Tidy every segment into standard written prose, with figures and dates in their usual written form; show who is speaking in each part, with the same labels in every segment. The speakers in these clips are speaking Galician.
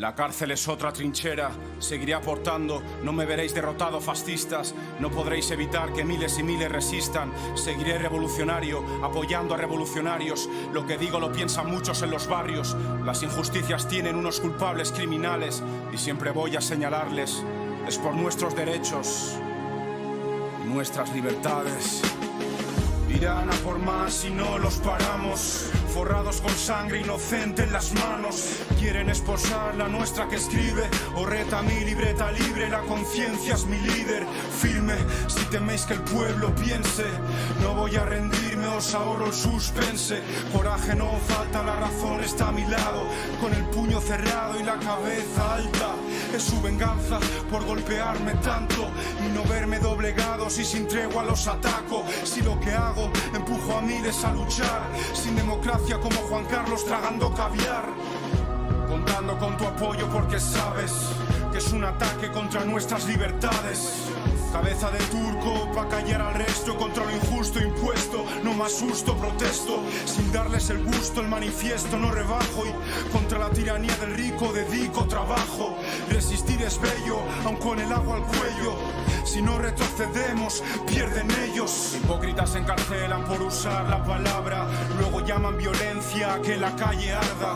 Speaker 1: La cárcel es otra trinchera, seguiré aportando, no me veréis derrotado fascistas, no podréis evitar que miles y miles resistan, seguiré revolucionario, apoyando a revolucionarios, lo que digo lo piensan muchos en los barrios, las injusticias tienen unos culpables criminales y siempre voy a señalarles, es por nuestros derechos, nuestras libertades. Irán a por más si no los paramos, forrados con sangre inocente en las manos. Quieren esposar la nuestra que escribe, o reta mi libreta libre, la conciencia es mi líder. Firme, si teméis que el pueblo piense, no voy a rendirme, os ahorro el suspense. Coraje no falta, la razón está a mi lado, con el puño cerrado y la cabeza alta. Es su venganza por golpearme tanto y no verme doblegado. Si sin tregua los ataco, si lo que hago empujo a miles a luchar, sin democracia como Juan Carlos tragando caviar. Contando con tu apoyo porque sabes que es un ataque contra nuestras libertades. Cabeza de turco pa' callar al resto, contra lo injusto impuesto, no más susto, protesto, sin darles el gusto, el manifiesto no rebajo, y contra la tiranía del rico dedico trabajo. Resistir es bello, aun con el agua al cuello, si no retrocedemos, pierden ellos. Hipócritas encarcelan por usar la palabra, luego llaman violencia a que la calle arda.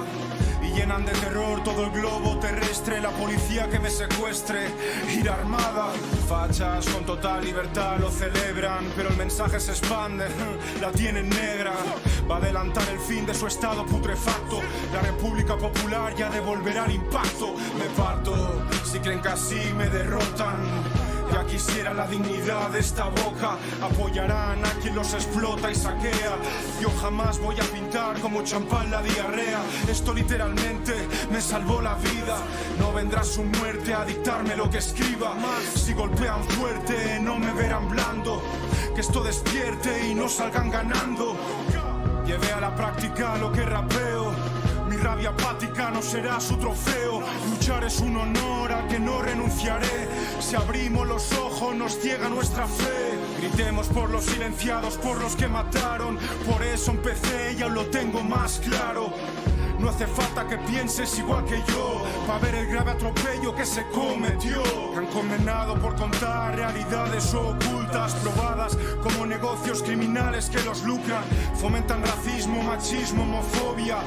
Speaker 1: Y llenan de terror todo el globo terrestre, la policía que me secuestre, ir armada. Fachas con total libertad lo celebran, pero el mensaje se expande, la tienen negra. Va a adelantar el fin de su estado putrefacto, la República Popular ya devolverá el impacto. Me parto, si creen que así me derrotan, ya quisiera la dignidad de esta boca. Apoyarán a quien los explota y saquea. Yo jamás voy a pintar como champán la diarrea. Esto literalmente me salvó la vida. No vendrá su muerte a dictarme lo que escriba. Si golpean fuerte no me verán blando. Que esto despierte y no salgan ganando. Llevé a la práctica lo que rapeo. Mi rabia apática no será su trofeo. Luchar es un honor al que no renunciaré. Si abrimos los ojos nos ciega nuestra fe. Gritemos por los silenciados, por los que mataron. Por eso empecé y aún lo tengo más claro. No hace falta que pienses igual que yo para ver el grave atropello que se cometió. Que han condenado por contar realidades ocultas, probadas como negocios criminales que los lucran. Fomentan racismo, machismo, homofobia,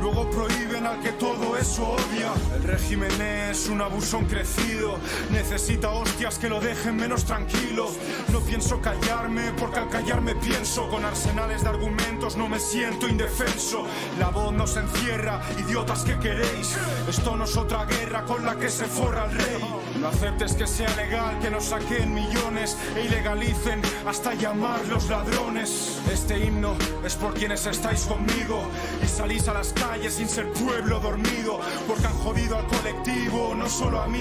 Speaker 1: luego prohíben al que todo eso odia. El régimen es un abusón crecido, necesita hostias que lo dejen menos tranquilo. No pienso callarme porque al callarme pienso. Con arsenales de argumentos no me siento indefenso. La voz nos encierra, idiotas que queréis. Esto no es otra guerra con la que se forra el rey. No aceptes que sea legal que nos saquen millones e ilegalicen hasta llamarlos ladrones. Este himno es por quienes estáis conmigo y salís a las calles sin ser pueblo dormido, porque han jodido al colectivo, no solo a mí.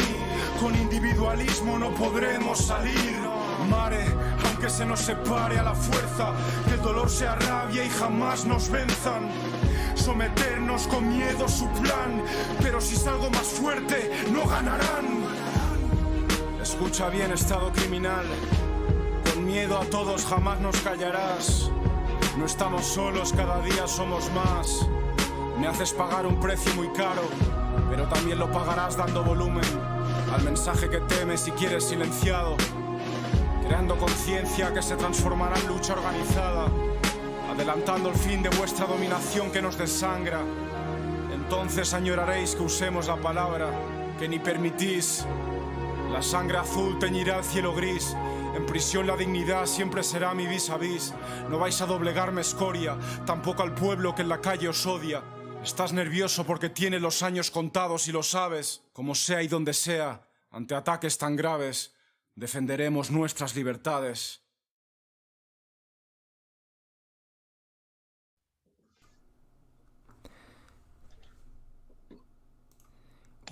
Speaker 1: Con individualismo no podremos salir. Mare, aunque se nos separe a la fuerza, que el dolor sea rabia y jamás nos venzan. Someternos con miedo su plan, pero si salgo más fuerte no ganarán. Escucha bien, estado criminal, con miedo a todos jamás nos callarás. No estamos solos, cada día somos más. Me haces pagar un precio muy caro, pero también lo pagarás dando volumen al mensaje que temes y quieres silenciado, creando conciencia que se transformará en lucha organizada, adelantando el fin de vuestra dominación que nos desangra. Entonces añoraréis que usemos la palabra que ni permitís. La sangre azul teñirá el cielo gris. En prisión la dignidad siempre será mi vis a vis. No vais a doblegarme, escoria, tampoco al pueblo que en la calle os odia. Estás nervioso porque tienes los años contados y lo sabes. Como sea y donde sea, ante ataques tan graves, defenderemos nuestras libertades.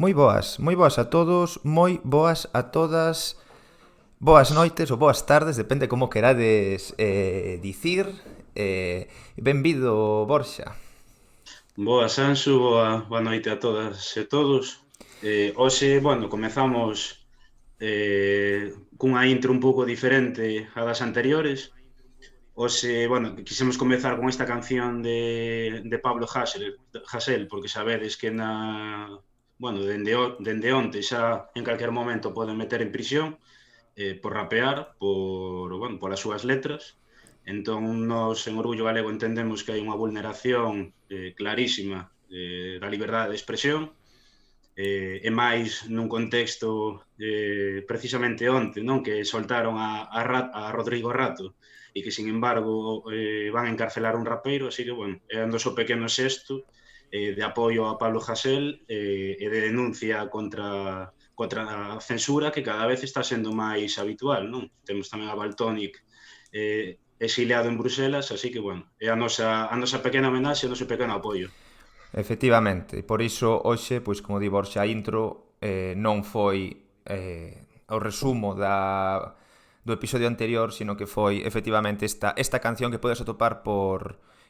Speaker 2: Moi boas a todos, moi boas a todas. Boas noites ou boas tardes, depende como querades dicir. Benvido, Borxa.
Speaker 3: Boa, Sansu, boa noite a todas e todos. Hoxe, comezamos cunha intro un pouco diferente a das anteriores. Hoxe, quixemos comezar con esta canción de Pablo Hasél, porque sabedes que bueno, dende onte xa en calquer momento poden meter en prisión por rapear, bueno, polas súas letras. Entón, nos en Orgullo Galego entendemos que hai unha vulneración clarísima da liberdade de expresión, e máis nun contexto precisamente onte, non, que soltaron a Rodrigo Rato e que, sin embargo, van a encarcelar un rapeiro, así que, bueno, é un doso pequeno xesto de apoio a Pablo Hasél e de denuncia contra a censura que cada vez está sendo máis habitual, non? Temos tamén a Valtónic exiliado en Bruselas, así que, bueno, é a nosa pequena homenaxe, o noso pequeno apoio.
Speaker 2: Efectivamente, por iso hoxe, pois como di Borxa, a intro non foi o resumo do episodio anterior, sino que foi efectivamente esta canción que podes atopar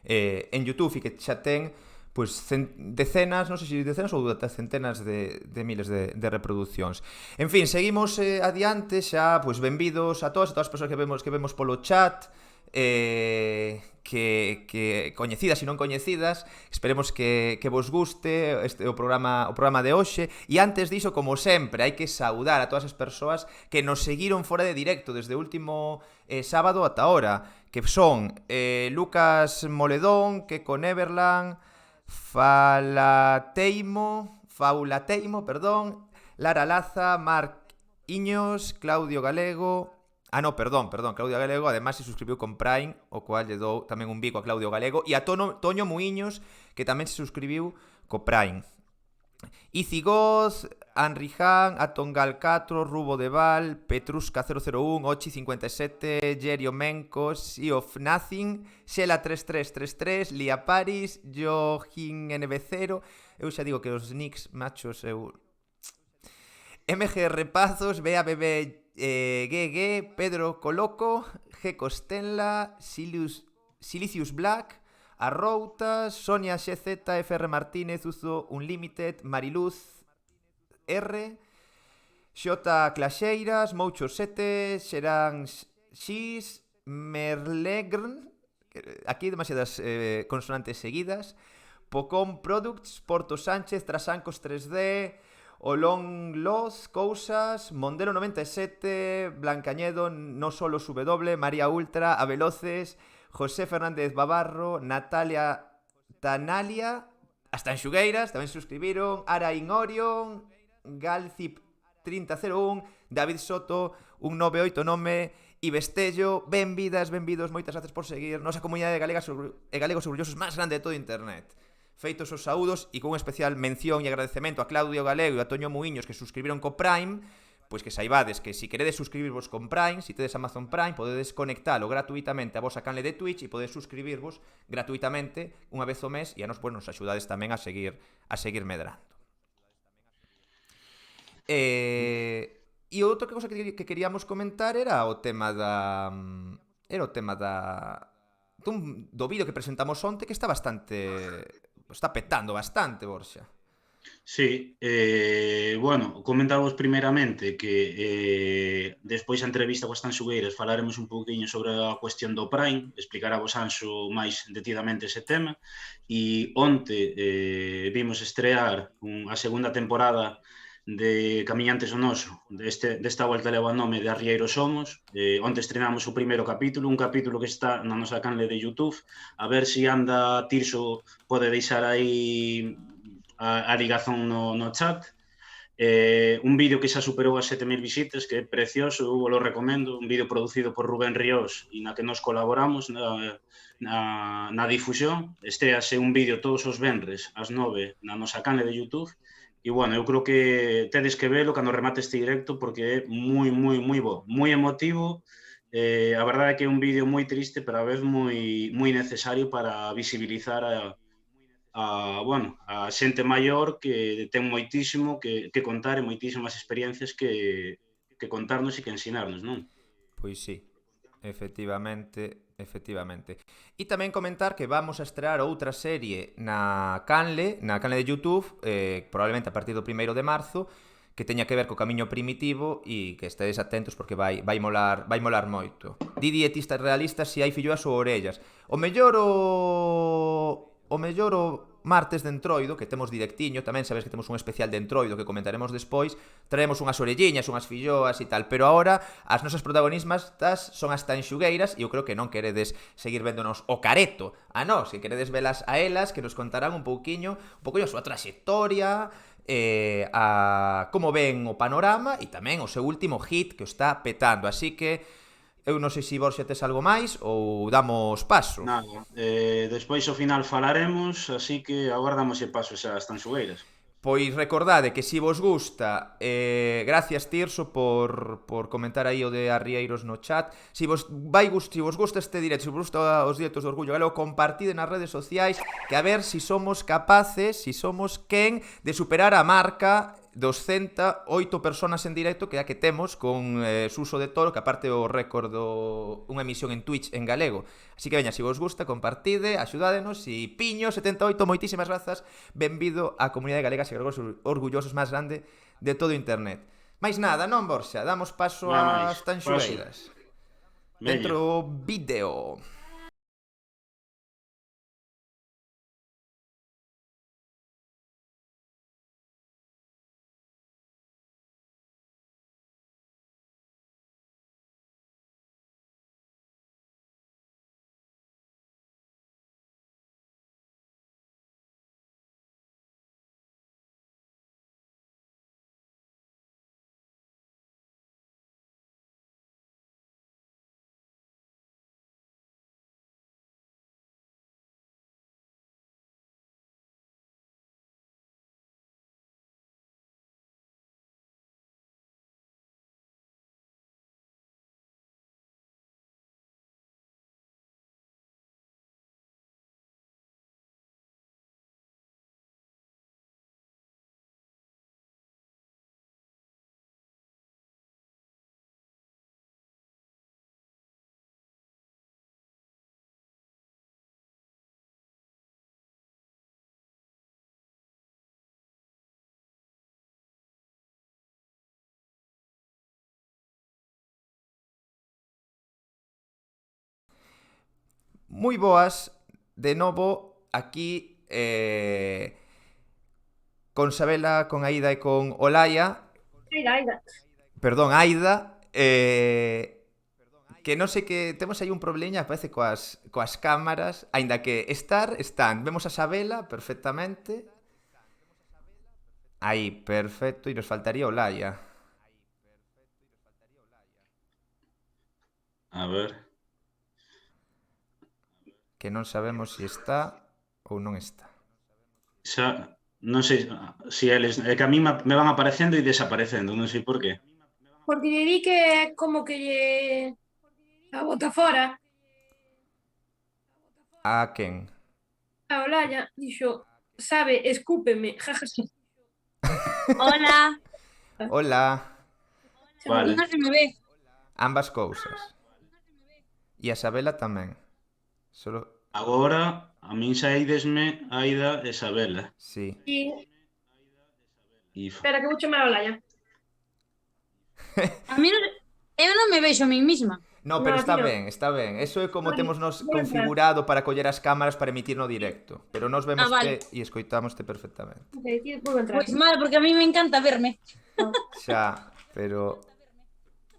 Speaker 2: en YouTube e que xa ten pois decenas, non sei se decenas ou centenas de miles de reproduccións. En fin, seguimos adiante xa, pois benvidos a todas as persoas que vemos polo chat, que coñecidas e non coñecidas. Esperemos que vos guste o programa de hoxe. E antes diso, como sempre, hai que saudar a todas as persoas que nos seguiron fora de directo desde o último sábado ata ahora, que son Lucas Moledón, que con Everland, Faulateimo, Lara Laza, Marc Iños, Claudio Galego. Claudio Galego además se suscribiu con Prime, o cual lle dou tamén un bico a Claudio Galego, e a Toño Muiños, que tamén se suscribiu co Prime. Icigoz, Anrijan, Atongal 4, Rubo de Val, Petrusca 001, Ochi 57, Jerio Menko, Sea of Nothing, Xela 3333, Lía Paris, Johin NB0. Eu xa digo que os nicks machos MGR Pazos, BABB GG, Pedro Coloco, G Costenla, Silicius Black, Arroutas, Sonia XZ, FR Martínez, Uzo Unlimited, Mariluz R, Xota Claxeiras, Moucho 7, Xerán X, Merlegrn, aquí hai demasiadas consonantes seguidas, Pocón Products, Porto Sánchez, Trasancos 3D, Olón Loz, Cousas, Mondelo 97, Blancañedo, No Solo W, María Ultra, Aveloces, José Fernández Babarro, Natalia Tanalia, hasta en Xugueiras tamén se suscribiron, Ara Ingorion, Galcip 3001, David Soto, 1989, Ibestello. Benvidas, benvidos, moitas gracias por seguir nosa comunidade de galegos orgullosos máis grande de todo internet. Feitos os saúdos e con especial mención e agradecemento a Claudio Galego e a Toño Muiños, que suscribiron co Prime, pois que saibades que se queredes suscribirvos con Prime, se tedes Amazon Prime, podedes conectalo gratuitamente a vosa canle de Twitch e podedes suscribirvos gratuitamente unha vez ao mes, e a nos, pues, nos axudades tamén a seguir medrando. E outra cosa que queríamos comentar era o tema do vídeo que presentamos onte, que está petando bastante, Borxa.
Speaker 3: Sí, bueno, comentamos primeiramente que despois da entrevista coas Tanxugueiras falaremos un pouquiño sobre a cuestión do Prime, explicará vos Anxo máis detidamente ese tema, e onte vimos estrear a segunda temporada de Camiñantes do Noso, desta volta leva o nome de Arrieiros Somos. Onte estrenamos o primeiro capítulo, un capítulo que está na nosa canle de YouTube. A ver se anda Tirso pode deixar aí a ligazón no chat. Un vídeo que xa superou as 7.000 visitas, que é precioso, eu lo recomendo, un vídeo producido por Rubén Ríos e na que nos colaboramos na difusión. Estrease un vídeo todos os venres ás 9 na nosa canle de YouTube. E, bueno, eu creo que tedes que velo cando remate este directo, porque é moi bo, moi emotivo. A verdade é que é un vídeo moi triste, pero a vez moi necesario para visibilizar a xente maior que ten moitísimo que contar e moitísimas experiencias que contarnos e que ensinarnos, non?
Speaker 2: Pois sí, efectivamente. E tamén comentar que vamos a estrear outra serie na canle de YouTube, probablemente a partir do 1º de marzo, que teña que ver co camiño primitivo, e que estedes atentos porque vai molar moito. Di dietistas realistas se hai filloas ou orellas. O mellor martes de Entroido, que temos directiño, tamén sabes que temos un especial de Entroido que comentaremos despois, traemos unhas orelliñas, unhas filloas e tal, pero agora as nosas protagonistas son as tanxugueiras e eu creo que non queredes seguir véndonos o careto a nós, que queredes velas a elas, que nos contarán un pouquiño a súa traxectoria, a como ven o panorama e tamén o seu último hit que o está petando, así que eu non sei se Borja tes algo máis ou damos paso.
Speaker 3: Nada, despois ao final falaremos, así que agora damos paso ás tanxugueiras.
Speaker 2: Pois recordade que se vos gusta, gracias Tirso por comentar aí o de Arrieiros no chat. Se vos gusta este directo, se vos gusta os directos do Orgullo Galego, compartide nas redes sociais, que a ver se somos capaces, se somos quen de superar a marca dos 108 personas en directo que a que temos con Suso de Toro, que aparte o récord unha emisión en Twitch en galego. Así que veña, se vos gusta, compartide, axudádenos e Piño78, moitísimas grazas, benvido á comunidade galega e orgullosos máis grande de todo internet. Mais nada, non, Borxa, damos paso ás tanxugueiras. Dentro vídeo. Moi boas, de novo, aquí con Sabela, con Aida e con Olaya.
Speaker 4: Aida.
Speaker 2: Perdón, Aida. Que non sei que temos aí un probleminha, parece coas cámaras, aínda que están. Vemos a Sabela perfectamente. Aí, perfecto, e nos faltaría Olaya.
Speaker 3: A ver...
Speaker 2: Que non sabemos se está ou non está.
Speaker 3: Xa, non sei se eles... É que a mí me van aparecendo e desaparecendo, non sei por qué.
Speaker 4: Porque lle di que é como que lle a bota fora.
Speaker 2: A quen?
Speaker 4: A Olaya dixo, sabe, escúpeme, jajaja.
Speaker 5: Hola.
Speaker 2: Hola.
Speaker 3: Vale.
Speaker 5: Non se me ve.
Speaker 2: Ambas cousas. E a Sabela tamén. Solo...
Speaker 3: Agora, a min saídesme Aida e Sabela.
Speaker 2: Sí.
Speaker 4: Espera, que vou chamar a Olaya.
Speaker 5: A mí eu non me vexo a min misma.
Speaker 2: No, pero
Speaker 4: No,
Speaker 2: está
Speaker 4: tío.
Speaker 2: ben, está ben. Eso é como
Speaker 4: Vale,
Speaker 2: temos nos
Speaker 4: vale.
Speaker 2: configurado para coller as cámaras para emitir no directo. Pero nos vemos
Speaker 5: vale.
Speaker 2: e escoitámoste perfectamente.
Speaker 4: Ok, tío, vou entrar.
Speaker 5: Pois mal, porque a mí me encanta verme.
Speaker 2: Xa, pero...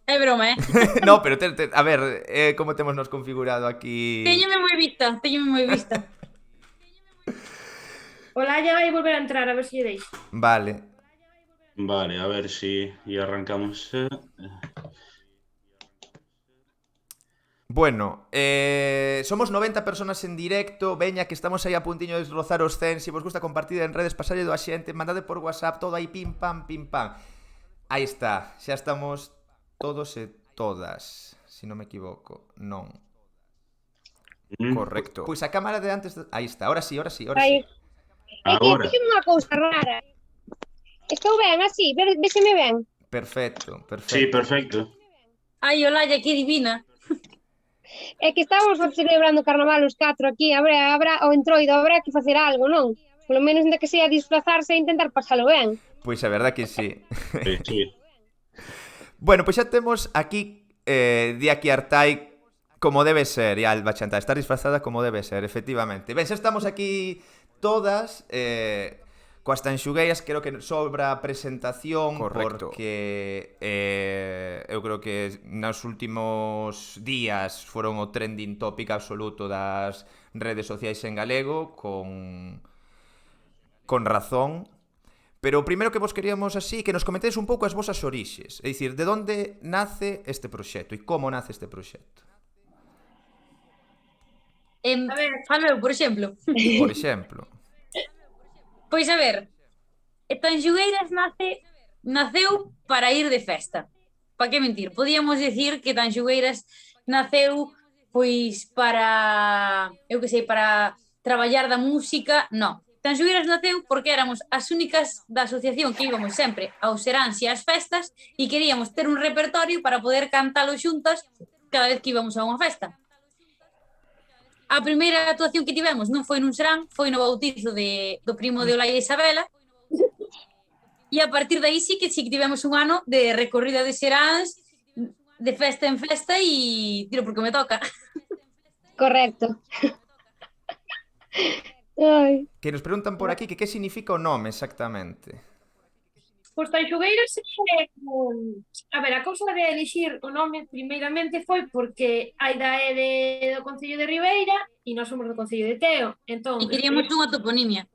Speaker 5: É broma,
Speaker 2: No, pero a ver, como temos nos configurado aquí...
Speaker 5: Téñome moi vista.
Speaker 4: Olaya vai volver a entrar, a ver se lle deixo.
Speaker 2: Vale.
Speaker 3: Vale, a ver si arrancamos.
Speaker 2: Bueno, somos 90 personas en directo. Veña, que estamos aí a puntiño de rozar os 100. Se vos gusta, compartir en redes, pasalle do a xente, mandade por WhatsApp, todo aí, pim, pam, pim, pam. Aí está, xa estamos todos e todas, se non me equivoco. Non. Correcto. Pois a cámara de antes... Aí está, ahora sí.
Speaker 6: Aí. É que
Speaker 3: Agora.
Speaker 6: fixen unha cousa rara. Estou ben así, véseme ben.
Speaker 2: Perfecto.
Speaker 3: Sí, perfecto.
Speaker 5: Ai, Olaya, que divina.
Speaker 6: É que estamos celebrando o carnaval os 4 aquí, habrá o Entroido, habrá que facer algo, non? Polo menos ainda que sea disfrazarse e intentar pasalo ben.
Speaker 2: Pois a verdad que sí.
Speaker 3: Sí.
Speaker 2: Bueno, pois xa temos aquí Diaki Artai como debe ser, e Alba Chantal, estar disfrazada como debe ser, efectivamente. Ben, xa estamos aquí todas, coas tanxugueiras creo que sobra a presentación.
Speaker 7: Correcto.
Speaker 2: Porque eu creo que nos últimos días foron o trending topic absoluto das redes sociais en galego, con razón. Pero o primeiro que vos queríamos así, que nos comentedes un pouco as vosas orixes. É dicir, de onde nace este proxecto e como nace este proxecto?
Speaker 4: A ver.
Speaker 5: Falo eu, por exemplo.
Speaker 2: Por exemplo.
Speaker 5: Pois a ver, Tanxugueiras naceu para ir de festa. Para que mentir? Podíamos decir que Tanxugueiras naceu pois para, eu que sei, para traballar da música. No. Tanxugueiras naceu porque éramos as únicas da asociación que íbamos sempre aos seráns e ás festas e queríamos ter un repertorio para poder cantalo xuntas cada vez que íbamos a unha festa. A primeira actuación que tivemos non foi nun serán, foi no bautizo do primo de Olaya e Isabela, e a partir de aí sí que tivemos un ano de recorrida de seráns, de festa en festa e tiro porque me toca.
Speaker 6: Correcto. Ai.
Speaker 2: Que nos preguntan por aquí que significa o nome exactamente.
Speaker 4: Pois Tanxugueiras a ver, a cousa de elixir o nome primeiramente foi porque a ida é do Concello de Ribeira e nós somos do Concello de Teo. Entón,
Speaker 5: E queríamos unha toponimia.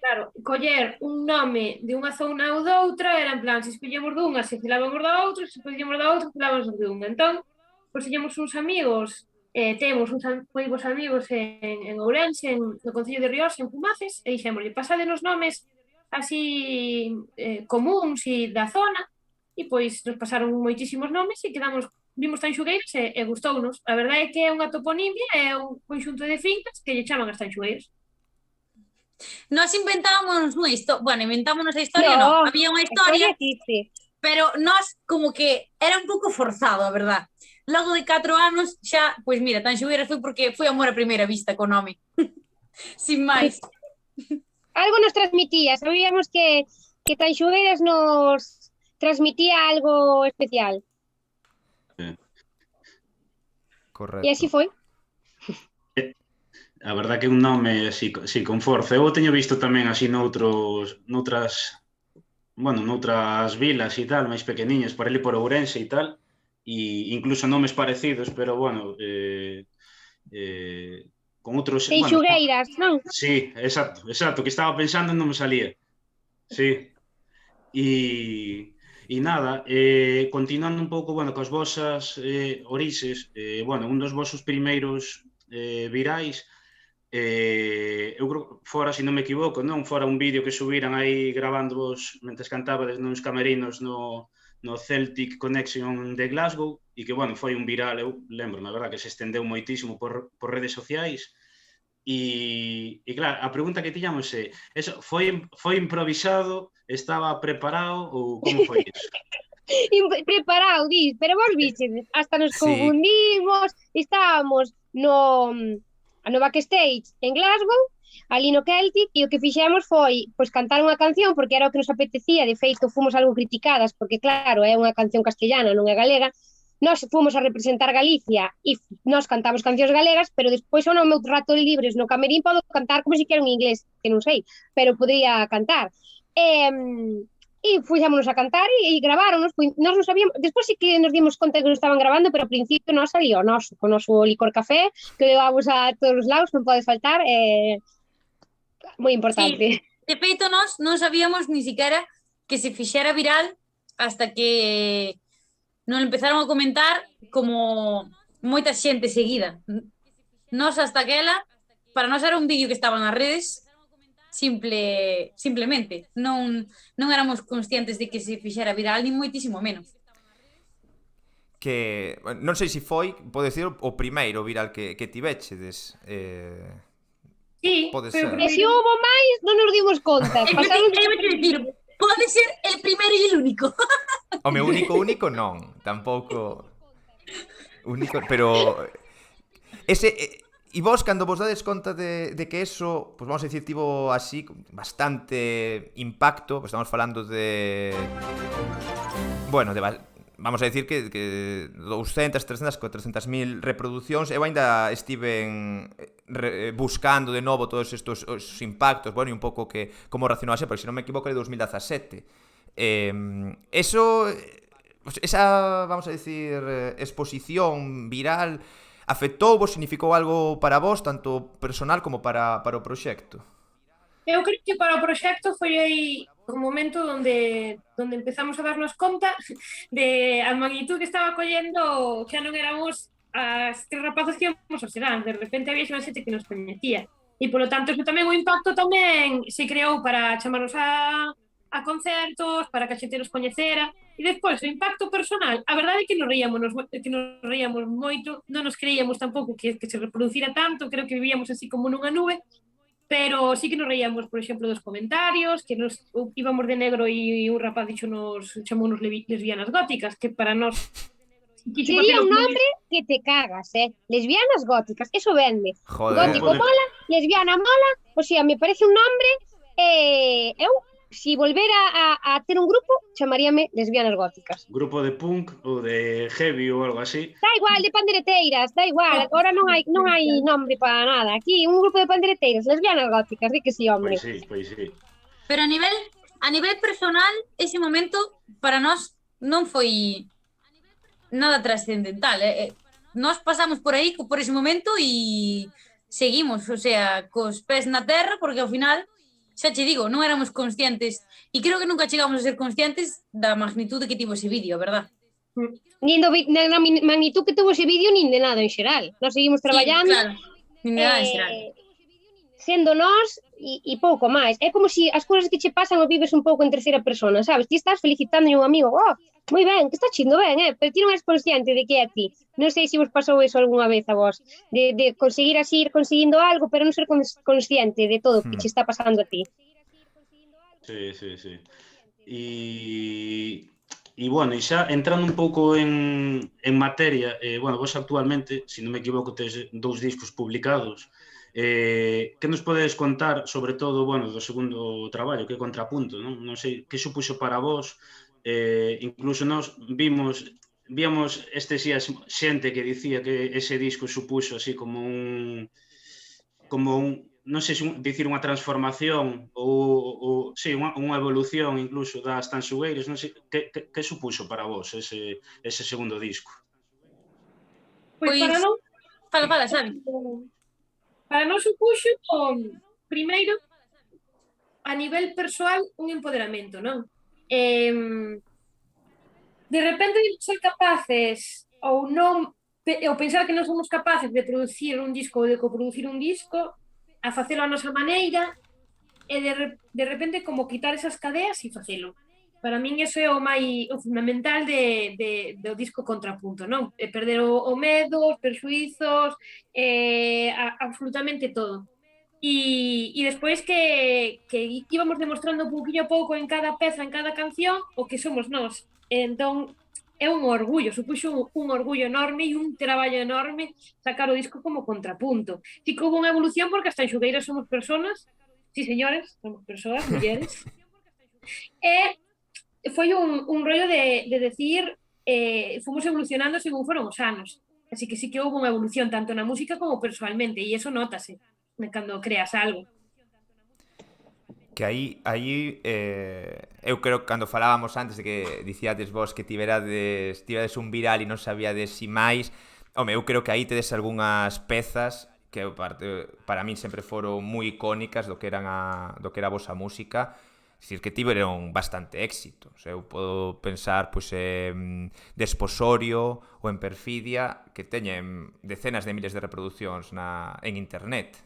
Speaker 4: claro, coller un nome de unha zona ou doutra era en plan, se escollemos dunha, se filábamos da outra, se escollemos da outra, filábamos de unha. Entón, pois tiñamos uns amigos, temos uns moi bons amigos en Ourense, no Concello de Riós, en Pumaces, e dixémoslle, pasadenos nomes así comuns e da zona, e pois nos pasaron moitísimos nomes e vimos Tanxugueiras e gustounos. A verdade é que é unha toponimia, é un conxunto de fincas que lle chaman as Tanxugueiras.
Speaker 5: Nós inventábamos unha historia, bueno, inventámonos a historia, non, había unha historia, pero nós como que era un pouco forzado, a verdad. Logo de 4 anos xa, pois mira, Tanxugueiras foi porque foi amor a primeira vista co nome. Sin máis.
Speaker 6: Algo nos transmitía, sabíamos que Tanxugueiras nos transmitía algo especial.
Speaker 2: Correcto.
Speaker 6: E así foi.
Speaker 3: A verdad que é un nome así con forza. Eu teño visto tamén así noutras vilas e tal, máis pequeniñas, por ali por Ourense e tal, e incluso nomes parecidos, pero bueno, con outros...
Speaker 6: Tanxugueiras, non?
Speaker 3: Sí, exacto, que estaba pensando e non me salía. Sí. E nada, continuando un pouco, bueno, coas vosas orixes, bueno, un dos vosos primeiros virais, eu creo, fora, se non me equivoco, non? Fora un vídeo que subiran aí grabando vos mentres cantabades nos camerinos no Celtic Connection de Glasgow, e que, bueno, foi un viral, eu lembro, na verdad, que se estendeu moitísimo por redes sociais. E claro, a pregunta que tiñamos é, eso foi improvisado, estaba preparado ou como foi iso?
Speaker 6: Preparado, dis, pero vos viches, hasta nos confundimos, estábamos no backstage en Glasgow, ali no Celtic, e o que fixemos foi pois cantar unha canción, porque era o que nos apetecía. De feito, fomos algo criticadas, porque claro, é unha canción castellana, non é galega. Nós fomos a representar Galicia e nós cantamos cancións galegas, pero despois ao meu rato libres no camerín podo cantar como se quero en inglés, que non sei, pero podría cantar. E fuxámonos a cantar e graváronos, nós non sabíamos, despois sí que nos dimos conta que nos estaban grabando, pero ao principio nós salía o noso licor café, que levamos a todos os lados, non pode faltar, moi importante.
Speaker 5: Sí, de feito nós non sabíamos ni siquiera que se fixera viral hasta que non empezaron a comentar como moita xente seguida. Nós hasta aquela, para nós era un vídeo que estaba nas redes, simplemente. Non éramos conscientes de que se fixera viral, ni moitísimo menos.
Speaker 2: Que, non sei se foi, pode ser o primeiro viral que tivechedes.
Speaker 4: Sí,
Speaker 2: pode ser.
Speaker 6: E se houve máis, non nos dimos conta.
Speaker 5: Pode ser el primeiro e el único.
Speaker 2: Home, único non, tampouco único, pero ese e vos cando vos dades conta de que eso, pues vamos a decir, tivo así bastante impacto, pues estamos falando de bueno, de vamos a decir que 200, 300, 400.000 reproduccións. Eu ainda estiven buscando de novo todos estos os impactos, bueno, e un pouco que como reaccionase, porque se non me equivoco é 2017. Esa, vamos a decir, exposición viral afectou vos, significou algo para vos, tanto personal como para o proxecto?
Speaker 4: Eu creo que para o proxecto foi aí un momento onde empezamos a darnos conta de a magnitud que estaba collendo, que non éramos as tres rapazas que íbamos ao Serán, de repente había unha xente que nos coñecía, e polo tanto eso tamén o impacto tamén se creou para chamarnos a concertos, para que a xente nos coñecera, e despois o impacto personal, a verdade é que nos reíamos moito, non nos creíamos tampouco que se reproducira tanto, creo que vivíamos así como nunha nube, pero sí que nos reíamos, por exemplo, dos comentarios, que nos íbamos de negro e un rapaz chamounos lesbianas góticas, que para nós...
Speaker 6: Sería un nombre que te cagas, lesbianas góticas, eso vende.
Speaker 2: Joder.
Speaker 6: Gótico mola, lesbiana mola, o sea, me parece un nombre, eu, si volvera a ter un grupo, chamaríame lesbianas góticas.
Speaker 3: Grupo de punk ou de heavy ou algo así.
Speaker 6: Da igual, de pandereteiras, da igual, agora non hai nombre para nada. Aquí, un grupo de pandereteiras, lesbianas góticas, di que sí, hombre.
Speaker 3: Pois sí.
Speaker 5: Pero a nivel personal, ese momento para nós non foi nada trascendental. Nós pasamos por aí, por ese momento e seguimos, o sea, cos pés na terra, porque ao final, xa che digo, non éramos conscientes, e creo que nunca chegamos a ser conscientes da magnitude que tivo ese vídeo, verdad?
Speaker 6: Nin da magnitud que tuvo ese vídeo, nin de nada en xeral. Nós seguimos traballando,
Speaker 5: Sí, claro, nin de nada en xeral.
Speaker 6: Sendo nós e pouco máis. É como se as cousas que che pasan o vives un pouco en terceira persona, sabes? Ti estás felicitando a un amigo, moi ben, que estás chindo ben, pero ti non eres consciente de que é a ti. Non sei se vos pasou eso algunha vez a vos, de conseguir así ir conseguindo algo, pero non ser consciente de todo o que che está pasando a ti.
Speaker 3: Sí. E bueno, e xa entrando un pouco en materia, bueno, vos actualmente, se non me equivoco, tes 2 discos publicados. Que nos podedes contar, sobre todo, bueno, do segundo traballo, que é Contrapunto, non sei, que supuxo para vos? Incluso nós víamos estes días xente que dicía que ese disco supuxo así como un non sei se dicir unha transformación ou sí, unha evolución incluso das Tanxugueiras, non sei, que supuxo para vos ese segundo disco?
Speaker 4: Pois para non...
Speaker 5: Fala, Xavi.
Speaker 4: Para nós supuxo, primeiro, a nivel persoal, un empoderamento, non? De repente, ser capaces ou non, ou pensar que non somos capaces de producir un disco ou de coproducir un disco, a facelo a nosa maneira, e de repente como quitar esas cadeas e facelo. Para min iso é o fundamental do disco Contrapunto, non? Perder o medo, os perxuizos, absolutamente todo. E despois que íbamos demostrando pouquinho a pouco en cada peza, en cada canción, o que somos nós. Entón, é un orgullo, supuxo un orgullo enorme e un traballo enorme sacar o disco como Contrapunto. Si que houve unha evolución porque as Tanxugueiras somos personas, sí, señores, somos persoas, mulleres, e foi un rollo de decir, fomos evolucionando según foron os anos. Así que sí que houve unha evolución tanto na música como personalmente, e iso notase cando creas algo.
Speaker 2: Que aí eu creo que cando falábamos antes de que dicíades vos que tiverades un viral e non sabíades si máis, eu creo que aí tedes algunhas pezas que para min sempre foron moi icónicas do que era a vosa música. É dicir, que tiveron bastante éxito. O sea, eu podo pensar en Desposorio ou en Perfidia, que teñen decenas de miles de reproduccións en internet.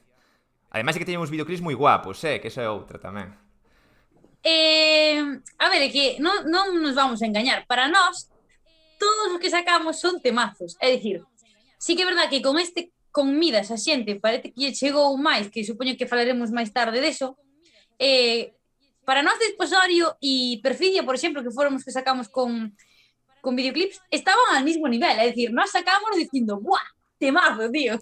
Speaker 2: Ademais é que teñen uns videoclips moi guapos, que esa é outra tamén.
Speaker 5: A ver, é que non nos vamos a engañar. Para nós, todos os que sacamos son temazos. É dicir, sí que é verdad que con Midas a xente parece que chegou máis, que supoño que falaremos máis tarde deso. Para nós Desposorio e Perfidia, por exemplo, que foron os que sacamos con videoclips, estaban al mismo nivel, é dicir, nós sacamos dicindo, ¡buah! Temazo, tío.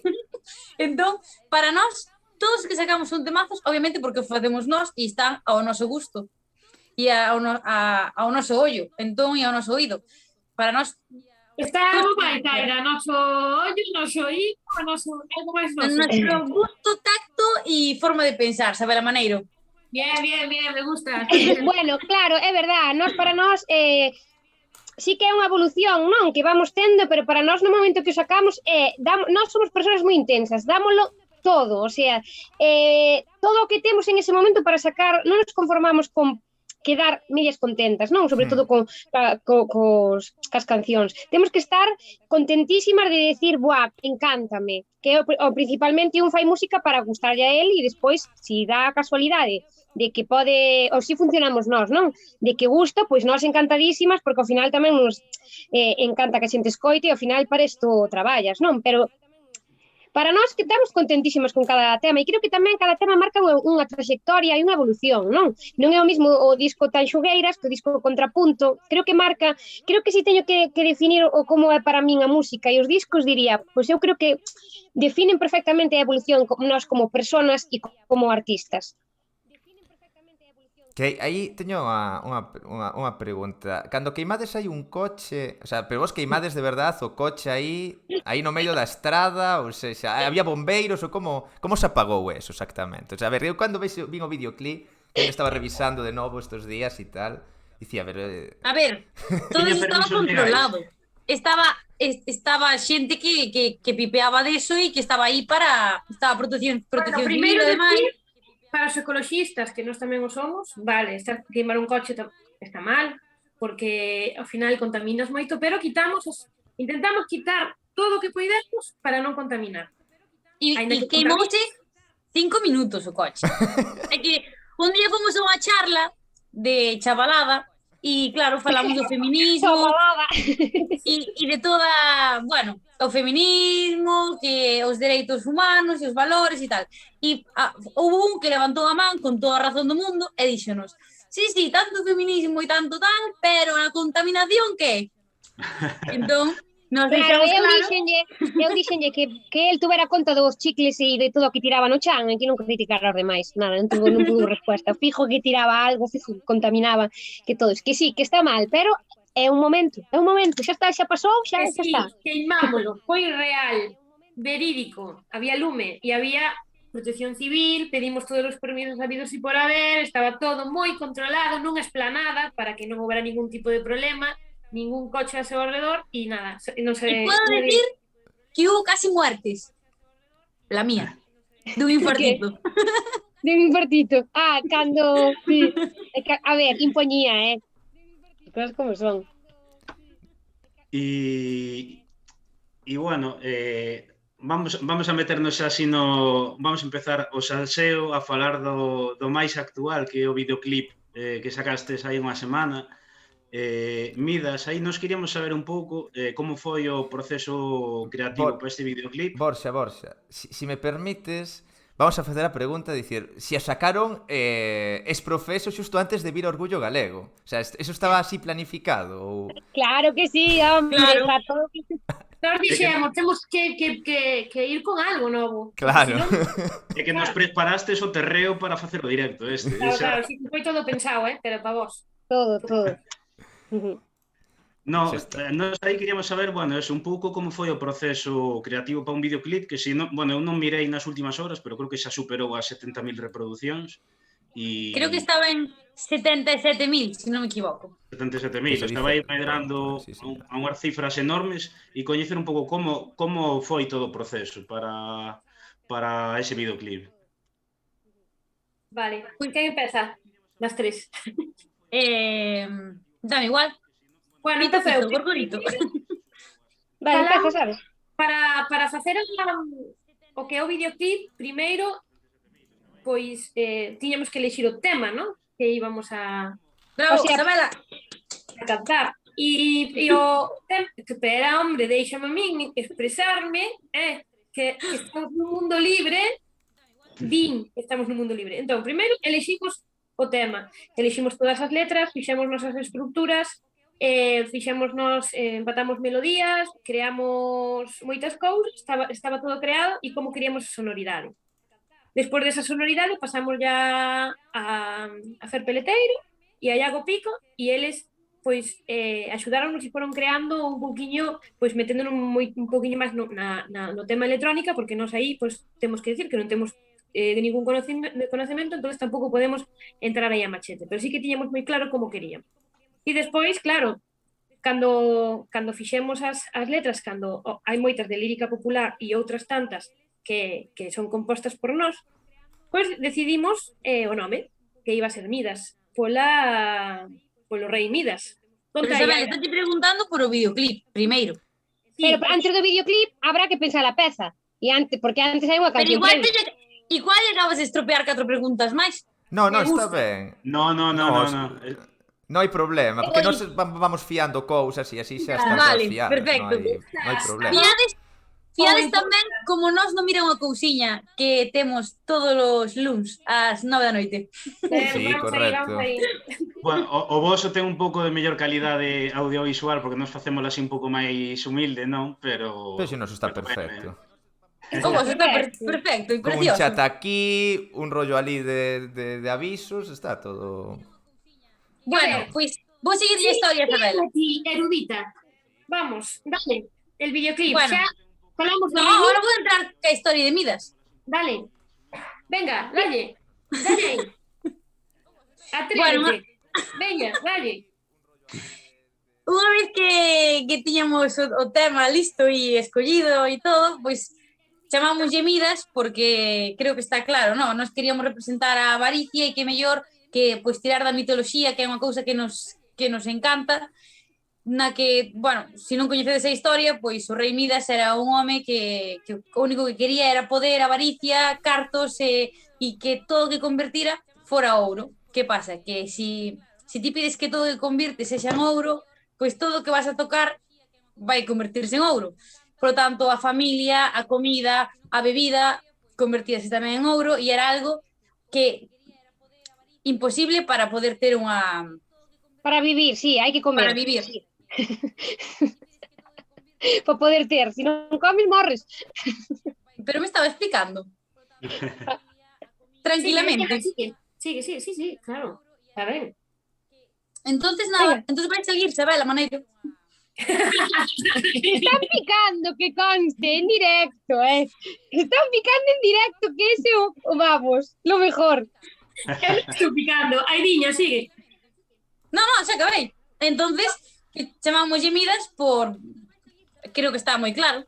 Speaker 5: Entón, para nós, todos os que sacamos son temazos, obviamente porque o facemos nós e están ao noso gusto e ao noso ollo, entón, e ao noso oído. para nós,
Speaker 4: Está algo máis, Aira, noso ollo, noso oído, algo máis noso.
Speaker 5: nuestro gusto, tacto e forma de pensar, saber a maneiro.
Speaker 4: Bien, me gusta.
Speaker 6: Bueno, claro, é verdad, para nós sí que é unha evolución, non? Que vamos tendo, pero para nós no momento que o sacamos nós somos persoas moi intensas, dámoslo todo, o sea, todo o que temos en ese momento para sacar, non nos conformamos con quedar medias contentas, non? Sobre todo cas cancións. Temos que estar contentísimas de decir, buah, encántame, que principalmente un fai música para gustarlle a él e despois, si dá a casualidade de que pode, ou si funcionamos nós, non? De que gusta, pois nós encantadísimas, porque ao final tamén nos encanta que a xente escoite e ao final para isto traballas, non? Pero para nós que estamos contentísimas con cada tema e creo que tamén cada tema marca unha trayectoria e unha evolución, non? Non é o mismo o disco Tanxugueiras que o disco Contrapunto, creo que si teño que definir o como é para min a música e os discos diría, pois eu creo que definen perfectamente a evolución nós como personas e como artistas.
Speaker 2: Que aí teño unha pregunta. Cando queimades aí un coche, o sea, pero vos queimades de verdade o coche aí no medio da estrada, ou seja, había bombeiros ou como se apagou eso exactamente? O sea, a ver, eu cando vin o videoclip, que estaba revisando de novo estes días e tal, dicía,
Speaker 5: a ver, todo iso estaba controlado. Estaba xente que pipeaba deso e que estaba aí estaba protección civil, ademais.
Speaker 4: Para os ecologistas, que nós tamén o somos, vale, queimar un coche está mal, porque ao final contaminas moito, pero intentamos quitar todo o que poidemos para non contaminar.
Speaker 5: E queimouse 5 minutos o coche. É que un día fomos a unha charla de chavalada e, claro, falamos do feminismo e de toda, bueno, o feminismo, que os dereitos humanos e os valores e tal. E houve un que levantou a man con toda a razón do mundo e díxonos, sí, tanto feminismo e tanto tal, pero a contaminación que? Entón, nos deixamos
Speaker 6: eu dixenlle que el tuvera conta dos chicles e de todo o que tiraba no chan, e que non criticar aos demais, nada, non tuvo resposta, fijo que tiraba algo, fijo que contaminaba, que todo, que sí, que está mal, pero é un momento, xa pasou, xa está.
Speaker 4: Queimámolo, foi real, verídico, había lume e había protección civil, pedimos todos os permisos habidos e por haber, estaba todo moi controlado nunha esplanada para que non houbera ningún tipo de problema, ningún coche a seu alrededor e nada, non se...
Speaker 5: E podo decir que hubo casi muertes. La mía, dun infartito.
Speaker 6: De un infartito. Cando... Sí. A ver, impoñía, cosas como son.
Speaker 3: E bueno, vamos a meternos así vamos a empezar o salseo a falar do máis actual, que é o videoclip que sacastes aí unha semana. Midas, aí nos queríamos saber un pouco como foi o proceso creativo para este videoclip.
Speaker 2: Borxa, si me permites, vamos a facer a pregunta de dicir, si a sacaron exprofeso xusto antes de vir Orgullo Galego. O sea, eso estaba así planificado? Ou...
Speaker 6: Claro que sí, hombre,
Speaker 5: claro.
Speaker 6: Está todo...
Speaker 4: Nós dixemos, temos que ir con algo novo.
Speaker 2: Claro.
Speaker 3: É que nos preparastes o terreo para facer o directo este.
Speaker 4: Claro, sí, foi todo pensado, pero para vos.
Speaker 6: Todo.
Speaker 3: No, nós aí queríamos saber, bueno, un pouco como foi o proceso creativo para un videoclip que eu non mirei nas últimas horas, pero creo que xa superou as 70.000 reproduccións e...
Speaker 5: Creo que estaba en 77.000, se non me equivoco.
Speaker 3: 77.000, estaba aí medrando a unhas cifras enormes e coñecer un pouco como foi todo o proceso para ese videoclip.
Speaker 4: Vale, quen empeza? Las tres.
Speaker 5: Dame igual.
Speaker 4: Bueno,
Speaker 5: empecé, gorgorito.
Speaker 6: Vale, empeza, sabes?
Speaker 4: Para facer o que é o videoclip, primeiro, pois tiñamos que elexir o tema, non? Que íbamos a...
Speaker 5: Bravo, Isabela!
Speaker 4: A cantar. E o tema, que espera, hombre, deixame a min expresarme, que estamos no mundo libre, estamos no mundo libre. Entón, primeiro, eleximos o tema. Eleximos todas as letras, fixemos nosas estructuras, empatamos melodías, creamos moitas cousas, estaba todo creado e como queríamos a sonoridade. Despois desa sonoridade pasamos ya a Fer Peleteiro e a Iago Pico e eles pois axudáronos e foron creando un pouquiño, pois meténdonos un pouquiño máis no tema electrónica, porque nós aí pois temos que decir que non temos de ningún conocemento, entonces tampouco podemos entrar aí a machete, pero sí que tiñamos moi claro como queríamos. E despois, claro, cando fixemos as letras, cando hai moitas de lírica popular e outras tantas que son compostas por nós, pois decidimos o nome, que iba a ser Midas, polo rei Midas.
Speaker 5: Pero Isabel, estou te preguntando por o videoclip, primeiro.
Speaker 6: Pero antes do videoclip habrá que pensar a peza. Porque antes hai unha
Speaker 5: Pero
Speaker 6: canción.
Speaker 5: igual acabas de estropear 4 preguntas máis.
Speaker 2: No, está ben.
Speaker 3: No.
Speaker 2: Non hai problema, porque nós vamos fiando cousas e así xa están todas fiadas.
Speaker 5: Perfecto.
Speaker 2: Non hai problema.
Speaker 5: Fiades tamén como nós non mira unha cousiña que temos todos os luns ás 9 da noite.
Speaker 2: Sí, correcto.
Speaker 3: Bueno, o voso ten un pouco de mellor calidade audiovisual porque nós facémolo así un pouco máis humilde, non? Pero
Speaker 2: se nos está perfecto.
Speaker 5: O voso está perfecto e
Speaker 2: Con un
Speaker 5: precioso.
Speaker 2: chat aquí, un rollo ali de avisos, está todo...
Speaker 5: Bueno, pois vou seguir a historia, Isabel.
Speaker 4: Erudita. Vamos, dale, el videoclip.
Speaker 5: Bueno.
Speaker 4: Xa falamos do
Speaker 5: Ahora vou entrar ca historia de Midas.
Speaker 4: Dale. Venga, dalle aí. Atrévete.
Speaker 5: Bueno,
Speaker 4: Venga, dalle.
Speaker 5: Unha vez que tiñamos o tema listo e escollido e todo, pois chamámoslle Midas porque creo que está claro, non? Nós queríamos representar a avaricia e que mellor que pois tirar da mitoloxía, que é unha cousa que nos encanta, na que, bueno, se non coñecedes a historia, pois o rei Midas era un home que o único que quería era poder, avaricia, cartos e que todo o que convertira fora ouro. Que pasa? Que si ti pides que todo o que convirte sexa en ouro, pois todo o que vas a tocar vai convertirse en ouro. Por lo tanto, a familia, a comida, a bebida convertíase tamén en ouro e era algo que imposible para poder ter unha...
Speaker 6: Para vivir, sí, hai que comer.
Speaker 5: Para vivir.
Speaker 6: Para poder ter, se non comes, morres.
Speaker 5: Pero me estaba explicando. Tranquilamente.
Speaker 4: Sí, claro. Está ben.
Speaker 5: Entonces nada, entonces vai seguir, Isabel, a maneira.
Speaker 6: Están picando, que conste, en directo, Están picando en directo, que ese vamos, lo mejor.
Speaker 4: Estou picando. Airiña, sigue.
Speaker 5: No, xa acabei. Entonces, chamamos Midas por... Creo que está moi claro.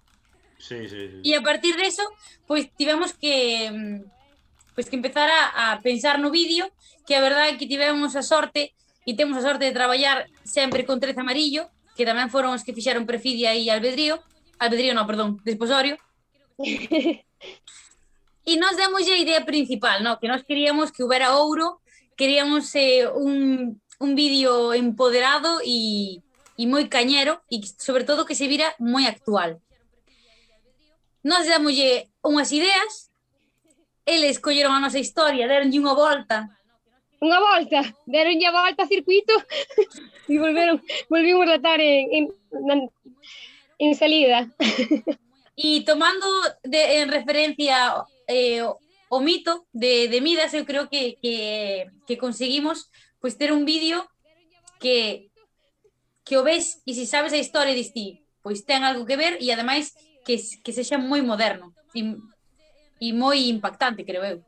Speaker 3: Sí.
Speaker 5: E a partir de eso, pois tivemos que empezar a pensar no vídeo, que a verdade é que tivemos a sorte e temos a sorte de traballar sempre con 13 Amarillo, que tamén foron os que fixeron Perfidia e Albedrío, Desposorio. E nós demos a idea principal, no? Que nós queríamos que houbera ouro, queríamos un vídeo empoderado e moi cañero e sobre todo que se vira moi actual. Nós damoslle unhas ideas, eles colleron a nosa historia, deronlle unha volta,
Speaker 6: deronlle a volta ao circuito e volvimos a estar en salida.
Speaker 5: E tomando en referencia o mito de Midas, eu creo que conseguimos pois ter un vídeo que o ves e se sabes a historia dis ti, pois ten algo que ver e ademais que sexa moi moderno e moi impactante, creo eu.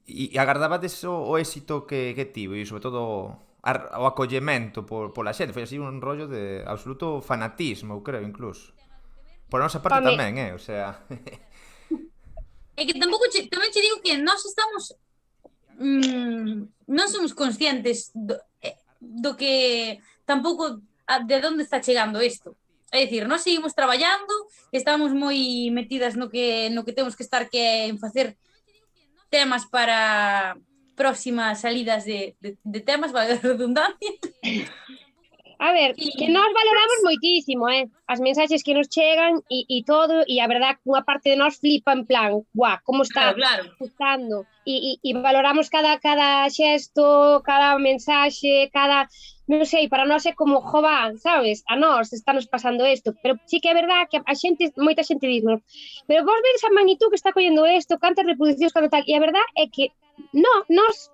Speaker 2: E agardabades o éxito que tivo e sobre todo o acollemento pola xente, foi así un rollo de absoluto fanatismo, eu creo, incluso. Por a nosa parte tamén, o sea...
Speaker 5: É que tamén che digo que nós estamos... non somos conscientes do que tampouco de onde está chegando isto. É dicir, nós seguimos traballando, estamos moi metidas no que temos que estar, que en facer temas para próximas salidas de temas, vale a redundancia.
Speaker 6: A ver, que nós valoramos moitísimo, as mensaxes que nos chegan e todo, e a verdad que unha parte de nós flipa en plan, guau, como está gustando, e valoramos cada xesto, cada mensaxe, non sei, para nós é como, jova, sabes, a nós estános pasando isto, pero sí que é verdad que a xente, moita xente diz, pero vos vedes a magnitud que está collendo isto, cantas reproduccións, cada tal, e a verdad é que nós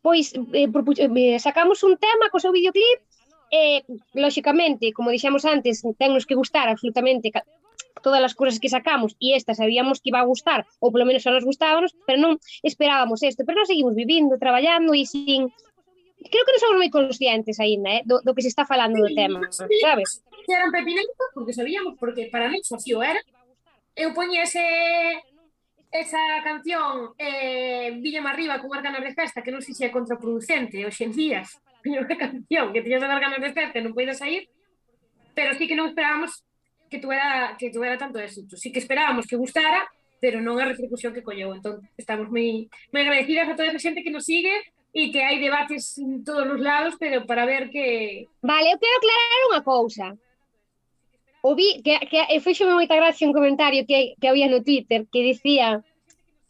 Speaker 6: pois sacamos un tema co seu videoclip e, lóxicamente, como dixemos antes, tennos que gustar absolutamente todas as cousas que sacamos e esta sabíamos que iba a gustar, ou polo menos só nos gustábamos, pero non esperábamos isto, pero nós seguimos vivindo, traballando e sin... Creo que non somos moi conscientes aínda, do que se está falando do tema, sabes?
Speaker 4: Era un pepinento, porque sabíamos, porque para mí así o era. Eu poñía esa canción Víllame Arriba con as ganas de festa, que non sei se é contraproducente hoxe en días, poñer unha canción que tiñas as ganas de festa e non podes sair, pero sí que non esperábamos que tuera tanto éxito. Sí que esperábamos que gustara, pero non a repercusión que colleu. Entón, estamos moi agradecidas a toda esa xente que nos sigue e que hai debates en todos os lados, pero para ver que...
Speaker 6: Vale, eu quero aclarar unha cousa. O vi, que fixome moita gracia un comentario que había no Twitter que dicía,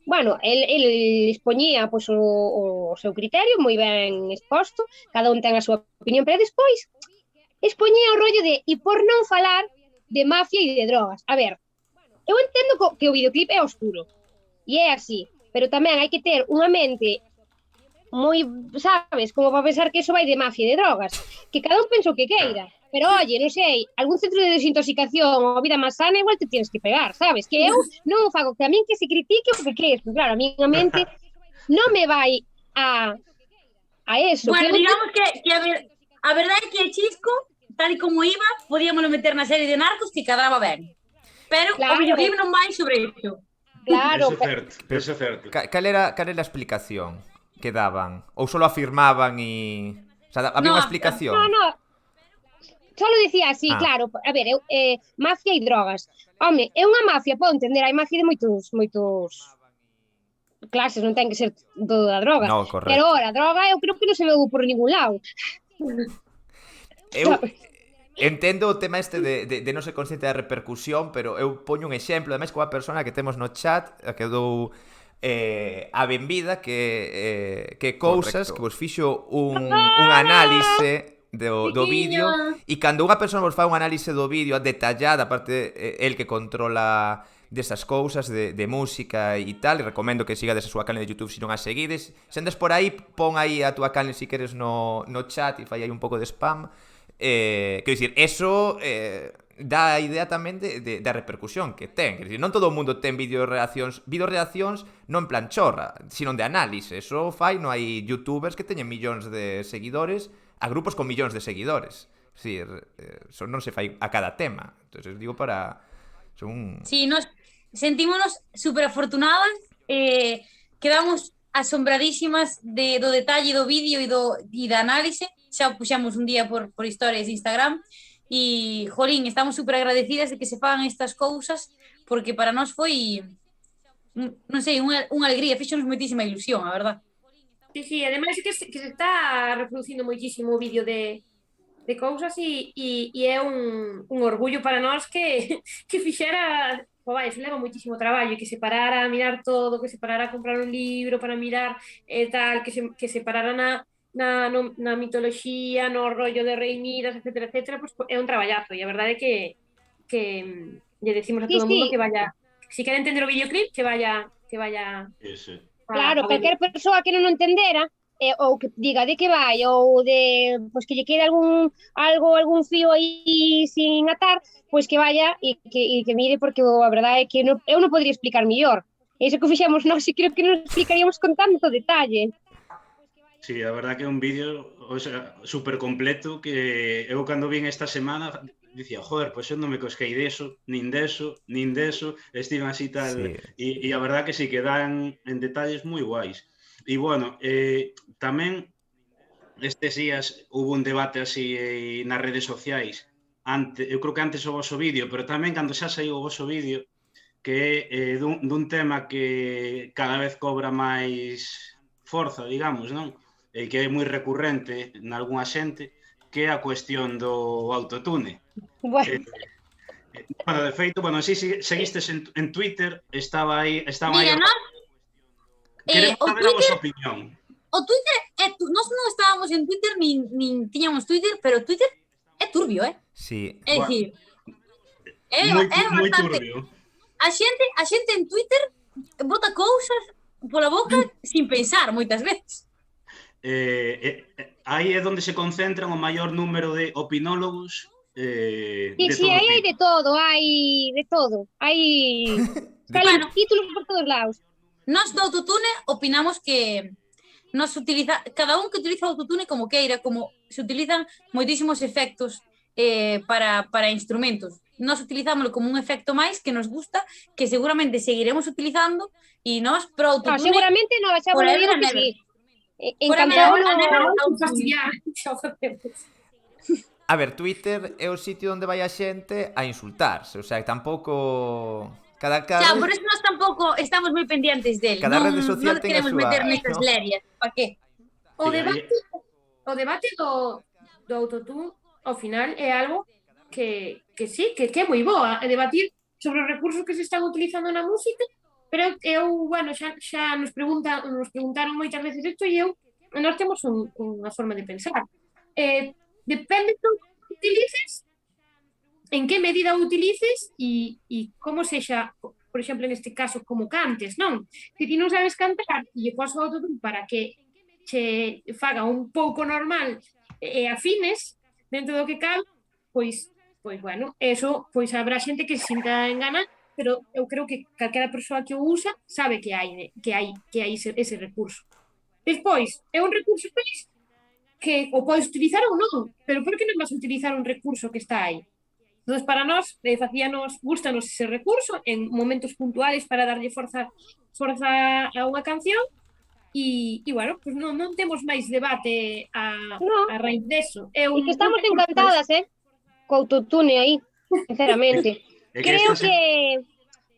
Speaker 6: bueno, el expoñía pois, o seu criterio moi ben exposto, cada un ten a súa opinión, pero despois expoñía o rollo de e por non falar de mafia e de drogas. A ver, eu entendo que o videoclip é oscuro, e é así, pero tamén hai que ter unha mente moi, sabes, como para pensar que eso vai de mafia e de drogas, que cada un pensa o que queira, pero oye, non sei, algún centro de desintoxicación ou vida máis sana igual te tienes que pegar, sabes, que eu non fago que a min que se critique o que queres, pero claro, a min a mente non me vai a eso.
Speaker 5: Bueno, digamos que a verdade é que el Chisco, tal e como iba, podíamoslo meter na serie de Narcos que cadraba ben. Pero o videoclip non vai sobre iso.
Speaker 6: Claro,
Speaker 3: Eso é certo.
Speaker 2: Cal era a explicación que daban? Ou só afirmaban e... O sea, había unha explicación?
Speaker 6: No, solo dicía así, claro, a ver, mafia e drogas. Home, é unha mafia, podo entender, hai mafia de moitos clases, non ten que ser todo a droga.
Speaker 2: No, correcto.
Speaker 6: Pero ora, a droga eu creo que non se veu por ningún lado.
Speaker 2: Eu entendo o tema este de non ser consciente da repercusión, pero eu poño un exemplo, ademais, coa persona que temos no chat, que dou a benvida, que cousas, que vos fixo un análise do vídeo, e cando unha persona vos fa un análise do vídeo detallada, aparte el que controla desas cousas de música e tal, e recomendo que sigades a súa canal de YouTube se non a seguides. Se andes por aí, pon aí a túa canal se queres no chat e fai aí un pouco de spam. Quero dicir, eso dá a idea tamén da repercusión que ten. Quero dicir, non todo o mundo ten videoreaccións non en plan chorra, sino de análise. Eso fai, non hai youtubers que teñen millóns de seguidores a grupos con millóns de seguidores. Es decir, eso non se fai a cada tema. Entonces, digo para...
Speaker 5: Sí, nos sentímonos super afortunadas, quedamos asombradísimas do detalle do vídeo e da análise. Xa puxamos un día por historias de Instagram e, jolín, estamos super agradecidas de que se fagan estas cousas, porque para nós foi, non sei, unha alegría, fixonos moitísima ilusión, a verdad.
Speaker 4: Sí, ademais que se está reproducindo moitísimo o vídeo de cousas e é un orgullo para nós que fixera, se leva moitísimo traballo, que se parara a mirar todo, que se parara a comprar un libro para mirar tal, que se parara na mitoloxía, no rollo de Rei Midas, etcétera, pues é un traballazo, e a verdade é que lle decimos a todo o mundo que vaya, se quere entender o videoclip, que vaya
Speaker 3: Eso.
Speaker 6: Claro, calquer persoa que non o entendera, ou que diga de que vai, ou de pois que lle quede algún fío aí sin atar, pois que vaya e que mire, porque a verdade é que eu non podría explicar mellor. Iso que fixemos nós, e creo que non explicaríamos con tanto detalle.
Speaker 3: Sí, a verdade que é un vídeo, o sea, super completo, que eu cando vin esta semana dicía, joder, pois eu non me cosquei deso, nin deso, estiven así tal, e a verdade que sí que dan en detalles moi guais. E bueno, tamén estes días hubo un debate así nas redes sociais, eu creo que antes o voso vídeo, pero tamén cando xa saiu o voso vídeo, que é dun tema que cada vez cobra máis forza, digamos, non? E que é moi recurrente nalgúna xente, que é a cuestión do autotune.
Speaker 6: Bueno,
Speaker 3: de feito, si seguistes en Twitter, estaba aí...
Speaker 5: Mira, nós...
Speaker 3: Queremos saber a vosa opinión.
Speaker 5: O Twitter, nós non estábamos en Twitter, nin tiñamos Twitter, pero Twitter é turbio,
Speaker 2: Sí.
Speaker 5: É dicir, é
Speaker 3: moi
Speaker 5: bastante...
Speaker 3: turbio.
Speaker 5: A xente en Twitter bota cousas pola boca sin pensar moitas veces.
Speaker 3: aí é onde se concentran o maior número de opinólogos
Speaker 6: Sí,
Speaker 3: de
Speaker 6: sí,
Speaker 3: todo
Speaker 6: aí hai
Speaker 3: tipo.
Speaker 6: de todo, hai de todo. Salen
Speaker 5: Bueno,
Speaker 6: títulos por todos lados.
Speaker 5: nós do autotune opinamos que cada un que utiliza o autotune como queira, como se utilizan moitísimos efectos para instrumentos. Nós utilizámoslo como un efecto máis que nos gusta, que seguramente seguiremos utilizando, e nós pro autotune
Speaker 6: Seguramente no, xa vos lo
Speaker 5: forever
Speaker 6: digo
Speaker 5: and
Speaker 6: que
Speaker 5: ever.
Speaker 6: sí.
Speaker 5: Forever
Speaker 6: Encantado
Speaker 5: and ever
Speaker 6: no...
Speaker 5: autotune.
Speaker 4: Xa o facemos.
Speaker 2: A ver, Twitter é o sitio onde vai a xente a insultarse, o sea, que tampouco... Cada
Speaker 5: Xa, por
Speaker 2: rede,
Speaker 5: eso nós tampouco estamos moi pendientes del.
Speaker 2: cada rede
Speaker 5: Non
Speaker 2: social ten a
Speaker 5: queremos
Speaker 2: súa...
Speaker 5: meter nestas
Speaker 2: ¿no?
Speaker 5: lerias. Pa que?
Speaker 4: O
Speaker 3: Sí,
Speaker 4: debate do autotune, ao final, é algo que sí, que é moi boa, é debatir sobre os recursos que se están utilizando na música, pero bueno, xa nos preguntaron moitas veces isto e nós temos unha forma de pensar. Depende do que utilices, en que medida o utilices e como sexa, por exemplo, neste caso, como cantes, non? Se ti non sabes cantar e lle pos o autotune para que che faga un pouco normal e afines dentro do que cabe, pois bueno, eso, pois habrá xente que se sinta engana, pero eu creo que calquera persoa que o usa sabe que hai ese recurso. Despois, é un recurso que o podes utilizar ou non, pero por que non vas a utilizar un recurso que está aí? Entón, para nós, gustanos ese recurso en momentos puntuales para darlle forza a unha canción e bueno, pues non temos máis debate
Speaker 6: No,
Speaker 4: a raíz deso.
Speaker 6: e que estamos encantadas, co autotune aí, sinceramente.
Speaker 3: é que
Speaker 6: Creo
Speaker 3: esta
Speaker 6: que...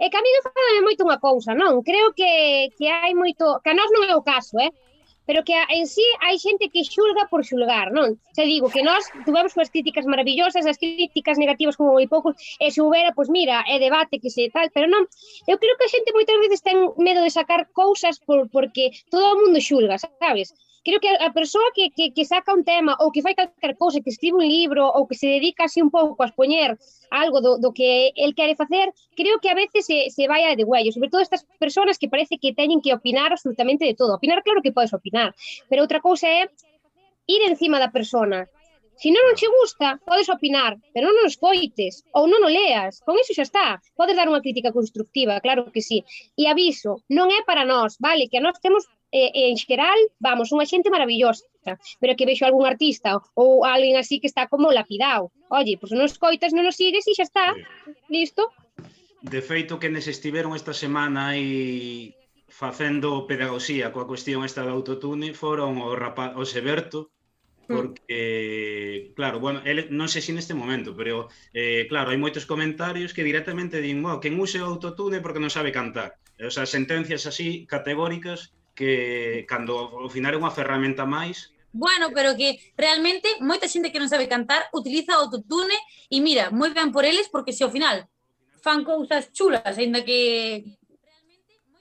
Speaker 6: É que a mí me fala moito unha cousa, non? Creo que hai moito... Que a nós non é o caso, pero que en sí hai xente que xulga por xulgar, non? Xa digo que nós tuvemos unhas críticas maravillosas, as críticas negativas como moi poucos, e se houbera, pois mira, é debate que se tal, pero non, eu creo que a xente moitas veces ten medo de sacar cousas porque todo o mundo xulga, sabes? Creo que a persoa que saca un tema ou que fai calquer cousa, que escribe un libro ou que se dedica así un pouco a expoñer algo do que el quere facer, creo que a veces se vai a de huello, sobre todo estas persoas que parece que teñen que opinar absolutamente de todo. Opinar, claro que podes opinar, pero outra cousa é ir encima da persona. Se non che gusta, podes opinar, pero non o escoites ou non o leas, con iso xa está. Podes dar unha crítica constructiva, claro que sí. E aviso, non é para nós, vale, que a nós temos en xeral, vamos, unha xente maravillosa, pero que vexo algún artista ou alguén así que está como lapidado. Oye, pois non escoitas, non o sigues e xa está, listo.
Speaker 3: De feito, que nes estiveron esta semana aí facendo pedagogía coa cuestión esta do autotune foron o Seberto, porque, claro, bueno, ele non sei se neste momento, pero, claro, hai moitos comentarios que directamente din, quen use o autotune porque non sabe cantar. O sea, sentencias así categóricas que, cando ao final é unha ferramenta máis.
Speaker 5: Bueno, pero que realmente moita xente que non sabe cantar utiliza o autotune e mira, moi ben por eles, porque se ao final fan cousas chulas, ainda que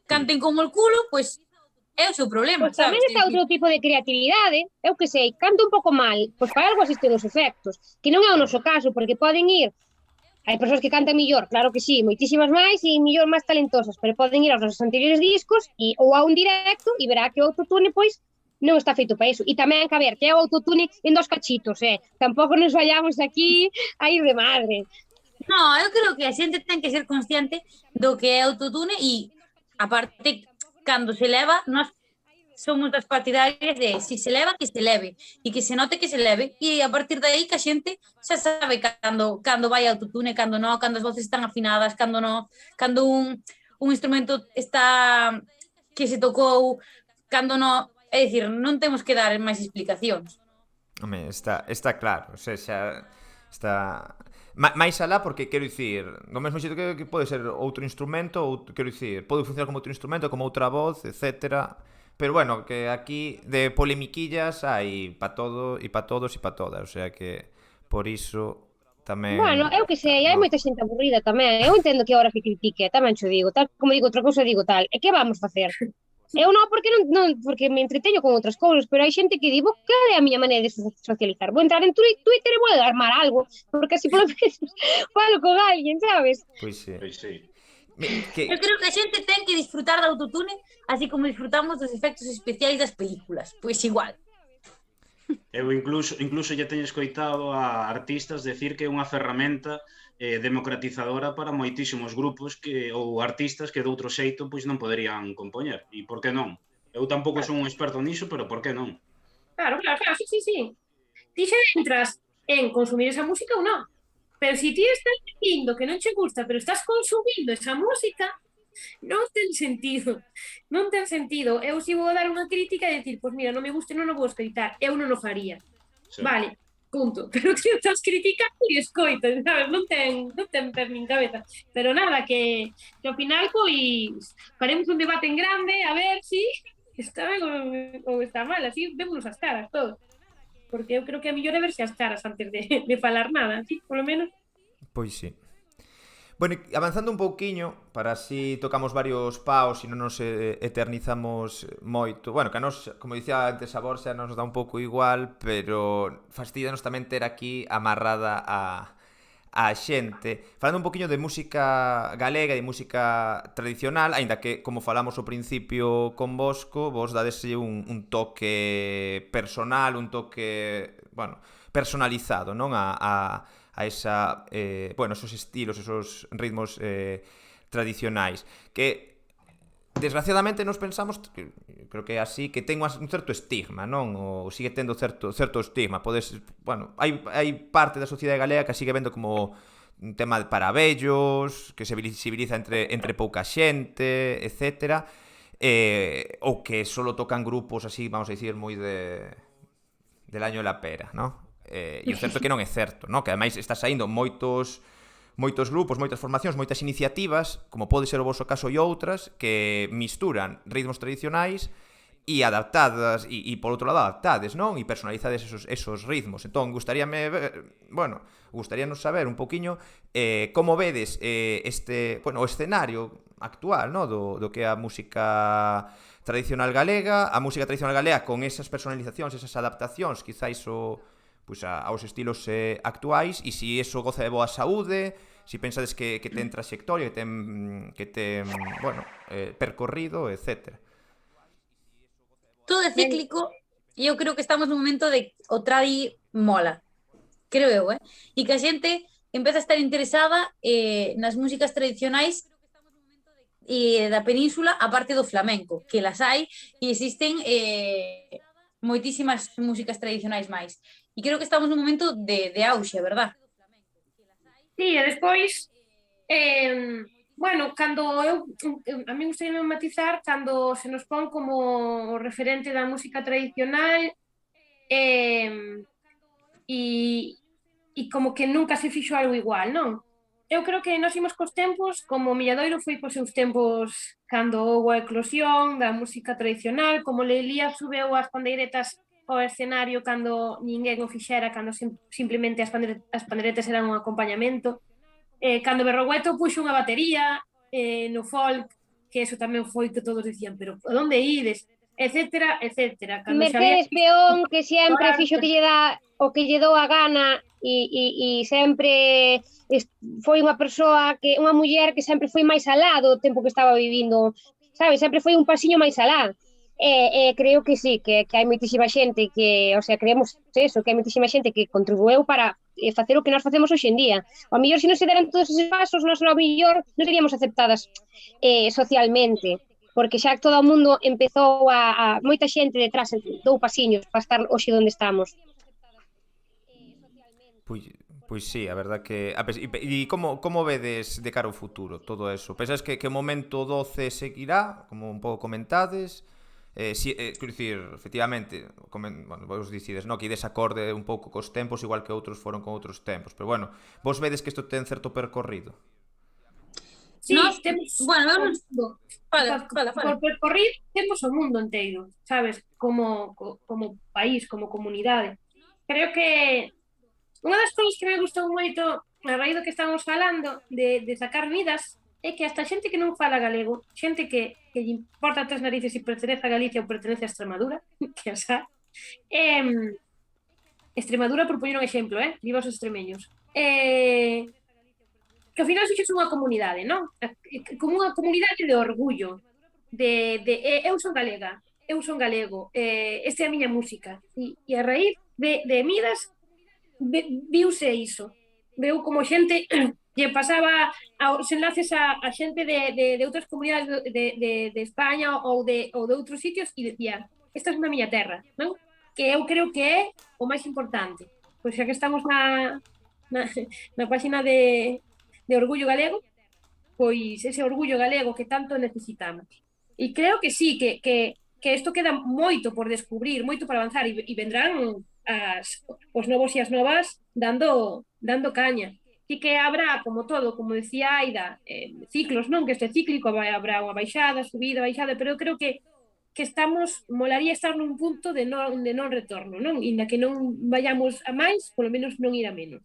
Speaker 5: canten como el culo, pois é o seu problema,
Speaker 6: Pois tamén está outro tipo de creatividade, eu que sei, canto un pouco mal, pois para algo existen os efectos, que non é o noso caso, porque poden ir, hai persoas que cantan millor, claro que sí, moitísimas máis e millor máis talentosas, pero poden ir aos nosos anteriores discos ou a un directo e verá que o autotune, pois, non está feito para iso. E tamén, que a ver, que é o autotune en dos cachitos, tampouco nos vayamos aquí a ir de madre.
Speaker 5: No, eu creo que a xente ten que ser consciente do que é autotune e, aparte, cando se leva, nós somos das partidarias de si se leva, que se leve e que se note que se leve e a partir de aí que a xente xa sabe cando vai autotune, cando non, cando as voces están afinadas, cando non, cando un instrumento está que se tocou, cando non, é dicir, non temos que dar máis explicacións.
Speaker 2: Home, está claro, o sea, xa está máis alá porque quero dicir, do mesmo xeito que pode ser outro instrumento, ou quero dicir, pode funcionar como outro instrumento, como outra voz, etcétera. Pero bueno, que aquí de polemiquillas hai pa todo e pa todos e pa todas, o sea que por iso tamén...
Speaker 6: Bueno, eu que sei, hai moita xente aburrida tamén, eu entendo que agora que critique, tamén xo digo, tal como digo outra cousa, digo tal, e que vamos facer? Eu non, porque me entreteño con outras cousas, pero hai xente que digo, que é a miña maneira de socializar? Vou entrar en Twitter e vou armar algo, porque así polo menos falo con alguén, sabes?
Speaker 2: Pois sí.
Speaker 5: Eu creo que a xente ten que disfrutar do autotune así como disfrutamos dos efectos especiais das películas, pois igual.
Speaker 3: Eu incluso lle teño escoitado a artistas decir que é unha ferramenta democratizadora para moitísimos grupos ou artistas que de outro xeito pois non poderían compoñer. E por que non? Eu tampouco son un experto niso, pero por que non?
Speaker 4: Claro, sí, sí, sí. Ti xa entras en consumir esa música ou non. Pero se ti estás dicindo que non che gusta, pero estás consumindo esa música, non ten sentido. Non ten sentido. Eu si vou dar unha crítica e decir, pois mira, non me gusta e non o vou escoitar. Eu non o faría.
Speaker 3: Sí.
Speaker 4: Vale, punto. Pero ti estás criticando e escoitas, sabes? Non ten per nin cabeza. Pero nada, que ao final, pois, faremos un debate en grande, a ver si está ben ou está mal. Así vémonos as caras todos. Porque eu creo que a mellor é verse as caras antes de falar nada, así, polo menos.
Speaker 2: Pois sí. Bueno, avanzando un pouquiño, para así tocamos varios paos e non nos eternizamos moito. Bueno, que a nos, como dicía antes a Borxa, nos dá un pouco igual, pero fastidianos tamén ter aquí amarrada a xente. Falando un poquinho de música galega e de música tradicional, aínda que, como falamos ao principio con Bosco, vos dadeslle un toque personal, un toque, bueno, personalizado, non? A esa, bueno, esos estilos, esos ritmos tradicionais que desgraciadamente nos pensamos, creo que é así, que ten un certo estigma, non? Ou sigue tendo certo estigma. Podes, bueno, hai parte da sociedade galega que sigue vendo como un tema para vellos, que se visibiliza entre pouca xente, etcétera, ou que solo tocan grupos así, vamos a dicir, moi del año de la pera, non? E o certo é que non é certo, non? Que ademais está saindo moitos grupos, moitas formacións, moitas iniciativas, como pode ser o vosso caso e outras, que misturan ritmos tradicionais e adaptadas, e por outro lado adaptades, non? E personalizades esos ritmos. Entón, gustaríanos saber un poquinho como vedes o escenario actual, non? Do que é a música tradicional galega, con esas personalizacións, esas adaptacións, quizáis aos estilos actuais, e se iso goza de boa saúde, se pensades que ten trayectoria, que ten percorrido, etc.
Speaker 5: Todo é cíclico e eu creo que estamos nun momento de o tradi mola, creo eu, e que a xente empeza a estar interesada nas músicas tradicionais e da península, a parte do flamenco, que las hai e existen moitísimas músicas tradicionais máis. E creo que estamos nun momento de auxe, verdad?
Speaker 4: Sí, e despois, bueno, cando a mí gustaría matizar cando se nos pon como o referente da música tradicional e como que nunca se fixo algo igual, non? Eu creo que nós imos cos tempos, como Milladoiro foi cos seus tempos cando houve a eclosión da música tradicional, como Lelia subeu as pandeiretas ao escenario cando ninguén o fixera, cando simplemente as pandeiretas eran un acompañamento, cando Berrogueto puxo unha batería no folk, que eso tamén foi que todos dicían, pero a onde ides? Etcétera, etcétera.
Speaker 6: Mercedes Peón, que sempre fixo que lle dá o que lle dou a gana e sempre foi unha persoa, unha muller que sempre foi máis alá do tempo que estaba vivindo, sabe? Sempre foi un pasiño máis alá. Creo que sí, que hai moitísima xente que, o sea, creemos eso, que hai moitísima xente que contribueu para facer o que nós facemos hoxe en día. Ao mellor, se non se deran todos esos pasos, nós ao mellor non seríamos aceptadas socialmente, porque xa todo o mundo empezou a moita xente detrás dou pasiños para estar hoxe onde estamos.
Speaker 2: Pois sí, a verdad que... E como vedes de cara ao futuro todo eso? Pensas que o momento 12 seguirá, como un pouco comentades? Quero dicir, efectivamente, vos dicides, no, que ides acorde un pouco cos tempos, igual que outros foron con outros tempos, pero bueno, vos vedes que isto ten certo percorrido?
Speaker 4: Sí, temos... Bueno, por percorrir temos o mundo inteiro, sabes? Como país, como comunidade. Creo que unha das cousas que me gustou moito a raíz do que estamos falando de sacar vidas é que hasta xente que non fala galego, xente que lle importa tres narices se pertenece a Galicia ou pertenece a Extremadura, que o sea, Extremadura, por poñer un exemplo, viva os extremeños, que ao final fixes unha comunidade, non? Como unha comunidade de orgullo, de eu son galega, eu son galego, esta é a miña música. E a raíz de Midas viuse iso. Veu como xente lle pasaba aos enlaces a xente de outras comunidades de España ou de outros sitios e decía, esta é na miña terra, non? Que eu creo que é o máis importante. Pois xa que estamos na página de Orgullo Galego, pois ese orgullo galego que tanto necesitamos. E creo que sí, que isto queda moito por descubrir, moito por avanzar, e vendrán os novos e as novas dando caña. E que habrá, como todo, como decía Aida, ciclos, non? Que este cíclico habrá unha baixada, subida, baixada, pero eu creo que molaría estar nun punto de non retorno, non? Inda que non vayamos a máis, polo menos non ir a menos.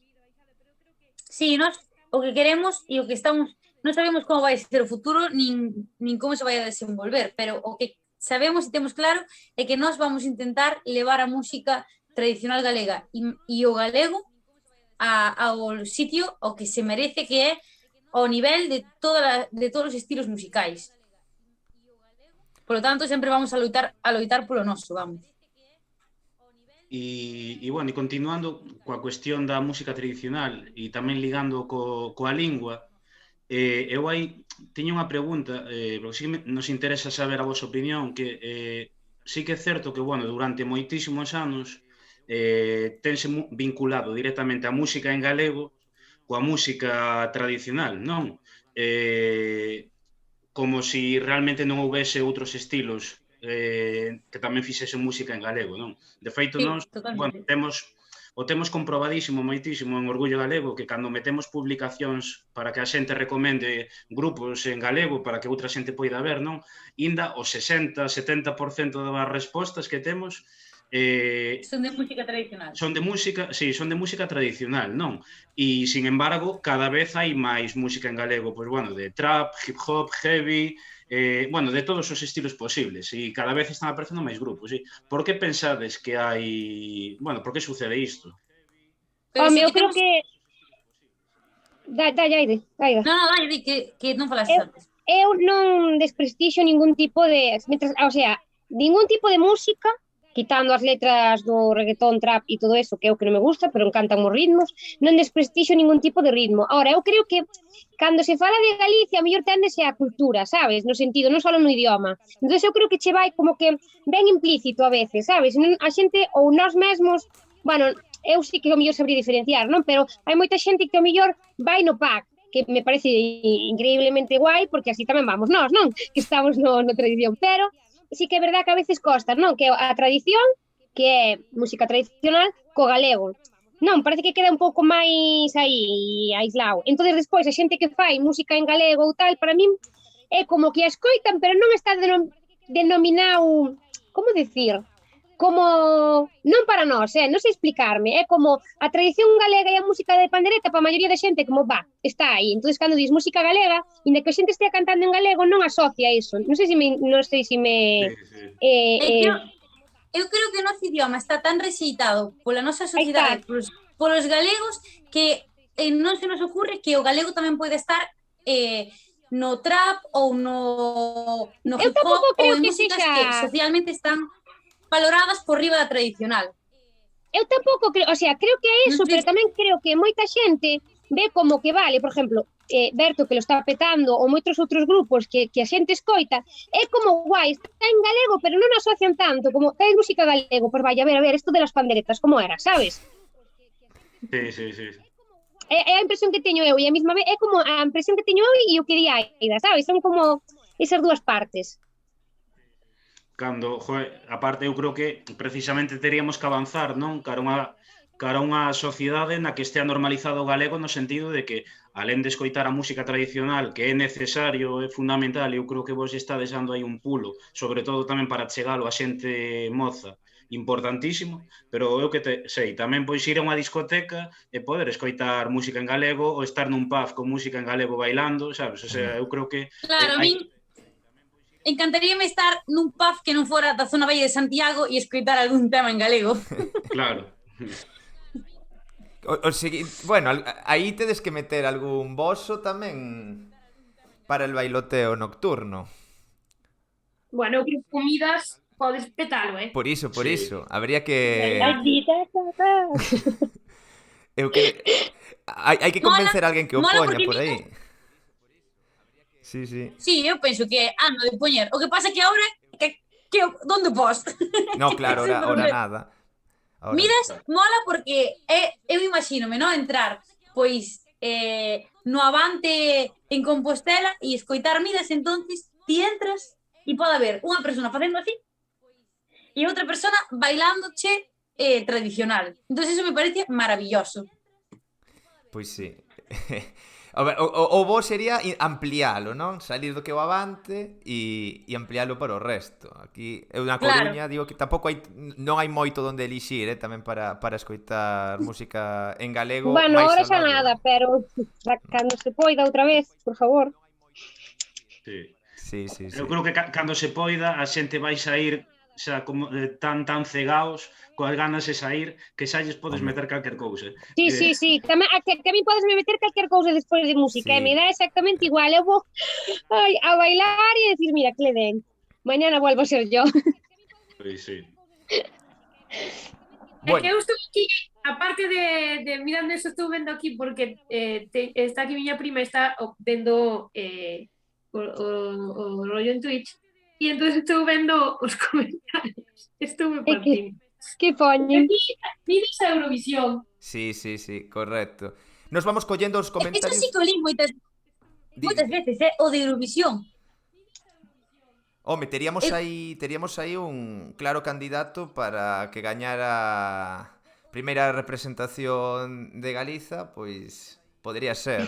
Speaker 5: Sí, nós o que queremos e o que estamos, non sabemos como vai ser o futuro nin como se vai a desenvolver, pero o que sabemos e temos claro é que nós vamos intentar levar a música tradicional galega e o galego ao sitio ao que se merece, que é ao nivel de todos os estilos musicais. Por lo tanto, sempre vamos a loitar polo noso, vamos.
Speaker 3: Bueno, e continuando coa cuestión da música tradicional e tamén ligando coa lingua, eu aí tiño unha pregunta, porque sí nos interesa saber a vosa opinión, que sí que é certo que, bueno, durante moitísimos anos tense vinculado directamente a música en galego coa música tradicional, non? Como si realmente non houvese outros estilos que tamén fixesen música en galego, non? De feito,
Speaker 5: Sí,
Speaker 3: nós, bueno,
Speaker 5: totalmente.
Speaker 3: temos comprobadísimo moitísimo en Orgullo Galego que cando metemos publicacións para que a xente recomende grupos en galego para que outra xente poida ver, non? Inda o 60-70% das respostas que temos
Speaker 5: Son de música tradicional.
Speaker 3: son de música tradicional, non? E, sin embargo, cada vez hai máis música en galego, pois, bueno, de trap, hip hop, heavy, bueno, de todos os estilos posibles, e cada vez están aparecendo máis grupos, sí. Por que pensades que hai... Bueno, por que sucede isto?
Speaker 6: Home, eu creo que... Dalle, Aida.
Speaker 5: Non, dai, que non falaste antes.
Speaker 6: Eu non desprestixio ningún tipo de... ningún tipo de música, quitando as letras do reggaetón, trap e todo eso, que é o que non me gusta, pero encantan os ritmos, non desprestixio ningún tipo de ritmo. Ahora, eu creo que cando se fala de Galicia, a mellor téndese a cultura, sabes? No sentido, non só no idioma. Entón, eu creo que che vai como que ben implícito a veces, sabes? A xente, ou nós mesmos, bueno, eu sí que o mellor sabría diferenciar, non? Pero hai moita xente que o mellor vai no pack, que me parece increíblemente guai, porque así tamén vamos nós, non? Que estamos no tradición, pero sí que é verdad que a veces costa, non? Que a tradición, que é música tradicional, co galego. Non, parece que queda un pouco máis aí aislado. Entón, despois, a xente que fai música en galego ou tal, para min é como que a escoitan, pero non está denominado, como decir, como, non para nós, non sei explicarme, é como a tradición galega e a música de pandereta para a maioría da xente, como, está aí. Entón, cando dis música galega, inda que a xente estea cantando en galego, non asocia iso. Non sei se me...
Speaker 5: Eu creo que o noso idioma está tan rexeitado pola nosa sociedade, polos galegos, que non se nos ocurre que o galego tamén pode estar no trap ou no hip hop ou en músicas que socialmente están valoradas por riba da tradicional.
Speaker 6: Eu tampouco creo, creo que é iso, pero tamén creo que moita xente ve como que vale, por exemplo, Berto, que lo está petando, ou moitos outros grupos que a xente escoita, é como guai, está en galego, pero non asocian tanto, como é música galego, pois vai, a ver, isto de las panderetas, como era, sabes?
Speaker 3: Sí.
Speaker 6: É a impresión que teño eu, e a mesma vez é como a impresión que teño eu e o que di Aida, sabes? Son como esas dúas partes.
Speaker 3: Cando, aparte, eu creo que precisamente teríamos que avanzar, non? Cara a unha sociedade na que estea normalizado o galego no sentido de que, alén de escoitar a música tradicional, que é necesario, é fundamental, eu creo que vos está deixando aí un pulo, sobre todo tamén para chegalo a xente moza, importantísimo, pero eu que sei, tamén pois ir a unha discoteca e poder escoitar música en galego ou estar nun pub con música en galego bailando, sabes? O sea, eu creo que...
Speaker 5: Claro, a min encantaríame estar nun pub que non fora da zona Valle de Santiago e escoitar algún tema en galego.
Speaker 3: Claro.
Speaker 2: Bueno, aí tedes que meter algún boso tamén para el bailoteo nocturno.
Speaker 4: Bueno, eu creo que Comidas podes petalo,
Speaker 2: Por iso,
Speaker 3: Sí.
Speaker 2: habría que...
Speaker 6: Ai,
Speaker 2: Eu que... Hai que
Speaker 5: Mola,
Speaker 2: convencer a alguén que o
Speaker 5: mola
Speaker 2: poña
Speaker 5: porque
Speaker 2: por
Speaker 5: mira,
Speaker 2: aí. Sí, sí.
Speaker 5: sí, eu penso que é ano de poñer. O que pasa que ahora que donde pos?
Speaker 2: No, claro,
Speaker 5: Ese é o
Speaker 2: ahora
Speaker 5: problema.
Speaker 2: nada. Ahora...
Speaker 5: Miras, mola porque eu imagínome, non, entrar pois no Avante en Compostela e escoitar Miras, entonces ti entras e pode haber unha persona facendo así e outra persona bailándoche tradicional. Entonces eso me parece maravilloso.
Speaker 2: Pois sí. A ver, o bo sería ampliálo, non? Salir do que o Avante e ampliálo para o resto. Aquí, eu na
Speaker 5: Claro,
Speaker 2: Coruña digo que tampouco non hai moito donde elixir, tamén para escoitar música en galego,
Speaker 6: Bueno,
Speaker 2: máis
Speaker 6: ahora xa
Speaker 2: alá
Speaker 6: nada, pero cando se poida outra vez, por favor.
Speaker 3: Sí.
Speaker 2: Sí, sí,
Speaker 3: Eu
Speaker 2: sí.
Speaker 3: creo que cando se poida a xente vai sair xa como tan cegaos coas ganas de sair que xa lles podes
Speaker 2: Home,
Speaker 3: meter calquer cousa.
Speaker 6: Sí. Tamén, que a mí podesme meter calquer cousa despois de música, e me
Speaker 2: sí.
Speaker 6: dá exactamente igual. Eu vou a bailar e decir, mira, que le den. Mañana vuelvo a ser yo.
Speaker 3: Pois sí.
Speaker 4: É que
Speaker 2: Bueno,
Speaker 4: eu estou aquí, aparte de mirando eso, estou vendo aquí porque está aquí miña prima, está vendo o rollo en Twitch, e entonces estou vendo os comentarios. Estou me
Speaker 6: E
Speaker 4: partindo.
Speaker 6: que poñen.
Speaker 4: Aquí, miras a Eurovisión.
Speaker 2: sí, correcto. Nos vamos collendo os
Speaker 5: eso sí
Speaker 2: comentarios...
Speaker 5: que o li moitas
Speaker 2: Di.
Speaker 5: veces, o de Eurovisión.
Speaker 2: Home,
Speaker 5: Eu,
Speaker 2: teríamos aí un claro candidato para que gañara primeira representación de Galiza, pois podría ser,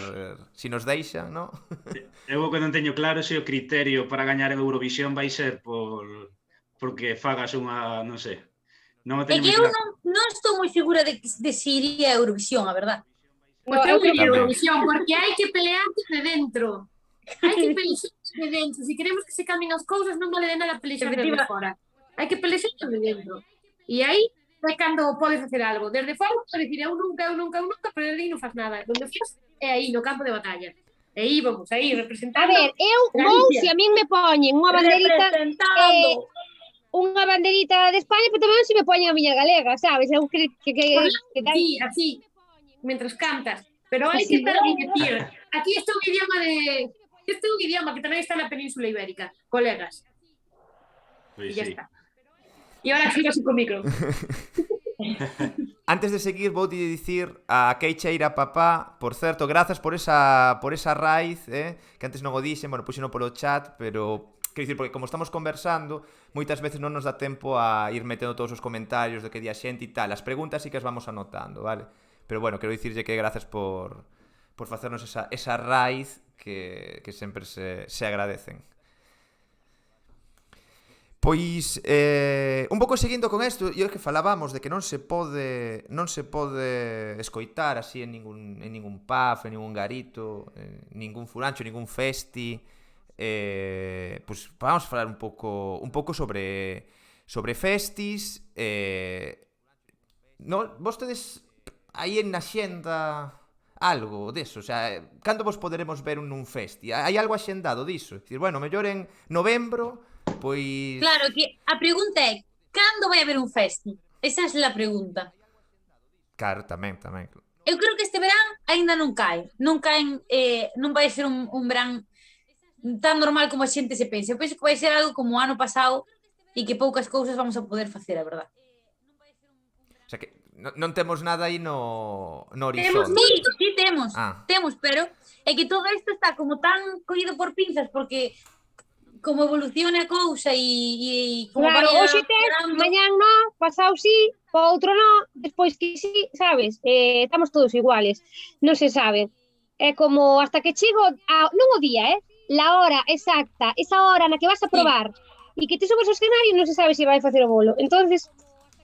Speaker 2: si nos deixan, non?
Speaker 3: Eu o que non teño claro se o criterio para gañar a Eurovisión vai ser porque fagas unha, non sei, non o
Speaker 5: é
Speaker 3: teño
Speaker 5: que
Speaker 3: moi
Speaker 5: eu
Speaker 3: claro.
Speaker 5: non estou moi segura de se iría a Eurovisión, a verdad.
Speaker 4: Pois
Speaker 6: No,
Speaker 4: eu
Speaker 6: eu creo
Speaker 4: quería
Speaker 2: Tamén.
Speaker 4: Eurovisión, porque hai que pelearte de dentro. Hai que pelexar de dentro. Se queremos que se cambien as cousas, non vale de nada pelexar desde
Speaker 5: Efectiva,
Speaker 4: fora. Hai que pelexar de dentro. E aí é cando podes facer algo. Desde fora podes dicir eu nunca, pero desde aí non faz nada. Donde faz é aí, no campo de batalla. E aí vamos, aí,
Speaker 6: A
Speaker 4: representando
Speaker 6: ver, eu vou se
Speaker 4: Galicia.
Speaker 6: a min me poñen
Speaker 5: representando.
Speaker 6: unha banderita de España, pero tamén se me poñen a miña galega, sabes? Eu que tal...
Speaker 4: Sí, así, mientras cantas. Pero hai
Speaker 6: Así.
Speaker 4: que decir, aquí está un idioma que tamén está na Península Ibérica, colegas.
Speaker 3: Pois
Speaker 4: Y ya
Speaker 3: sí.
Speaker 4: está. Y ahora giras con micro.
Speaker 2: Antes de seguir, vou dicir a Queixeira Papá, por certo, grazas por esa raíz, que antes non o dixen, bueno, puxeno polo chat, pero quero dicir, porque como estamos conversando, moitas veces non nos dá tempo a ir metendo todos os comentarios de que di a xente e tal. As preguntas sí que as vamos anotando, vale? Pero bueno, quero dicirlle que grazas por facernos esa raíz que sempre se agradecen. Pois, un pouco seguindo con isto, e que falábamos de que non se pode escoitar así en ningún pub, en ningún garito, ningún furancho, ningún festi. Pois vamos falar un pouco sobre festis. No, vostedes aí na xenda algo deso, o sea, cando vos poderemos ver nun festi? Hai algo axendado diso? É dicir, bueno, mellor en novembro. Pois...
Speaker 5: Claro, que a pregunta é, cando vai haber un festi? Esa é a pregunta.
Speaker 2: Claro, tamén.
Speaker 5: Eu creo que este verán aínda non cae. Non vai ser un verán tan normal como a xente se pensa. Eu penso que vai ser algo como o ano pasado e que poucas cousas vamos a poder facer, a verdad.
Speaker 2: O sea que non temos nada aí no horizonte.
Speaker 5: Sí, temos. Temos, pero é que todo isto está como tan cogido por pinzas porque como evoluciona a cousa e como
Speaker 6: claro,
Speaker 5: vai
Speaker 6: hoxe tes, mañán no, pasado sí, po outro no, despois que sí, sabes? Estamos todos iguales, non se sabe. É como hasta que chego non o día, la hora exacta, esa hora na que vas a probar e que te subes ao escenario non se sabe se vai facer o bolo. Entonces,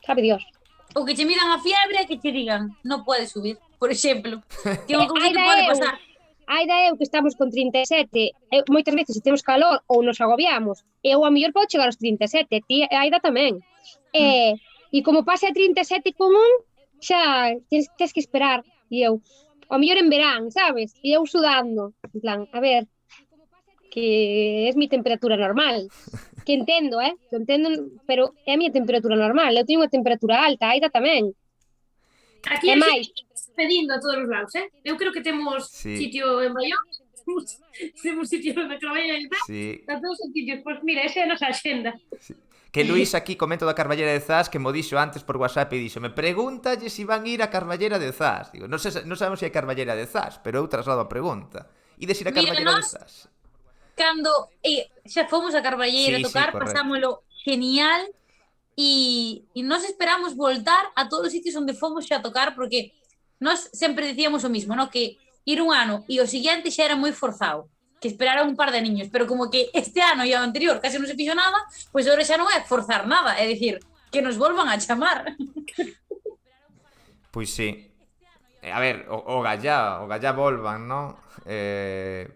Speaker 6: sabe Dios.
Speaker 5: Ou que che midan a fiebre e que che digan non podes subir, por exemplo. Que é unha cousa que pode pasar.
Speaker 6: Aida eu que estamos con 37, moitas veces se temos calor ou nos agobiamos, eu a mellor podo chegar aos 37, ti Aida tamén. E como pase a 37 común, xa tens que esperar. E eu, ao mellor en verán, sabes? E eu sudando, en plan, a ver, que es mi temperatura normal. Que entendo, que entendo, pero é a miña temperatura normal. Eu teño unha temperatura alta, a Aida tamén.
Speaker 4: Aquí
Speaker 6: É
Speaker 4: a
Speaker 6: máis,
Speaker 4: xente pedindo a todos os lados, Eu creo que temos
Speaker 2: Sí.
Speaker 4: sitio en Bayón, temos sitio na Carballera e tal,
Speaker 2: Sí.
Speaker 4: a todos os sitios. Pois mira, esa é a nosa axenda.
Speaker 2: Que Luís aquí comento da Carballera de Zas que mo dixo antes por WhatsApp e dixo me pregúntalle se van ir a Carballera de Zas. Digo, non sabemos se hai Carballera de Zas, pero eu traslado a pregunta. Ides ir a
Speaker 5: Mira,
Speaker 2: Carballera de
Speaker 5: nós-
Speaker 2: Zas?
Speaker 5: Cando xa fomos a Carballeira
Speaker 2: Sí,
Speaker 5: a tocar,
Speaker 2: sí, correcto.
Speaker 5: pasámolo genial e nós esperamos voltar a todos os sitios onde fomos xa a tocar porque nós sempre dicíamos o mismo, no? Que ir un ano e o siguiente xa era moi forzado, que esperaron un par de niños, pero como que este ano e o anterior case non se fixo nada, pois agora xa non é forzar nada, é dicir, que nos volvan a chamar.
Speaker 2: Pois sí. A ver, o Gallá volvan, non?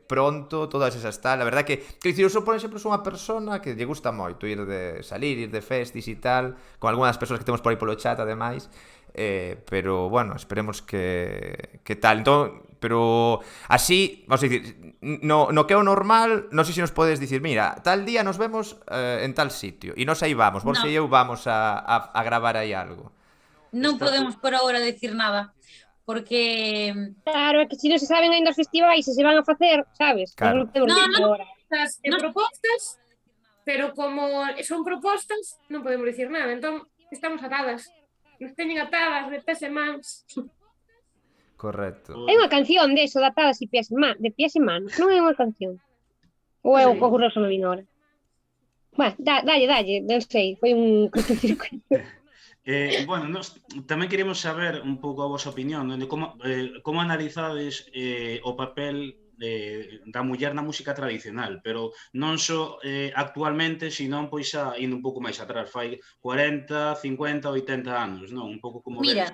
Speaker 2: Pronto, todas esas tal. A verdade que dicir, eu por exemplo, sou unha persona que lle gusta moito ir de salir, ir de festis e tal, con algunhas persoas que temos por aí polo chat, ademais. Pero, bueno, esperemos que tal. Entón, pero así, vamos a dicir, no que é o normal, non sei se nos podes dicir, mira, tal día nos vemos en tal sitio, e nos aí vamos, Borja e eu vamos a gravar aí algo.
Speaker 5: Non podemos por agora decir nada, porque
Speaker 6: claro, é que se non se saben ainda os festivais se van a facer, sabes?
Speaker 2: Claro.
Speaker 6: Non podemos dicir agora.
Speaker 4: Propostas, pero como son propostas, non podemos dicir nada. Entón, estamos atadas. Nos teñen atadas de pés e mans.
Speaker 2: Correcto.
Speaker 6: Hai unha canción de eso, datadas de pies e manos, non é unha canción. Ou é o que ocurreu me vino ahora. Bueno, dalle, non sei, foi un cortocircuito.
Speaker 3: Bueno, nos tamén queremos saber un pouco a vosa opinión, de como analizades o papel da muller na música tradicional, pero non só actualmente, senón pois xa indo un pouco máis atrás, fai 40, 50, 80 anos, non? Un pouco como
Speaker 5: mira,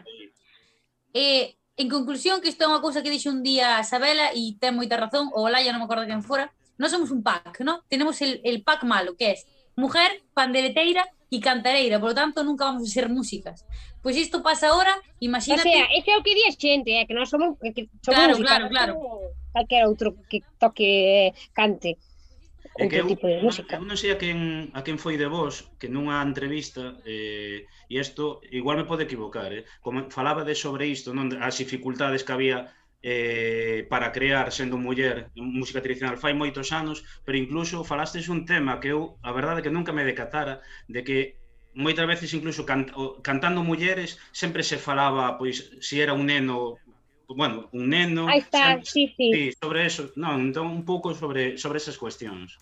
Speaker 5: en conclusión, que isto é unha cousa que dixo un día a Sabela e ten moita razón, ou Olaya, non me acordo quen fora, nós somos un pack, ¿no? Tenemos el pack malo, que é mujer, pandereteira e cantareira, por lo tanto nunca vamos a ser músicas. Pois isto pasa ahora, imagínate...
Speaker 6: O sea, ese é o que di a xente, que nós somos
Speaker 5: Claro,
Speaker 6: música,
Speaker 5: claro.
Speaker 6: Calquera outro que toque, cante
Speaker 3: que
Speaker 6: outro tipo de música.
Speaker 3: Eu non sei a quen foi de vos que nunha entrevista, e isto igual me pode equivocar, como falaba sobre isto, non, as dificultades que había para crear sendo muller música tradicional fai moitos anos, pero incluso falastes un tema que eu, a verdade que nunca me decatara, de que moitas veces incluso cantando mulleres sempre se falaba, pois, se era un neno, bueno, un neno...
Speaker 6: Aí está, sí.
Speaker 3: Sí, sobre eso, non, entón un pouco sobre esas cuestións.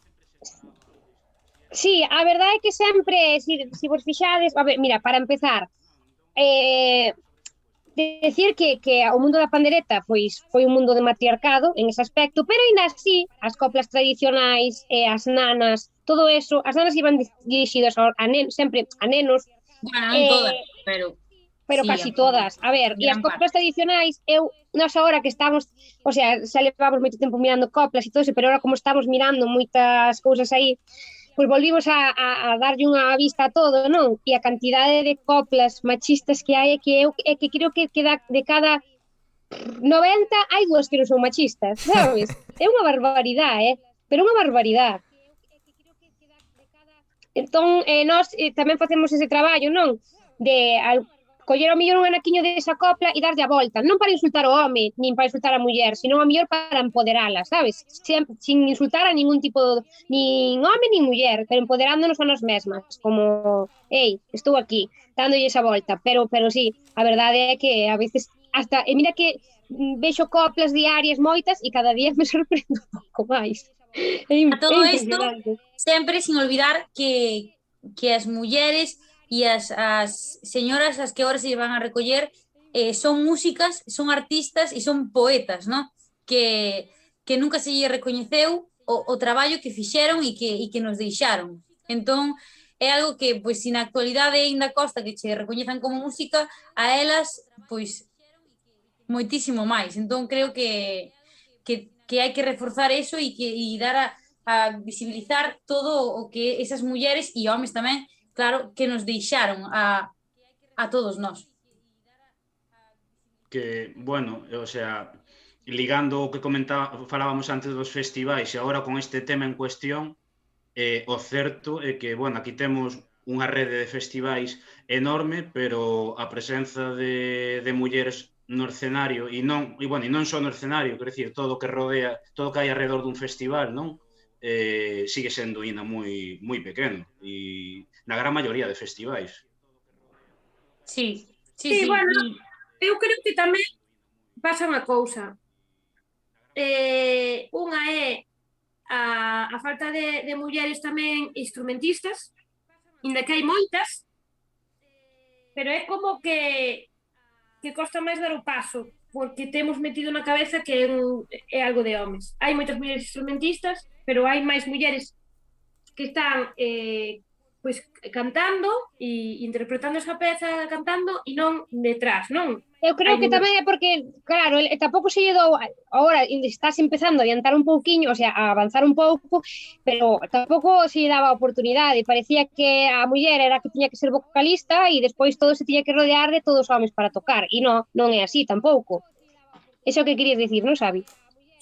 Speaker 6: Sí, a verdade é que sempre, se vos fixades, a ver, mira, para empezar, decir que o mundo da pandereta pois foi un mundo de matriarcado en ese aspecto, pero ainda así as coplas tradicionais e as nanas, todo eso, as nanas iban dirixidas sempre a nenos.
Speaker 5: Bueno, non todas,
Speaker 6: pero
Speaker 5: sí,
Speaker 6: casi todas. A ver, e as coplas tradicionais, nós agora que estamos, o sea, xa levamos moito tempo mirando coplas e todo eso, pero agora como estamos mirando moitas cousas aí, pois volvimos a darlle unha vista a todo, non? E a cantidade de coplas machistas que hai é que creo que de cada 90 hai dúas que non son machistas, sabes? É unha barbaridade, pero unha barbaridade. Entón, nós tamén facemos ese traballo, non? De coller ao mellor un anaquiño desa copla e darlle a volta, non para insultar o home, nin para insultar a muller, sino a mellor para empoderala, sabes? Sin insultar a ningún tipo, nin home nin muller, pero empoderándonos a nós mesmas, como, estou aquí, dándolle esa volta, pero sí, a verdade é que a veces, hasta, mira que vexo coplas diarias moitas e cada día me sorprendo un pouco máis.
Speaker 5: A todo isto, sempre sin olvidar que as mulleres e as señoras as que agora se van a recoller son músicas, son artistas e son poetas, ¿no? Que nunca se lle recoñeceu o traballo que fixeron e que nos deixaron. Entón, é algo que, pois, se na actualidade ainda costa que che recoñezan como música, a elas, pois, moitísimo máis. Entón, creo que hai que reforzar eso e dar a visibilizar todo o que esas mulleres e homes tamén, claro, que nos deixaron a todos nós.
Speaker 3: Que, bueno, o sea, ligando o que falábamos antes dos festivais e agora con este tema en cuestión, O certo é que, bueno, aquí temos unha rede de festivais enorme, pero a presenza de mulleres no escenario, e non só no escenario, quero dicir, todo o que rodea, todo o que hai alrededor dun festival, non? Sigue sendo ainda moi pequeno, e na gran maioría de festivais.
Speaker 5: Sí, sí,
Speaker 4: Sí,
Speaker 5: sí.
Speaker 4: bueno, eu creo que tamén pasa unha cousa. Unha é a falta de mulleres tamén instrumentistas, inda que hai moitas, pero é como que costa máis dar o paso, porque temos metido na cabeza que é algo de homes. Hai moitas mulleres instrumentistas, pero hai máis mulleres que están pois cantando e interpretando esa peza cantando e non detrás, non?
Speaker 6: Eu creo que tamén é porque, claro, tampouco se lle dou, agora estás empezando a adiantar un pouquiño, o sea, a avanzar un pouco, pero tampouco se lle daba a oportunidade, parecía que a muller era que tiña que ser vocalista e despois todo se tiña que rodear de todos os homes para tocar, e non é así tampouco. Eso que querías dicir, non, Xavi?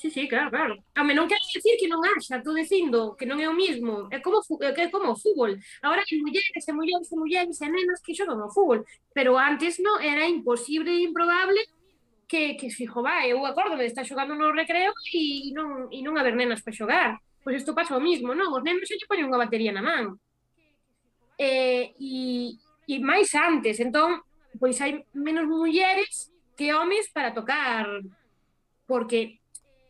Speaker 4: Sí, claro. Home, non quero dicir que non haxa, estou dicindo que non é o mismo. É como o fútbol. Agora hai mulleres e nenas que xogan ao fútbol, pero antes non era imposible e improbable que fijo, eu acordo de estar xogando no recreo e non haber nenas para xogar. Pois isto pasa o mismo, non? Os nenos xa lle poñen unha batería na man. E máis antes, entón, pois hai menos mulleres que homes para tocar, porque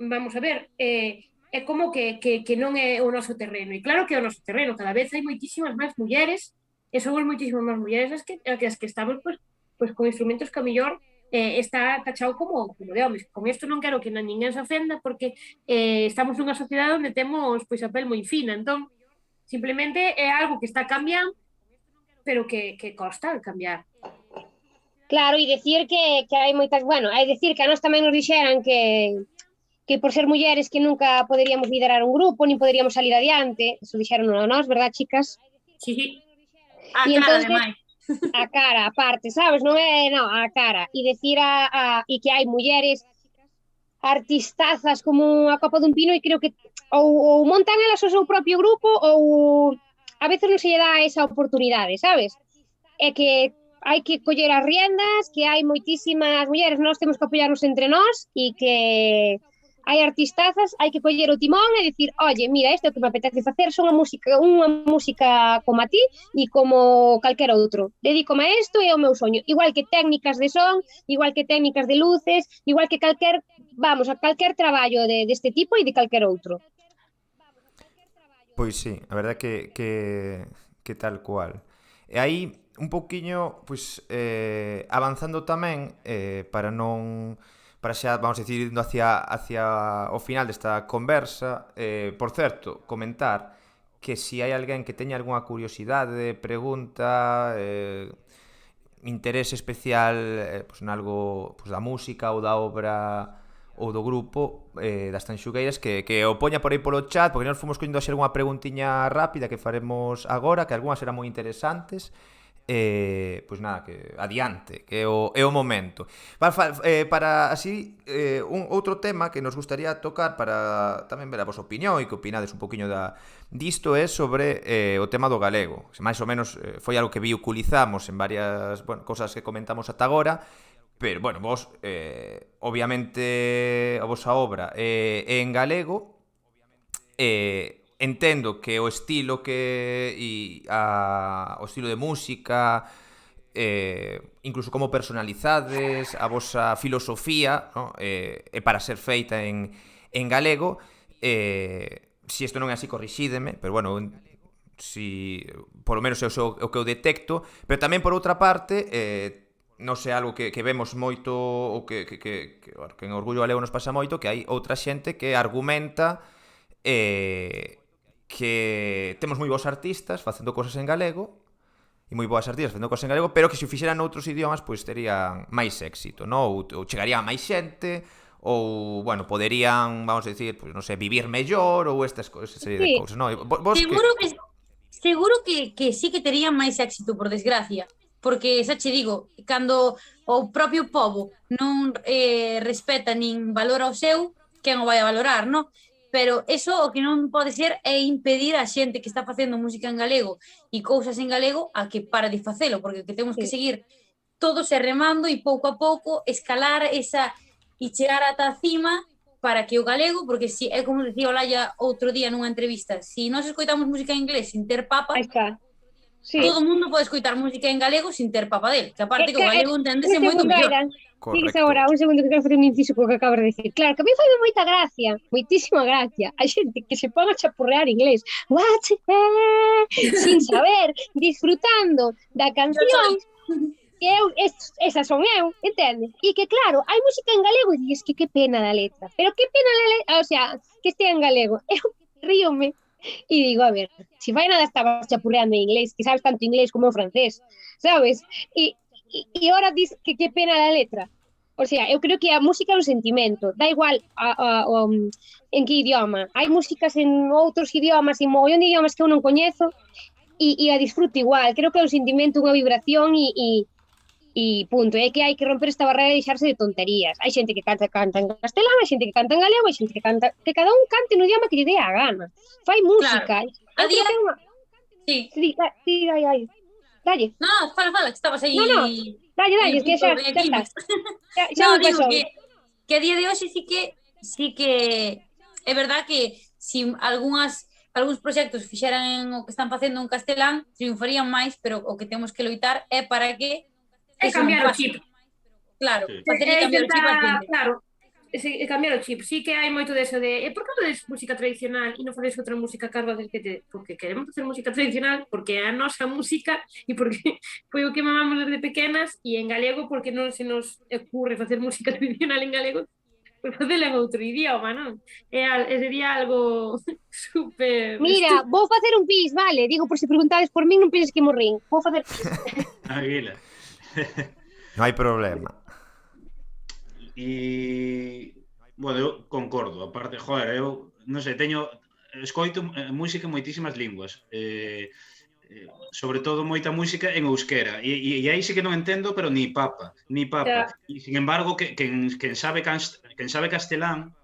Speaker 4: vamos a ver, é como que non é o noso terreno, e claro que é o noso terreno, cada vez hai moitísimas máis mulleres, e somos moitísimas máis mulleres as que estamos pues con instrumentos que a mellor está tachado como de homes. Con isto non quero que ninguén se ofenda, porque estamos nunha sociedade onde temos pois a pel moi fina, entón simplemente é algo que está cambiando, pero que costa cambiar.
Speaker 6: Claro, e dicir que hai moitas, bueno, hai dicir que a nós tamén nos dixeran que por ser mulleres que nunca poderíamos liderar un grupo, nin poderíamos salir adiante, eso dixeron a nós, verdad, chicas?
Speaker 4: Sí.
Speaker 5: A
Speaker 6: E
Speaker 5: cara,
Speaker 6: entonces,
Speaker 5: ademais.
Speaker 6: a cara, aparte, sabes? Non é, non, a cara. E decir e que hai mulleres artistazas como a copa dun pino, e creo que ou montan elas o seu propio grupo ou a veces non se lle dá esa oportunidade, sabes? É que hai que coller as riendas, que hai moitísimas mulleres, nós temos que apoiarnos entre nós e que hai artistazas, hai que coller o timón e dicir, oye, mira, isto é o que me apetece facer, son unha música como a ti e como calquera outro. Dedícome a isto e é o meu soño. Igual que técnicas de son, igual que técnicas de luces, igual que calquer traballo deste tipo e de calquer outro.
Speaker 2: Pois sí, a verdade que tal cual. E aí, un pouquiño, pois, avanzando tamén, para xa, vamos a decir, indo hacia o final desta conversa, por certo, comentar que si hai alguén que teña algunha curiosidade, pregunta, interese especial pois, nalgo pois, da música ou da obra ou do grupo das Tanxugueiras, que o poña por aí polo chat, porque nós fomos collendo así algunha preguntiña rápida que faremos agora, que algunhas serán moi interesantes. Pois nada, que adiante, que é o momento. Para así, un outro tema que nos gustaría tocar para tamén ver a vosa opinión e que opinades un poquinho disto é sobre o tema do galego. Mais ou menos foi algo que vehiculizamos en varias cosas que comentamos ata agora, pero, bueno, vos, obviamente, a vosa obra é en galego, entendo que o estilo o estilo de música, incluso como personalizades, a vosa filosofía, ¿no? É para ser feita en galego. Si isto non é así, corrixídeme, pero bueno, si polo menos é o que eu detecto. Pero tamén, por outra parte, non sei, algo que vemos moito, ou que en Orgullo Galego nos pasa moito, que hai outra xente que argumenta que temos moi bons artistas facendo cosas en galego e moi boas artistas facendo cosas en galego, pero que se o fixeran noutros idiomas pois terían máis éxito, non? Ou chegarían a máis xente, ou, bueno, poderían, vamos a decir, pois non sei, vivir mellor ou estas cousas, serie de cousas, non?
Speaker 5: Seguro que sí que terían máis éxito, por desgracia, porque, xa che digo, cando o propio pobo non respeta nin valora o seu, quen o vai a valorar, non? pero eso o que non pode ser é impedir a xente que está facendo música en galego e cousas en galego a que para de facelo, porque que temos que seguir todos remando e pouco a pouco escalar esa e chegar ata a cima para que o galego, porque si é como decía Olaya outro día nunha entrevista, si nós escoitamos música en inglés sin ter papa,
Speaker 6: Aí está. Sí.
Speaker 5: todo o mundo pode escoitar música en galego sin ter papa del, que aparte que o galego entendese
Speaker 6: un
Speaker 5: moito
Speaker 6: segundo,
Speaker 5: mellor.
Speaker 6: Aidan. Tienes
Speaker 2: Correcto.
Speaker 6: agora un segundo que quero facer un inciso co que acabas de decir. Claro, que a mí fai moita gracia, moitísima gracia, a xente que se pon a chapurrear inglés, what, sin saber, disfrutando da canción, que esas son eu, entende? E que claro, hai música en galego e dices que pena da letra, pero que pena da letra, o sea, que estea en galego. Eu ríome e digo, a ver, si vai nada estabas chapurreando en inglés, que sabes tanto inglés como francés, sabes? E ahora dices que pena da letra. O sea, eu creo que a música é un sentimento, da igual en que idioma. Hai músicas en outros idiomas, en mogollón de idiomas que eu non coñezo, e a disfruto igual. Creo que é un sentimento, unha vibración e punto. É que hai que romper esta barrera e deixarse de tonterías. Hai xente que canta en castelán, hai xente que canta en galego, hai xente que canta, que cada un cante no idioma que lle dé a gana. Fai música.
Speaker 5: Claro. A día...
Speaker 6: Sí. Sí, ai. Dalle.
Speaker 5: No, fala, que estabas aí...
Speaker 6: No, dalle, es que xa está.
Speaker 5: No, digo que a día de hoxe sí que é verdad que si algúns proxectos fixeran o que están facendo en castelán, triunfarían máis, pero o que temos que loitar é para que
Speaker 4: É cambiar o chip.
Speaker 5: Claro,
Speaker 3: Sí.
Speaker 5: facer cambiar o chip a xente.
Speaker 4: Claro, cambiar o chip. Sí que hai moito deso de por que facedes música tradicional e non facedes outra música carva del que porque queremos facer música tradicional, porque é a nosa música e porque foi o que mamamos desde pequenas, e en galego porque non se nos ocurre facer música tradicional en galego, pois facela en outro idioma, non? Sería algo super...
Speaker 6: Mira, vou facer un pis, vale? Digo, por se preguntades por min, non penses que morrín. Vou facer pis.
Speaker 3: Aguila.
Speaker 2: Non hai problema.
Speaker 3: E, bueno, eu concordo. Aparte, joder, eu, non sei, escoito música en moitísimas linguas. Sobre todo moita música en euskera. E aí sí que non entendo, pero ni papa.
Speaker 4: Ya.
Speaker 3: E, sin embargo, quen sabe castelán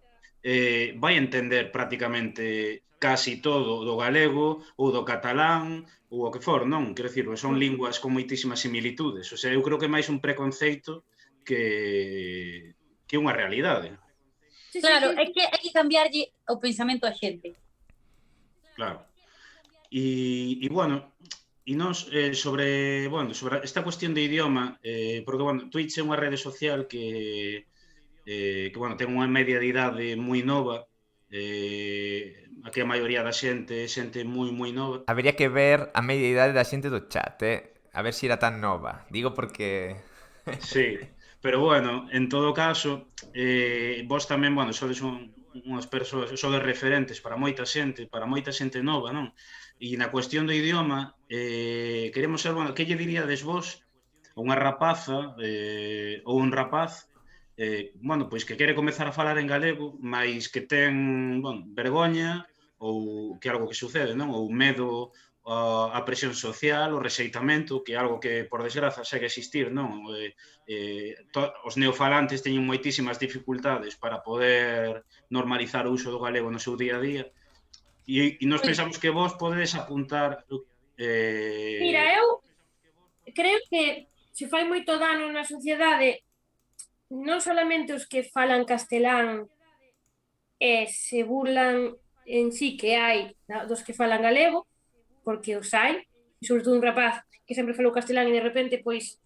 Speaker 3: vai entender prácticamente casi todo do galego ou do catalán ou o que for, non? Quero dicir, son linguas con moitísimas similitudes. O sea, eu creo que é máis un preconceito que unha realidade.
Speaker 5: Claro, é que hai que cambiarlle o pensamento a xente.
Speaker 3: Claro. E bueno, e nós sobre esta cuestión de idioma, porque, bueno, Twitch é unha rede social que bueno, ten unha media de idade moi nova, aquí a maioría da xente é xente moi nova.
Speaker 2: Habería que ver a media idade da xente do chat, a ver se era tan nova. Digo porque...
Speaker 3: Sí, pero bueno, en todo caso, vos tamén, bueno, sodes unhas persoas, sodes referentes para moita xente nova, non? E na cuestión do idioma, queremos saber, bueno, que lle diríades vos a unha rapaza ou un rapaz, bueno, pois que quere comezar a falar en galego, mas que ten, bueno, vergoña ou que algo que sucede, non? Ou medo a presión social, o rexeitamento, que é algo que, por desgraza, segue a existir, non? Os neofalantes teñen moitísimas dificultades para poder normalizar o uso do galego no seu día a día, e nós pensamos que vos podedes apuntar...
Speaker 4: Mira, eu creo que se fai moito dano na sociedade non solamente os que falan castelán se burlan en sí que hai dos que falan galego, porque os hai, e sobre todo un rapaz que sempre falou castelán e de repente pois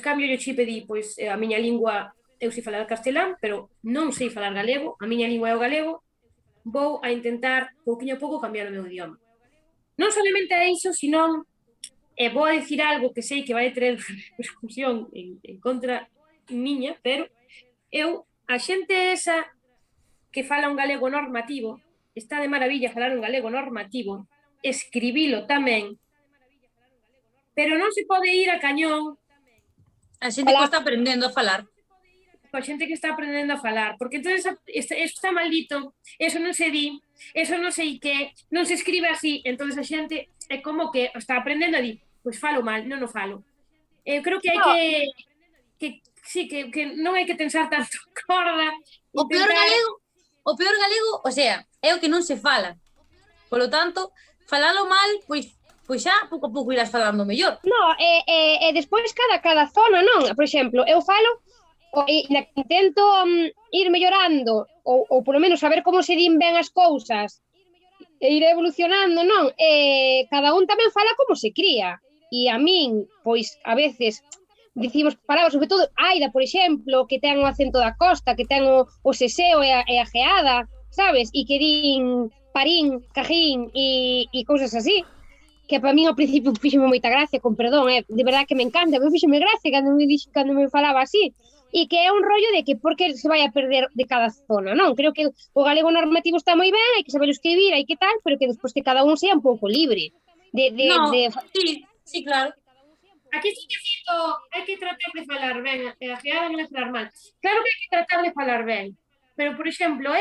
Speaker 4: cambio o chip e di, pois a miña lingua eu sei falar castelán, pero non sei falar galego, a miña lingua é o galego, vou a intentar pouquinho a pouco cambiar o meu idioma. Non solamente a iso, senón vou a dicir algo que sei que vai ter repercusión en contra miña, pero a xente esa que fala un galego normativo, está de maravilla falar un galego normativo, escribilo tamén, pero non se pode ir a cañón
Speaker 5: a xente que está aprendendo a falar.
Speaker 4: A xente que está aprendendo a falar, porque entonces eso está maldito, eso non se di, eso non sei que, non se escribe así, entonces a xente é como que está aprendendo a di, pois falo mal, non o falo. Eu creo que hai que sí, que non hai que tensar tanto corda.
Speaker 5: O peor galego o peor galego, o sea, é o que non se fala. Polo tanto, falalo mal, pois xa pouco a pouco irás falando mellor.
Speaker 6: No, despois cada zona, non? Por exemplo, eu falo intento ir mellorando ou polo menos saber como se din ben as cousas e ir evolucionando, non? Cada un tamén fala como se cría. E a min, pois, a veces dicimos palabras, sobre todo Aida, por exemplo, que ten o acento da costa, que ten o seseo e a geada, sabes? E que din parín, cajín e cousas así, que para min ao principio fíxeme moita gracia, con perdón, de verdad que me encanta, me fíxeme gracia cando me falaba así, e que é un rollo de que por que se vai a perder de cada zona, non? Creo que o galego normativo está moi ben, hai que saber escribir, hai que tal, pero que despois que cada un sea un pouco libre.
Speaker 5: Sí, claro.
Speaker 4: Aquí sí que siento, hai que tratar de falar ben, a geada non é falar mal. Claro que hai que tratar de falar ben, pero, por exemplo,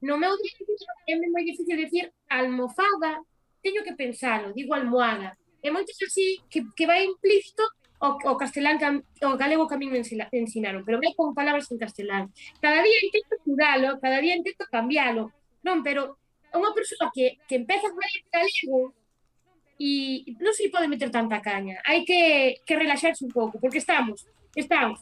Speaker 4: no meu día é moi difícil decir almofada, teño que pensalo, digo almohada. E moitos así que vai implícito o castelán, o galego que a min me ensinaron, pero vai con palabras en castelán. Cada día intento curalo, cada día intento cambialo. Non, pero unha persoa que empeza a falar galego e non se pode meter tanta caña. Hai que relaxarse un pouco, porque estamos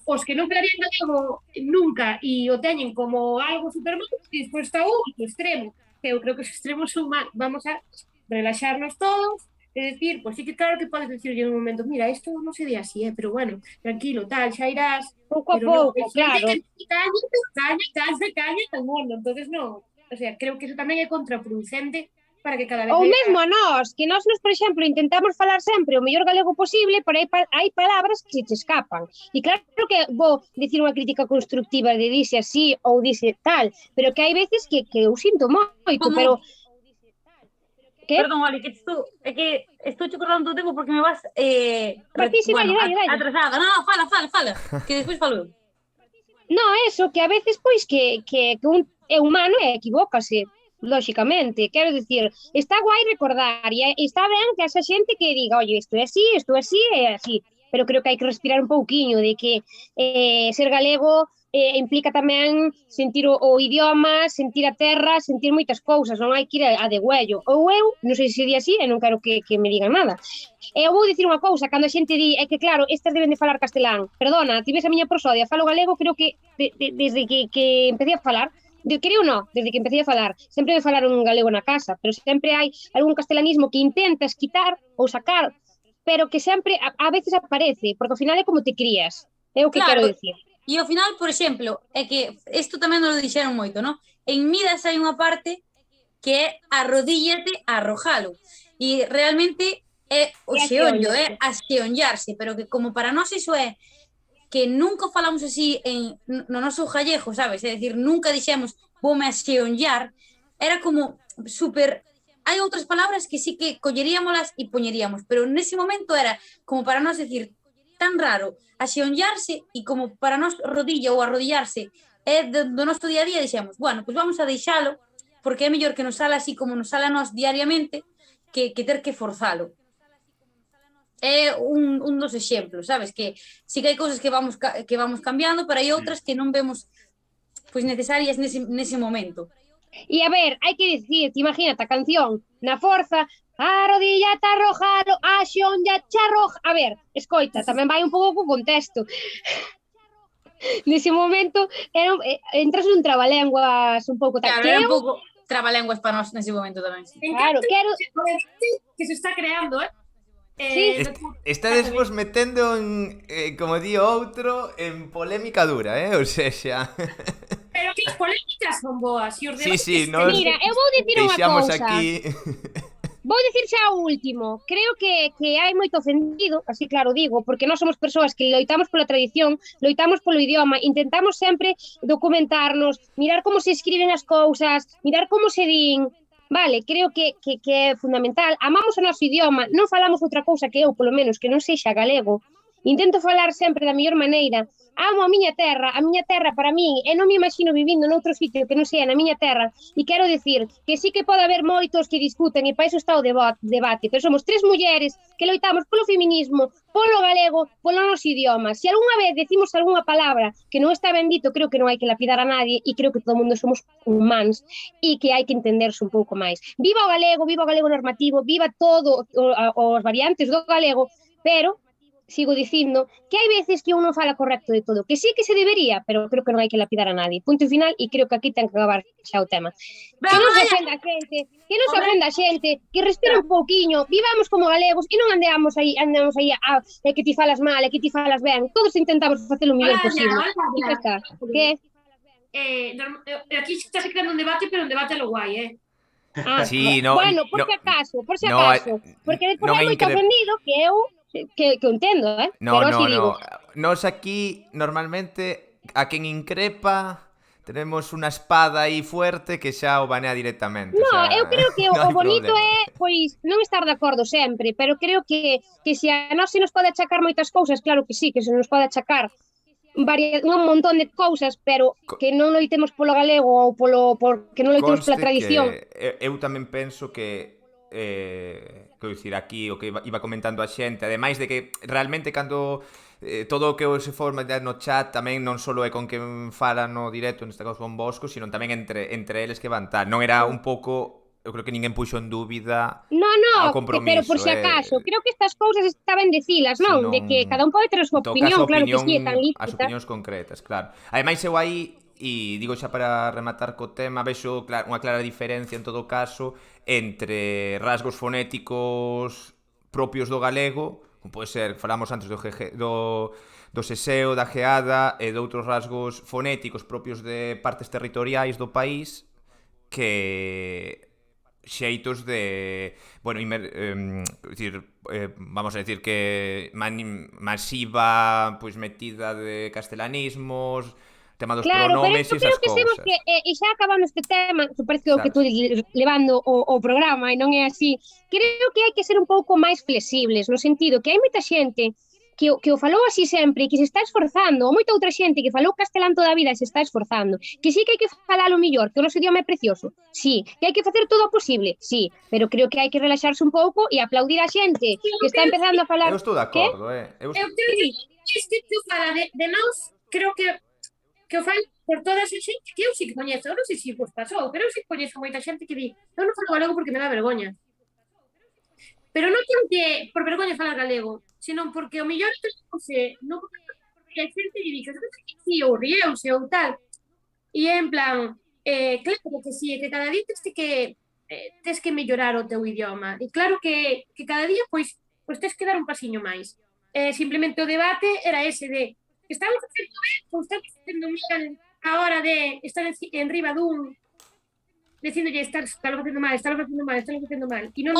Speaker 4: os que non falarían galego nunca e o teñen como algo supermal, e despois está o outro extremo, que eu creo que os extremos son mal. Vamos a relaxarnos todos, e decir, pois sí que claro que podes decirlle en un momento, mira, isto non se di así, pero bueno, tranquilo, tal, xa irás
Speaker 6: pouco a pouco, claro.
Speaker 4: Caña, tal mundo, entonces non, o sea, creo que eso tamén é contraproducente para que cada vez...
Speaker 6: Ou mesmo a nós, que nós, por exemplo, intentamos falar sempre o mellor galego posible, pero hai palabras que se te escapan. E claro que vou dicir unha crítica constructiva de dice así ou dice tal, pero que hai veces que eu sinto moito, pero...
Speaker 5: ¿Qué? Perdón, Oli, que estou cortando o tempo porque me vas atrasada. No, fala, que despois falo.
Speaker 6: No, eso, que a veces, pois, que un é humano e equivócase, lóxicamente. Quero dicir, está guai recordar e está ben que esa xente que diga, oye, isto é así, é así. Pero creo que hai que respirar un pouquiño de que ser galego implica tamén sentir o idioma, sentir a terra, sentir moitas cousas, non hai que ir a degüello. Ou eu, non sei se di así, e non quero que me digan nada. Eu vou dicir unha cousa, cando a xente di, é que claro, estas deben de falar castelán. Perdona, ti ves a miña prosodia, falo galego, creo que desde que empecé a falar, desde que empecé a falar, sempre me falaron galego na casa, pero sempre hai algún castelanismo que intentas quitar ou sacar, pero que sempre a veces aparece, porque ao final é como te crías. É o que quero dicir.
Speaker 5: E ao final, por exemplo, é que isto tamén nos lo dixeron moito, non? En Midas hai unha parte que é arrodíllate a arrojalo. E realmente é o xeonllo, é a xeonllarse, pero que como para nós iso é que nunca falamos así no noso gallego, sabes? É dicir, nunca dixemos vome a xeonllar, era como super... Hai outras palabras que sí que colleríamolas e poñeríamos, pero nese momento era como para nós decir tan raro a xeonllarse e como para nós rodilla ou arrodillarse é do noso día a día, dixemos, bueno, pois vamos a deixalo porque é mellor que nos sala así como nos sala a nós diariamente que ter que forzalo. É un dos exemplos, sabes? Que sí que hai cousas que vamos cambiando, pero hai outras que non vemos pois necesarias nese momento.
Speaker 6: E a ver, hai que dicir, imagínate a canción na forza, arrodillate a arrojalo, a xeonllarse arroja... A ver, escoita, tamén vai un pouco co contexto. Nese momento entras nun trabalenguas un pouco...
Speaker 5: Claro, era un pouco trabalenguas para nós nese momento tamén.
Speaker 6: Claro, quero...
Speaker 4: Que se está creando,
Speaker 2: Sí. Estades vos metendo en, como di outro, en polémica dura, o sea...
Speaker 4: Pero que as polémicas son boas.
Speaker 2: Sí, nos
Speaker 6: mira, eu vou dicir unha cousa.
Speaker 2: Aquí...
Speaker 6: Vou dicir xa o último. Creo que hai moito ofendido, así claro digo, porque nós somos persoas que loitamos pola tradición, loitamos polo idioma, intentamos sempre documentarnos, mirar como se escriben as cousas, mirar como se din... Vale, creo que é fundamental. Amamos o noso idioma, non falamos outra cousa que eu, polo menos, que non sexa galego. intento falar sempre da mellor maneira, amo a miña terra para min, e non me imagino vivindo noutro sitio que non sea na miña terra, e quero decir que sí que pode haber moitos que discuten, e para iso está o debate, pero somos tres mulleres que loitamos polo feminismo, polo galego, polo noso idioma. Se algunha vez decimos algunha palabra que non está ben dito, creo que non hai que lapidar a nadie, e creo que todo o mundo somos humanos, e que hai que entenderse un pouco máis. Viva o galego normativo, viva todo os variantes do galego, pero sigo dicindo que hai veces que un non fala correcto de todo, que sí que se debería, pero creo que non hai que lapidar a nadie. Punto final, e creo que aquí ten que acabar xa o tema. Que non se ofenda a xente, que respira un pouquiño, vivamos como galegos e non andamos aí e que ti falas mal, e que ti falas ben. Todos intentamos facer o mellor posible. E xa está. Que?
Speaker 4: Aquí está se creando un debate, pero un debate a lo guai,
Speaker 2: Sí, no,
Speaker 6: bueno, por si acaso, porque despois hai moito ofendido que eu que entendo,
Speaker 2: No,
Speaker 6: pero
Speaker 2: no,
Speaker 6: digo.
Speaker 2: Nos aquí, normalmente, a quen increpa, tenemos unha espada aí fuerte que xa o banea directamente.
Speaker 6: No,
Speaker 2: o sea,
Speaker 6: eu creo que
Speaker 2: no
Speaker 6: o
Speaker 2: hai
Speaker 6: bonito
Speaker 2: problema.
Speaker 6: é, pois, non estar de acordo sempre, pero creo que se a nós se nos pode achacar moitas cousas, claro que sí, que se nos pode achacar un montón de cousas, pero que non loitemos polo galego ou porque non loitemos pola tradición.
Speaker 2: Eu tamén penso que quero dicir, aquí o que iba comentando a xente, ademais de que realmente cando todo o que se forma no chat tamén non só é con quen fala no directo, neste caso con Bosco, sino tamén entre eles que van tal. Non era un pouco, eu creo que ninguén puxo en dúbida o compromiso.
Speaker 6: Pero por si acaso, creo que estas cousas estaban decilas, non? De que cada un pode ter a súa opinión, claro que sí, é tan lícita.
Speaker 2: As opinións concretas, claro. Ademais, eu aí, e digo xa para rematar co tema, vexo unha clara diferencia en todo caso entre rasgos fonéticos propios do galego, como pode ser, falamos antes do seseo, da geada e de outros rasgos fonéticos propios de partes territoriais do país, que xeitos de, bueno, vamos a decir que masiva, pois metida de castelanismos, tema dos pronomes e esas cousas.
Speaker 6: Que, e xa acabando este tema, que parece o que tú levando o programa e non é así, creo que hai que ser un pouco máis flexibles, no sentido que hai moita xente que o falou así sempre e que se está esforzando, ou moita outra xente que falou castelán toda a vida e se está esforzando, que sí que hai que falalo mellor, que o noso idioma é precioso, sí, que hai que facer todo o posible, sí, pero creo que hai que relaxarse un pouco e aplaudir a xente que está empezando a falar.
Speaker 2: Eu estou de acordo,
Speaker 4: Eu creo que tú fala de nós, creo que o fai por toda esa xente que eu sí que coñezo, non sei se vos pasou, pero eu sí que coñezo moita xente que di, eu non falo galego porque me dá vergoña. Pero non porque por vergoña falar galego, sino porque o mellor non porque hai xente que di que sí, ou rieuse ou tal, e en plan, claro que sí, que cada día tes que mellorar o teu idioma, e claro que cada día pois tes que dar un pasiño máis. Simplemente o debate era ese de estamos facendo ben ou estamos facendo mal a hora de estar en riba dun dicíndolle estás facendo mal. E non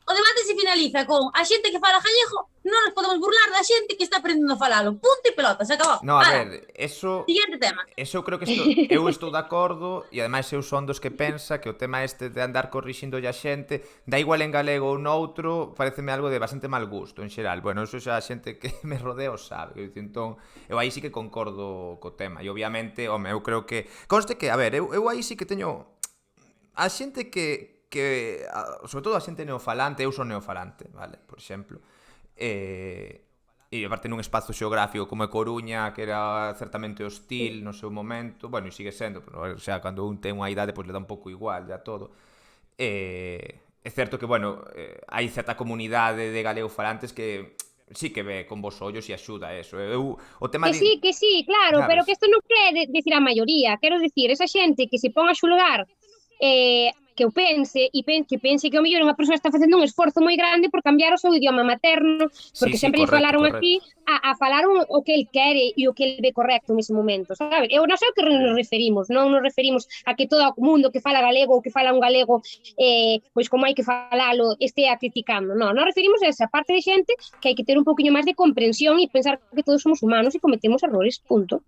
Speaker 5: O debate se finaliza con a xente que fala gallego non nos podemos burlar da xente que está aprendendo a falalo. Punto e pelota, se acabou.
Speaker 2: No, a ver, eso...
Speaker 5: Siguiente tema.
Speaker 2: Eso eu creo que eu estou de acordo e ademais eu son dos que pensa que o tema este de andar corrixindo a xente da igual en galego ou noutro pareceme algo de bastante mal gusto en xeral. Bueno, eso xa a xente que me rodea o sabe. Entón, eu aí sí que concordo co tema e obviamente, home, eu creo que... Conste que, a ver, eu aí sí que teño... A xente que sobre todo a xente neofalante, eu son neofalante, vale, por exemplo, e aparte nun espazo xeográfico como é Coruña, que era certamente hostil no seu momento, bueno, e sigue sendo, pero, o sea, cando un ten unha idade, pois le dá un pouco igual, ya todo. É certo que, bueno, hai certa comunidade de galegofalantes que sí que ve con vos ollos e axuda eso. O tema
Speaker 6: que sí, claro, pero que isto non quere decir a maioría, quero decir, esa xente que se pon a xulgar que eu pense que o mellor unha persoa está facendo un esforzo moi grande por cambiar o seu idioma materno, porque sempre lle falaron así a falar o que el quere e o que el ve correcto nese momento, sabe? Eu non sei o que nos referimos, non nos referimos a que todo o mundo que fala galego ou que fala un galego pois como hai que falalo estea criticando, non, nos referimos a esa parte de xente que hai que ter un poquinho máis de comprensión e pensar que todos somos humanos e cometemos errores, punto.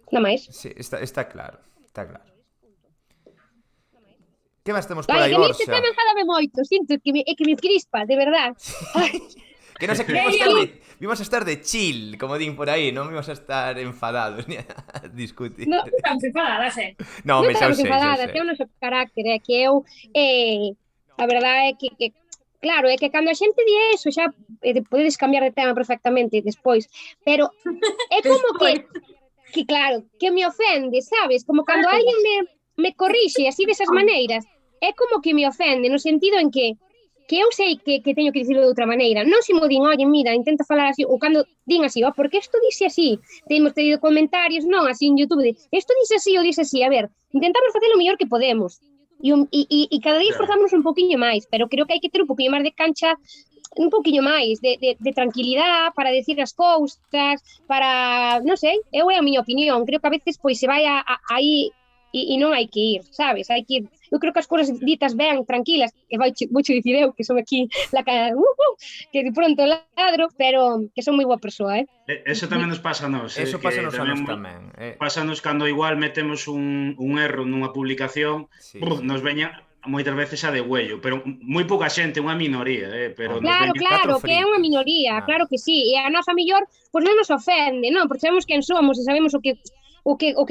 Speaker 6: Nada máis.
Speaker 2: Sí, está claro, está claro. Que máis temos por aí,
Speaker 6: Orxa?
Speaker 2: Vale, que
Speaker 6: neste tema enfadame moito, sinto que me crispa, de verdad.
Speaker 2: Que non sei, que vimos a estar de chill, como din por aí, non vimos a estar enfadados ni a discutir.
Speaker 6: No,
Speaker 4: Estamos enfadadas,
Speaker 2: No,
Speaker 6: non
Speaker 2: me xa
Speaker 6: estamos
Speaker 2: sei,
Speaker 6: enfadadas, é o noso carácter, é que eu, a verdade é que claro, é que cando a xente di eso, xa podedes cambiar de tema perfectamente despois, pero é como que claro, que me ofende, sabes? Como cando alguén me corrixe así desas maneiras, é como que me ofende, no sentido en que eu sei que teño que dicirlo de outra maneira, non se mo din, oye, mira, intenta falar así, ou cando din así, porque isto dice así, temos tenido comentarios, non, así en YouTube, de, isto dice así ou dice así, a ver, intentamos facer o mellor que podemos, e cada día esforzámonos un poquinho máis, pero creo que hai que ter un poquinho máis de cancha, un poquinho máis de tranquilidade para decir as cousas, para, non sei, é a miña opinión, creo que a veces pois se vai aí e non hai que ir, sabes? Hai que ir. Eu creo que as cousas ditas ben, tranquilas, e vouche dicir eu, que son aquí que de pronto ladro, pero que son moi boa persoa,
Speaker 3: Eso tamén nos pasa a nós.
Speaker 2: Eso pasa nos a nos tamén.
Speaker 3: Pásanos cando igual metemos un erro nunha publicación, nos veña moitas veces a de huello, pero moi pouca xente, unha minoría, pero
Speaker 6: claro, que é unha minoría, claro que sí, e a nosa mellor, pois non nos ofende, non, porque sabemos quen somos e sabemos o que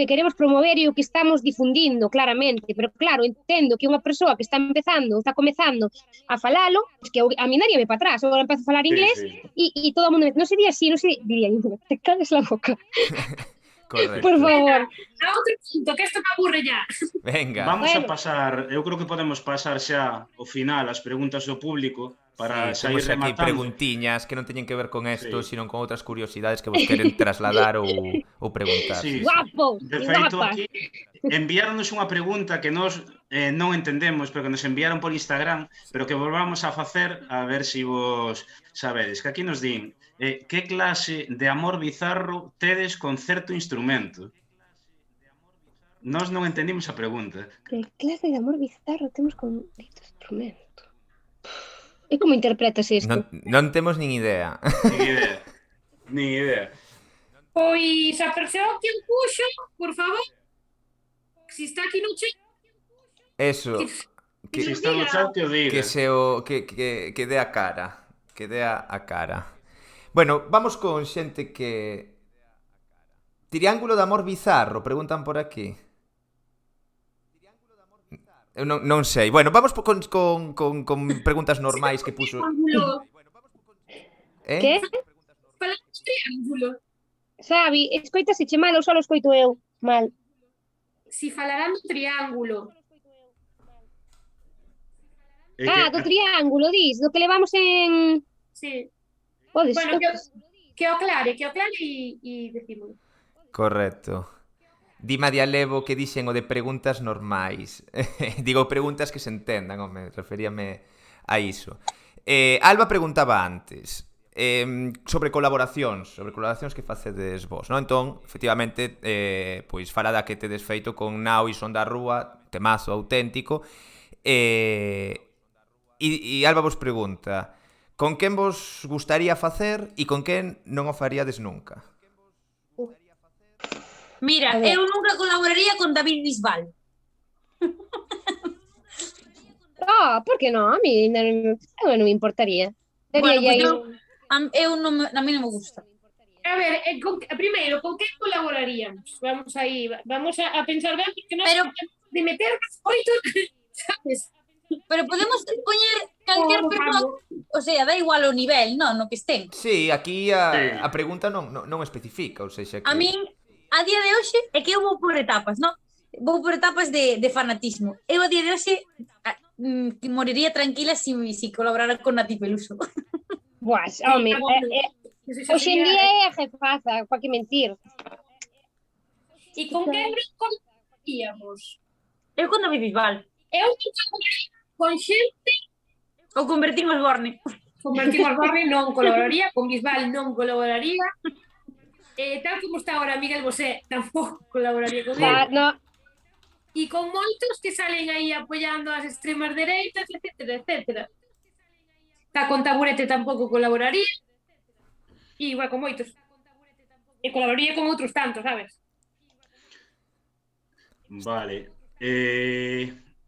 Speaker 6: queremos promover e o que estamos difundindo, claramente, pero claro, entendo que unha persoa que está comezando a falalo, pues que a mí daríame para atrás, agora empezo a falar inglés e todo o mundo, non sería así, non sería, diría, te cagues la boca.
Speaker 2: Correcto.
Speaker 6: Por favor.
Speaker 4: A outro punto, que isto me aburre ya.
Speaker 2: Venga.
Speaker 3: Vamos a pasar, eu creo que podemos pasar xa ao final as preguntas do público para sair rematando.
Speaker 2: Aquí preguntiñas que non teñen que ver con isto, sino con outras curiosidades que vos queren trasladar ou preguntar.
Speaker 3: Sí.
Speaker 6: Guapos,
Speaker 3: de feito, aquí enviáronos unha pregunta que nós non entendemos, pero que nos enviaron por Instagram, pero que volvamos a facer a ver se vos sabedes. Que aquí nos din, que clase de amor bizarro tedes con certo instrumento? Nós non entendimos a pregunta.
Speaker 6: Que clase de amor bizarro temos con dito instrumento? E como interpretas isto?
Speaker 2: Non temos nin idea.
Speaker 3: Nin idea.
Speaker 4: Pois a persoa que o puxo, por favor, si está aquí no chat.
Speaker 2: Eso.
Speaker 3: Que se está no chat que o diga.
Speaker 2: Que dé a cara. Que dé a cara. Bueno, vamos con xente que... Triángulo de amor bizarro, preguntan por aquí. Eu non sei. Bueno, vamos con preguntas normais que puxo.
Speaker 6: Que?
Speaker 4: Falamos triángulo.
Speaker 6: Xavi, escoitase che mal ou só lo escoito eu mal?
Speaker 4: Si falarán do triángulo.
Speaker 6: Do triángulo, dis, do que levamos en...
Speaker 4: Sí.
Speaker 6: Podes,
Speaker 4: bueno, que o aclare e decimos.
Speaker 2: Correcto. Dima de Alevo que dixen o de preguntas normais. Digo, preguntas que se entendan, home, referíame a iso. Alba preguntaba antes sobre colaboracións que facedes vos, non? Entón, efectivamente, pois fala da que tedes feito con Nao e Son da Rúa, temazo auténtico, e Alba vos pregunta, con quen vos gustaría facer e con quen non o faríades nunca?
Speaker 5: Mira, eu nunca colaboraría con David Bisbal.
Speaker 6: Por que non? A mí non me importaría.
Speaker 5: Bueno, pues eu non me gusta.
Speaker 4: A ver, primeiro, con quen colaboraríamos? Vamos a pensar ben, porque non de meter oito, sabes?
Speaker 5: Pero podemos poñer calquer persoa, o sea, da igual o nivel, non, no que estén.
Speaker 2: Sí, aquí a pregunta non especifica, ou seja que...
Speaker 5: A min, a día de hoxe, é que eu vou por etapas, non? Vou por etapas de fanatismo. Eu a día de hoxe moriría tranquila se colaborara con Nati Peluso.
Speaker 6: Buah, home, hoxe en día é a jefaza, pa que mentir.
Speaker 4: E con quen nos colaboraríamos?
Speaker 5: Eu con David Bisbal.
Speaker 4: Eu colaboraría con xente...
Speaker 5: Ou con Bertín Osborne.
Speaker 4: Con Bertín Osborne non colaboraría, con Bisbal non colaboraría. Tal como está ahora Miguel Bosé, tampouco colaboraría con él.
Speaker 6: No.
Speaker 4: E con moitos que salen aí apoiando as extremas dereitas, etcétera. Con Taburete tampouco colaboraría. E igual con moitos. E colaboraría con outros tantos, sabes?
Speaker 3: Vale.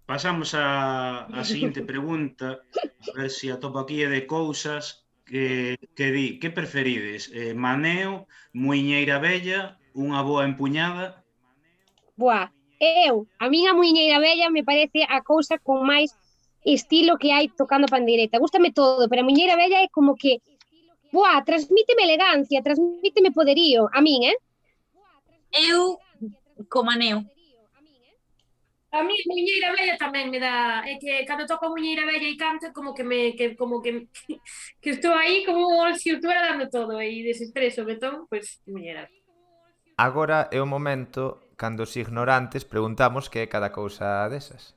Speaker 3: Pasamos a seguinte pregunta. A ver se atopo aquí de cousas. di, que preferides? Maneo, muiñeira vella, unha boa empuñada?
Speaker 6: Buah, a min a muiñeira vella me parece a cousa con máis estilo que hai tocando pandeireta. Gústame todo, pero a muiñeira vella é como que, buah, transmíteme elegancia, transmíteme poderío. A min,
Speaker 5: Eu, co maneo.
Speaker 4: A mí a muñeira vella tamén me dá, é que cando toco a muñeira vella e canto como que que estou aí como se si estuviera dando todo e desestreso, betón, pois muñeira.
Speaker 2: Agora é o momento cando os ignorantes preguntamos que é cada cousa desas.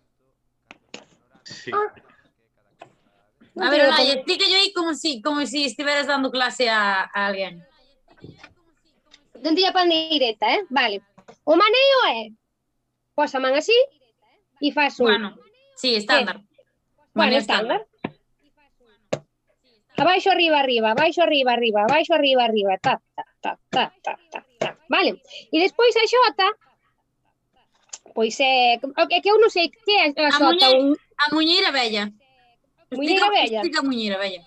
Speaker 3: Sí.
Speaker 5: A ver, Olaya, explícalle aí como si estiveras dando clase a alguén.
Speaker 6: Non tiña pandeireta, Vale. O maneo é, pos a man así e fas un...
Speaker 5: Bueno, sí, estándar.
Speaker 6: Bueno,
Speaker 5: Maneo
Speaker 6: estándar. Abaixo, arriba, arriba, abaixo, arriba, arriba, abaixo, arriba, arriba, ta, ta, ta, ta, ta, ta, ta. Vale. E despois a xota, pois é que eu non sei que é a xota.
Speaker 5: A muñeira vella.
Speaker 6: Muñeira vella?
Speaker 5: Explica a muñeira vella.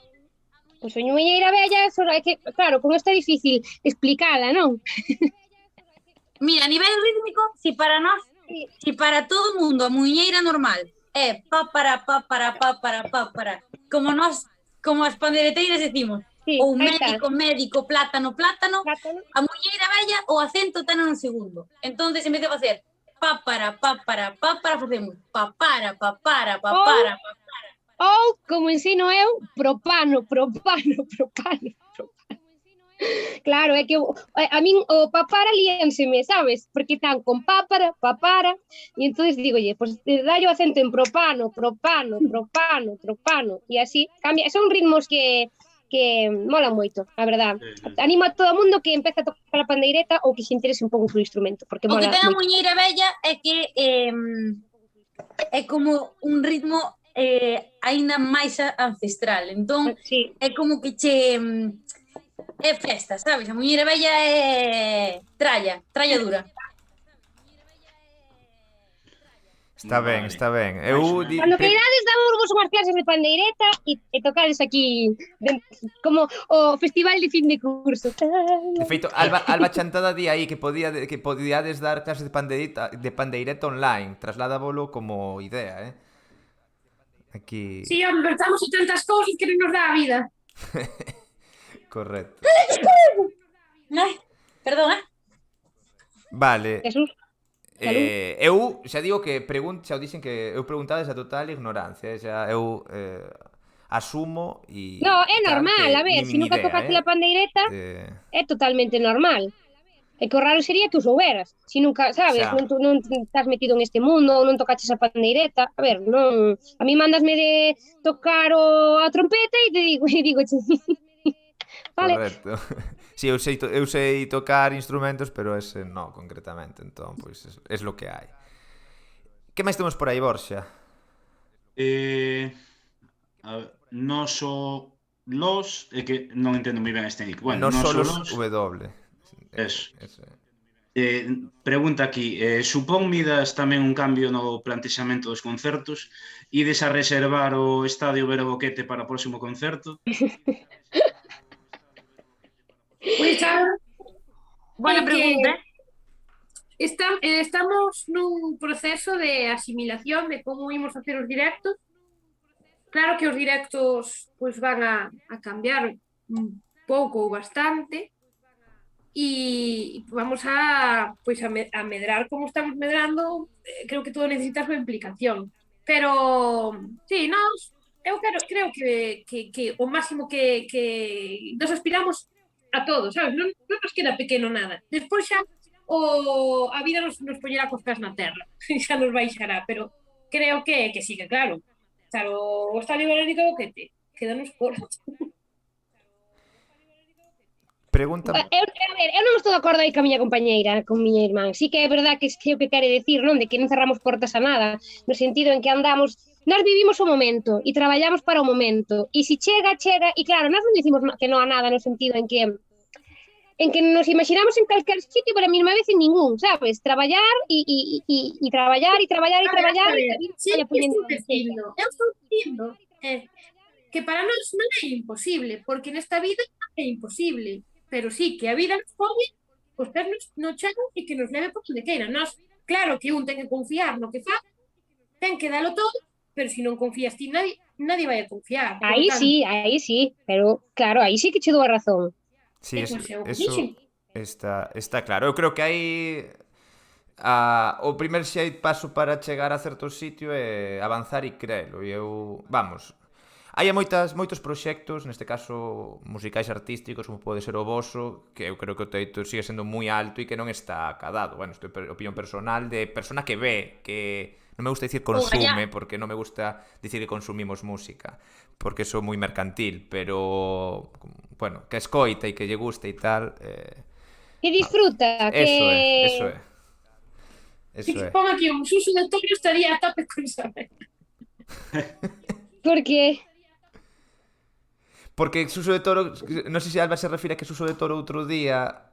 Speaker 6: Pois a muñeira vella é que, claro, como está difícil explicala, non?
Speaker 5: Mira, a nivel rítmico, si para todo o mundo a muñeira normal é pa para. Como as pandeireteiras decimos,
Speaker 6: Sí,
Speaker 5: ou
Speaker 6: aí está.
Speaker 5: médico, plátano,
Speaker 6: Plátano.
Speaker 5: a muñeira vella o acento ten no segundo. Entonces, en vez de facer pa para, facemos pa para.
Speaker 6: Ou, como ensino eu, propano. Claro, é que a min o papara líanseme, sabes? Porque están con papara, e entonces digolle, pues dalle o acento en propano, e así cambia. Son ritmos que molan moito, a verdad. Animo a todo o mundo que empece a tocar a pandeireta ou que se interese un pouco polo instrumento, porque
Speaker 5: O que
Speaker 6: mola
Speaker 5: ten a
Speaker 6: moito.
Speaker 5: muñeira vella é que é como un ritmo aínda máis ancestral. Entón,
Speaker 6: Sí.
Speaker 5: é como que che é festa, sabes? A muñeira vella é tralla dura.
Speaker 2: Está ben,
Speaker 3: Vale.
Speaker 2: está ben.
Speaker 6: Cando queirades damos unhas clases de pandeireta e tocades aquí como o festival de fin de curso.
Speaker 2: De feito, Alba Chantada di aí que podíades dar clases de pandeireta online. Trasládavolo como idea, Aquí...
Speaker 4: Si, hombre, estamos en tantas cousas que non nos dá a vida.
Speaker 2: Correcto.
Speaker 5: Ai, perdón,
Speaker 2: Vale.
Speaker 6: Jesús.
Speaker 2: Eu xa digo que xa o dixen que eu preguntades a total ignorancia, xa eu asumo e...
Speaker 6: No, é normal, a ver, se nunca tocaste a pandeireta, é totalmente normal. E que o raro sería que o souberas. Se nunca, sabes, non estás metido en este mundo, ou non tocaches a pandeireta. A ver, non... A mí mándasme de tocar a trompeta e te digo, vale.
Speaker 2: Correcto. Sí, eu sei tocar instrumentos, pero ese non, concretamente. Entón, pois, es lo que hai. Que máis temos por aí, Borxa?
Speaker 3: Los, é que non entendo moi ben este nick. Bueno,
Speaker 2: Nosolos W.
Speaker 3: Eso. Pregunta aquí, supón Midas tamén un cambio no plantexamento dos concertos? Ides a reservar o estadio Vero Boquete para o próximo concerto?
Speaker 4: Pois
Speaker 5: Buena pregunta.
Speaker 4: Estamos nun proceso de asimilación de como imos facer os directos. Claro que os directos pois van a cambiar un pouco ou bastante e vamos a medrar como estamos medrando. Creo que todo necesita a súa implicación. Pero, sí, eu creo que o máximo que nos aspiramos a todos, sabes? Non nos queda pequeno nada. Despois xa a vida nos poñerá costas na terra, xa nos baixará, pero creo que sí, que claro, o estadio Verónica Boquete quedanos por...
Speaker 2: Pregunta...
Speaker 6: Eu non estou de acordo aí ca miña compañeira, con miña irmán. Sí que é verdad que é o que quere decir, non? De que non cerramos portas a nada, no sentido en que andamos... Nós vivimos o momento e traballamos para o momento. E se chega, e claro, nós non dicimos que non a nada no sentido en que nos imaginamos en calquer sitio, pero a mesma vez en ningún, sabes? Traballar e traballar.
Speaker 4: Sí, estou dicindo. que para nós non é imposible, porque nesta vida é imposible, pero sí que a vida nos pode os pés no chan e que nos leve por onde queira. Nós, claro que un ten que confiar no que fa, ten que dalo todo, pero se non confías ti, nadie vai a confiar.
Speaker 6: Aí sí, pero claro, aí sí que che dou a razón.
Speaker 2: Sí,
Speaker 4: Pois é o que
Speaker 2: eso
Speaker 4: dixen.
Speaker 2: está claro. Eu creo que aí o primer paso para chegar a certo sitio é avanzar e crelo. E eu, vamos, hai moitos proxectos, neste caso musicais artísticos, como pode ser o voso, que eu creo que o teito sigue sendo moi alto e que non está acadado. Bueno, isto é opinión personal de persona que ve, que non me gusta dicir consume, porque non me gusta dicir que consumimos música, porque sou moi mercantil, pero, bueno, que escoita e que lle guste e tal...
Speaker 6: Que disfruta,
Speaker 2: Eso é.
Speaker 4: Se pon aquí un Suso de Toro estaría a tope con saber.
Speaker 6: Porque
Speaker 2: Porque Suso de Toro, non sei se Alba se refire a que Suso de Toro outro día,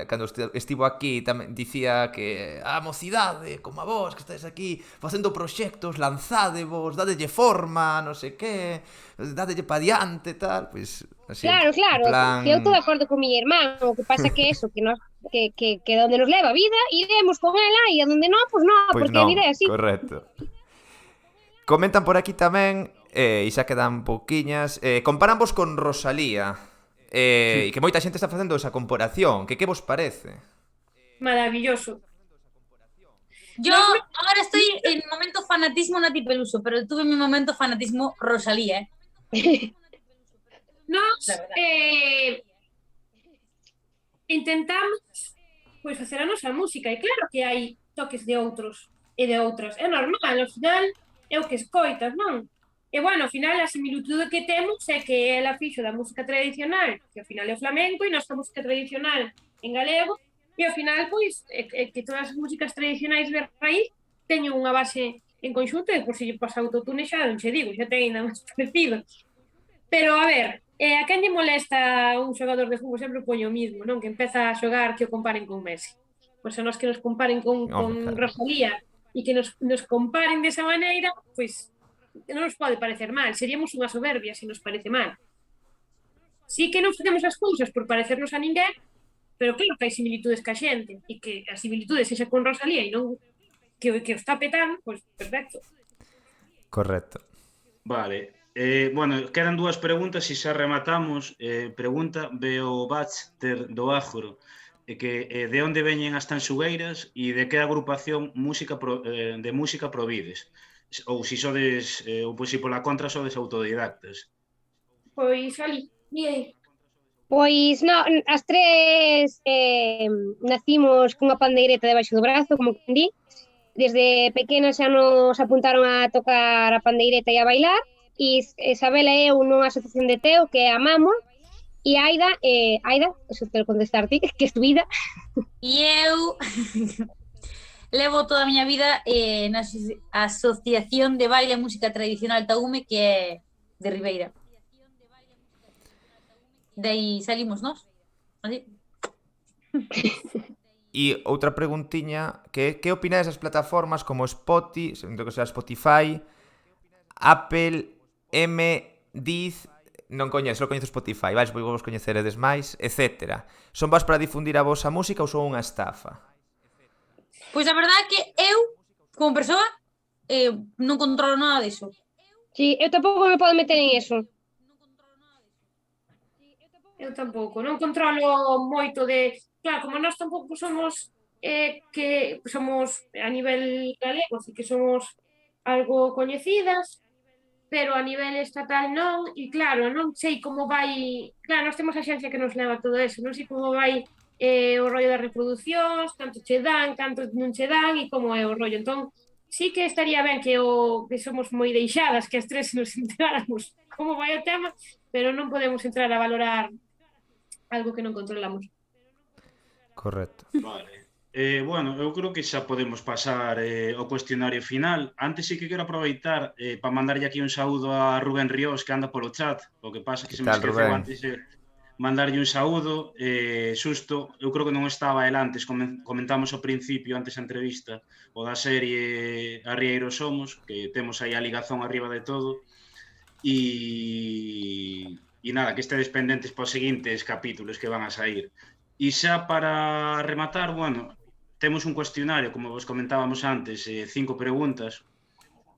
Speaker 2: cando estivo aquí, tamén dicía que a mocidade, como a vos, que estáis aquí facendo proxectos, lanzádevos, dadelle forma, non sei que, dadelle pa diante, tal, pois... Así,
Speaker 6: claro,
Speaker 2: plan...
Speaker 6: que eu estou de acordo con mi irmán, o que pasa que eso, que donde nos leva a vida, iremos con ela, e a donde non, pues non,
Speaker 2: Pois
Speaker 6: porque a vida é así.
Speaker 2: correcto. Comentan por aquí tamén, e xa quedan pouquiñas, comparan vos con Rosalía, e que moita xente está facendo esa comparación, que vos parece?
Speaker 4: Maravilloso.
Speaker 5: Yo ahora estoy en momento fanatismo Nati Peluso, pero tuve mi momento fanatismo Rosalía,
Speaker 4: Nos
Speaker 5: La verdad.
Speaker 4: intentamos pois facer a nosa música, e claro que hai toques de outros e de outras, é normal, ao final é o que escoitas, non? E bueno, ao final a similitude que temos é que ela fixo da música tradicional, que ao final é o flamenco, e nosa música tradicional en galego, e ao final, pois, é que todas as músicas tradicionais de raíz teñen unha base en conxunto, e por se lle pasa autotune xa non che digo, xa ten ainda máis parecido. Pero, a ver, a quen lle molesta un xogador de fútbol? Sempre poño o mismo, non? Que empeza a xogar que o comparen con Messi. Pois a nos que nos comparen con
Speaker 2: claro.
Speaker 4: Rosalía e que nos comparen desa maneira, pois non nos pode parecer mal. Seríamos unha soberbia se nos parece mal. Sí que non facemos as cousas por parecernos a ninguén, pero claro que hai similitudes ca xente, e que as similitudes sexa con Rosalía e non que o está petando, pois perfecto.
Speaker 2: Correcto.
Speaker 3: Vale. Bueno, quedan dúas preguntas e xa rematamos. Pregunta Beo Baxter do Ágoro, que de onde veñen as tanxugueiras e de que agrupación de música provides? Ou se sodes, ou pois se pola contra sodes autodidactas.
Speaker 4: Pois ali, aí.
Speaker 6: Pois non, as tres nacimos cunha pandeireta debaixo do brazo, como que di. Desde pequenas xa nos apuntaron a tocar a pandeireta e a bailar, e Isabela e eu nunha asociación de teo que amamos, e Aida, eso te lo contestar ti, que es tu vida.
Speaker 5: E eu levo toda a miña vida na Asociación de Baile e Música Tradicional Taume, que é de Ribeira. De aí salimos nós. Así.
Speaker 2: E outra preguntiña, que opinades das plataformas como Spotify, Apple, Diz, non coñezo, só coñezo Spotify, vos coñeceredes máis, etc. Son vos para difundir a vosa música ou son unha estafa?
Speaker 5: Pois a verdade é que eu, como persoa, non controlo nada diso.
Speaker 6: Sí, eu tampouco me podo meter en eso.
Speaker 4: Eu tampouco, non controlo moito de... Claro, como nós tampouco somos que somos a nivel galego, así que somos algo coñecidas, pero a nivel estatal non, e claro, non sei como vai... Claro, nós temos a xencia que nos leva todo eso, non sei como vai o rollo das reproduccións, canto che dan, canto non che dan, e como é o rollo. Entón, sí que estaría ben que somos moi deixadas, que as tres nos enteráramos como vai o tema, pero non podemos entrar a valorar algo que non controlamos.
Speaker 2: Correcto.
Speaker 3: Vale. Bueno, eu creo que xa podemos pasar ao cuestionario final. Antes sí que quero aproveitar para mandarlle aquí un saúdo a Rubén Ríos, que anda polo chat. O que pasa que se me esqueceu antes de mandarlle un saúdo. Xusto, eu creo que non estaba el antes, comentamos ao principio, antes da entrevista, o da serie Arrieiro Somos, que temos aí a ligazón arriba de todo. e nada, que estedes pendentes para os seguintes capítulos que van a sair. E xa para rematar, bueno, temos un cuestionario, como vos comentábamos antes, 5 preguntas.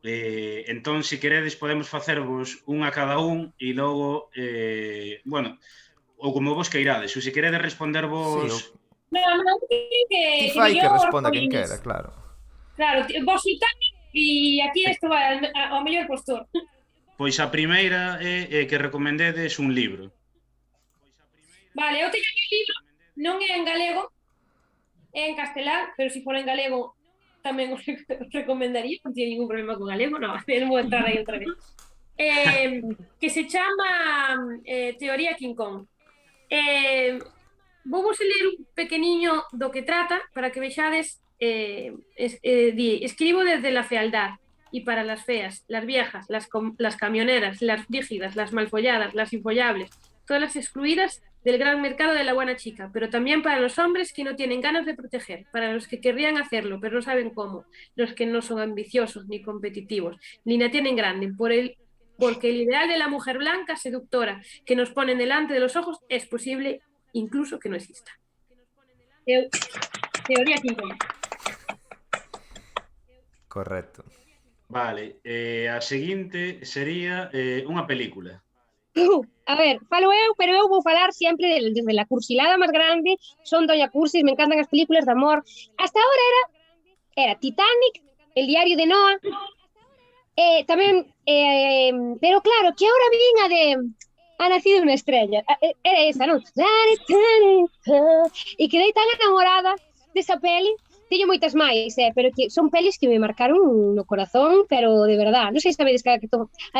Speaker 3: Entón, se queredes, podemos facervos unha a cada un e logo, bueno, ou como vos queirades, ou se queredes responder
Speaker 2: Sí,
Speaker 3: vos...
Speaker 4: Non,
Speaker 2: ti
Speaker 4: que
Speaker 2: fai que
Speaker 4: mellor
Speaker 2: responda quen
Speaker 4: Polines.
Speaker 2: quera, claro.
Speaker 4: Claro, vos Titanic e aquí isto vai ao mellor postor.
Speaker 3: Pois a primeira é que recomendedes un libro.
Speaker 4: Vale, eu teño un libro, non é en galego, é en castelán, pero se for en galego tamén os recomendaría, non tiene ningún problema con galego, non vou entrar aí outra vez. Que se chama Teoría King Kong. Vou vos ler un pequeniño do que trata para que vexades. Escribo desde la fealdad y para las feas, las viejas, las camioneras, las rígidas, las malfolladas, las infollables, todas las excluidas del gran mercado de la buena chica, pero también para los hombres que no tienen ganas de proteger, para los que querrían hacerlo, pero no saben cómo, los que no son ambiciosos ni competitivos, ni la tienen grande, porque el ideal de la mujer blanca, seductora, que nos ponen delante de los ojos, es posible incluso que no exista. Teoría King Kong.
Speaker 2: Correcto.
Speaker 3: Vale, a seguinte sería unha película.
Speaker 6: A ver, falo eu, pero eu vou falar sempre desde la cursilada máis grande. Son Doña Cursis, me encantan as películas de amor. Hasta ahora era Titanic, El diario de Noah, tamén, pero claro, que ahora vin a de Ha nacido unha estrella. Era esa, non? E quedei tan enamorada desa peli. Teño moitas máis, pero que son pelis que me marcaron no corazón, pero de verdad. Non sei se sabedes que a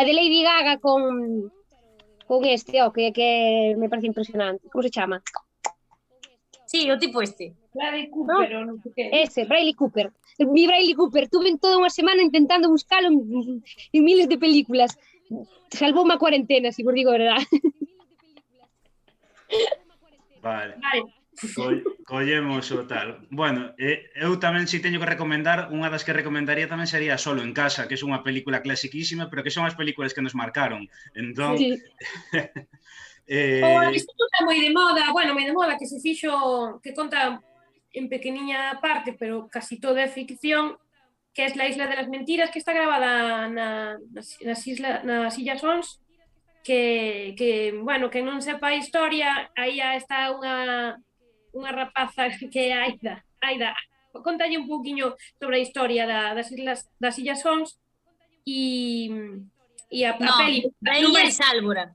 Speaker 6: de Lady Gaga con este, que me parece impresionante. Como se chama?
Speaker 5: Sí, o tipo este.
Speaker 4: Bradley Cooper, ¿no? Non sei que.
Speaker 6: Ese, Bradley Cooper. Mi Bradley Cooper. Tuve toda unha semana intentando buscalo en miles de películas. Salvoume a cuarentena, si vos digo a verdad.
Speaker 3: Vale. Collemos o tal. Bueno, eu tamén si teño que recomendar, unha das que recomendaría tamén sería Solo en casa, que é unha película clasiquísima, pero que son as películas que nos marcaron. Entón...
Speaker 6: Sí.
Speaker 4: Isto está moi de moda, moi de moda, que se fixo, que conta en pequeniña parte, pero casi toda é ficción, que é La Isla de las Mentiras, que está grabada nas Illas Ons, que non sepa a historia, aí está unha rapaza que é Aida, contalle un pouquiño sobre a historia das Illas Ons e a peli
Speaker 5: da Illa de Sálvora.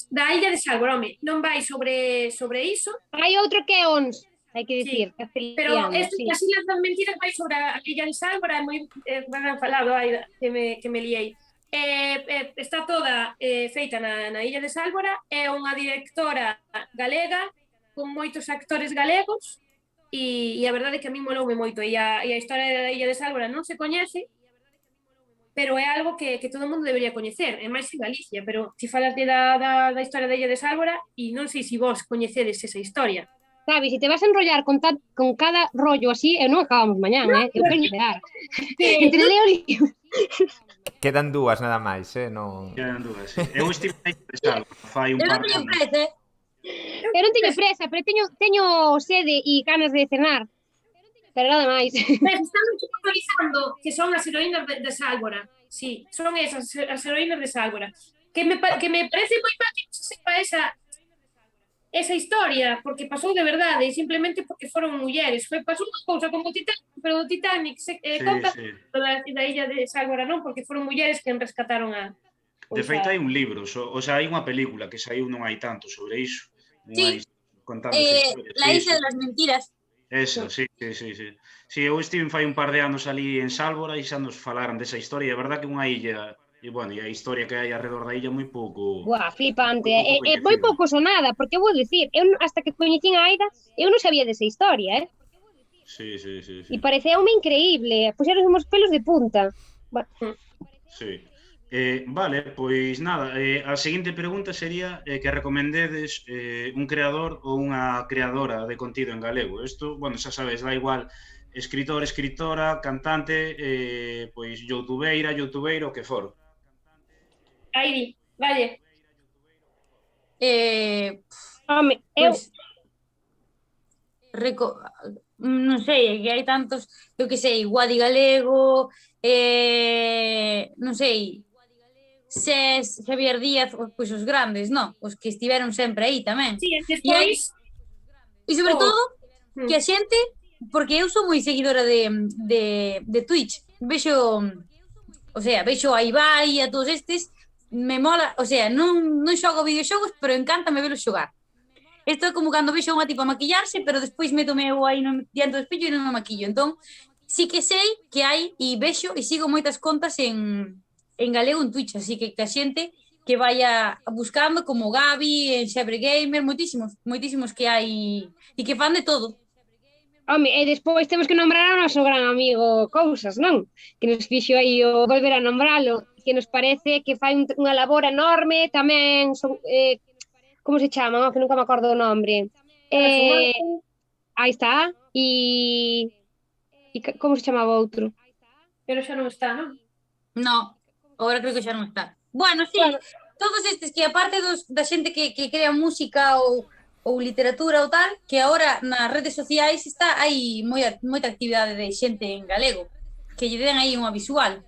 Speaker 4: Da Illa de Sálvora, home, non vai sobre iso.
Speaker 6: Hai outro que é Ons, hai que dicir, sí.
Speaker 4: Pero as Illas das Mentiras vai sobre a Illa de Sálvora, é moi ben falado, Aida, que me liei. Está toda feita na Illa de Sálvora, é unha directora galega con moitos actores galegos e a verdade é que a mí moloume moito e a historia da Illa de Sálvora non se coñece, pero é algo que todo o mundo debería coñecer, é máis en Galicia, pero ti falas da historia da Illa de Sálvora e non sei se vos coñecedes esa historia.
Speaker 6: Sabes, se te vas a enrollar con cada rollo así, non acabamos mañán, eu quero idear. Entre Leo e...
Speaker 2: Quedan dúas nada máis, non...
Speaker 3: Quedan dúas, sí. Eu estive aí pensado, fai un par de anos.
Speaker 6: Eu non teño presa, pero teño sede e ganas de cenar. Pero nada máis.
Speaker 4: Están actualizando que son as heroínas de Sálvora. Sí, son esas, as heroínas de Sálvora. Que me parece moi mal que se sepa esa historia, porque pasou de verdade e simplemente porque foron mulleres. Pasou unha cousa como Titanic, pero o Titanic conta da Illa de Sálvora, non? Porque foron mulleres que rescataron a...
Speaker 3: De feito, hai un libro, hai unha película que saiu non hai tanto sobre iso.
Speaker 5: Sí, La Isla de las Mentiras.
Speaker 3: Eso, sí. Sí, eu estive fai un par de anos ali en Sálvora e xa nos falaran desa historia. É verdad que unha illa, e a historia que hai alrededor da illa moi pouco...
Speaker 6: Buah, flipante. É moi pouco sonada, porque vou dicir, eu hasta que coñecín a Aida, eu non sabía desa historia,
Speaker 3: Sí.
Speaker 6: E pareceume increíble, puxeron uns pelos de punta.
Speaker 3: Sí. Vale, pois nada, a seguinte pregunta sería que recomendedes un creador ou unha creadora de contido en galego. Isto, xa sabes, dá igual escritor, escritora, cantante, pois youtubeiro, o que for.
Speaker 4: Aí di, vale.
Speaker 6: Home,
Speaker 5: Pois, non sei, que hai tantos, eu que sei, Guadi Galego, non sei, Xavier Díaz, pois os grandes, non? Os que estiveron sempre aí tamén.
Speaker 4: Sí,
Speaker 5: E hai,
Speaker 4: despois,
Speaker 5: e sobre
Speaker 4: oh,
Speaker 5: todo, que a xente, porque eu sou moi seguidora de Twitch, vexo, o sea, vexo a Ibai e a todos estes, me mola, o sea, non xogo videoxogos, pero encántame velos xogar. Isto é como cando vexo unha tipa maquillarse, pero despois métome eu aí diante do espello e non me maquillo. Entón, sí que sei que hai e vexo e sigo moitas contas en galego en Twitch, así que a xente que vaya buscando como Gabi, en Xebre Gamer, moitísimos que hai e que fan de todo.
Speaker 6: home, e despois temos que nombrar ao noso gran amigo Cousas, non? Que nos fixo aí o volver a nombralo, que nos parece que fai unha labor enorme, tamén son, como se chama? Oh, que nunca me acordo o nombre. Aí está. Como se chamaba outro?
Speaker 4: pero xa non está, non?
Speaker 5: No, agora creo que xa non está. Bueno, sí,
Speaker 6: Bueno.
Speaker 5: todos estes que aparte da xente que crea música ou literatura ou tal, que agora nas redes sociais está hai moita actividade de xente en galego, que lle den aí unha visual.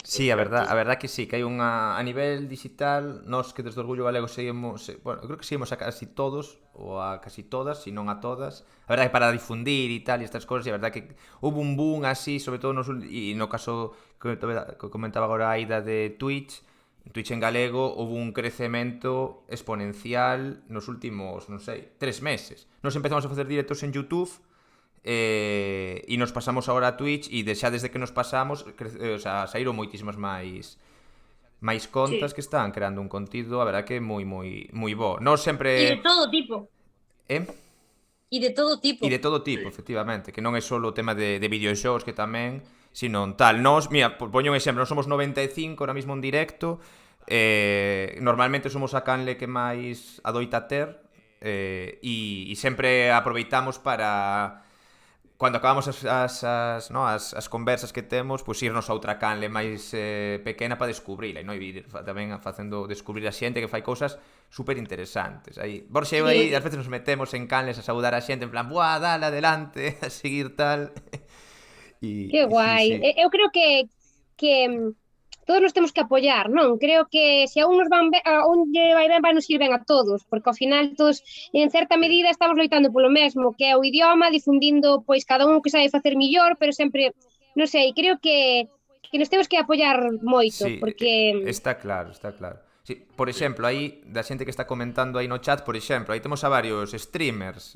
Speaker 2: Sí, a verdad que sí, que hai unha a nivel digital, nós que desde Orgullo Galego seguimos, bueno, eu creo que seguimos a casi todos ou a casi todas, se non a todas. A verdade que para difundir e tal e estas cousas, e a verdade que houve un boom así, sobre todo e no caso que comentaba agora a Aida de Twitch en galego, houve un crecemento exponencial nos últimos, non sei, 3 meses. Nos empezamos a facer directos en YouTube, e nos pasamos agora a Twitch e xa desde que nos pasamos o sea, saíron moitísimas máis contas que están creando un contido, a verdad que moi bo. Nós sempre...
Speaker 5: E de todo tipo.
Speaker 2: E
Speaker 5: de todo tipo.
Speaker 2: E de todo tipo, efectivamente, que non é só o tema de videoxogos que tamén, sino tal. Nós, mira, poño un exemplo, nós somos 95 ahora mismo en directo, normalmente somos a canle que máis adoita ter, e sempre aproveitamos para... Cando acabamos as conversas que temos, pois irnos a outra canle máis pequena para descubrila, e non ir tamén facendo descubrir a xente que fai cousas super interesantes. Aí, Borxe, eu aí, ás veces nos metemos en canles a saudar a xente en plan, buah, dale adelante, a seguir tal.
Speaker 6: Que guai.
Speaker 2: Sí.
Speaker 6: Eu creo que todos nos temos que apoiar, non? Creo que se a un lle vai ben, vai nos ir ben a todos, porque ao final todos, en certa medida, estamos loitando polo mesmo, que é o idioma, difundindo, pois, cada un que sabe facer millor, pero sempre, non sei, creo que nos temos que apoiar moito,
Speaker 2: Sí,
Speaker 6: porque...
Speaker 2: está claro. Sí, por exemplo, aí, da xente que está comentando aí no chat, por exemplo, aí temos a varios streamers,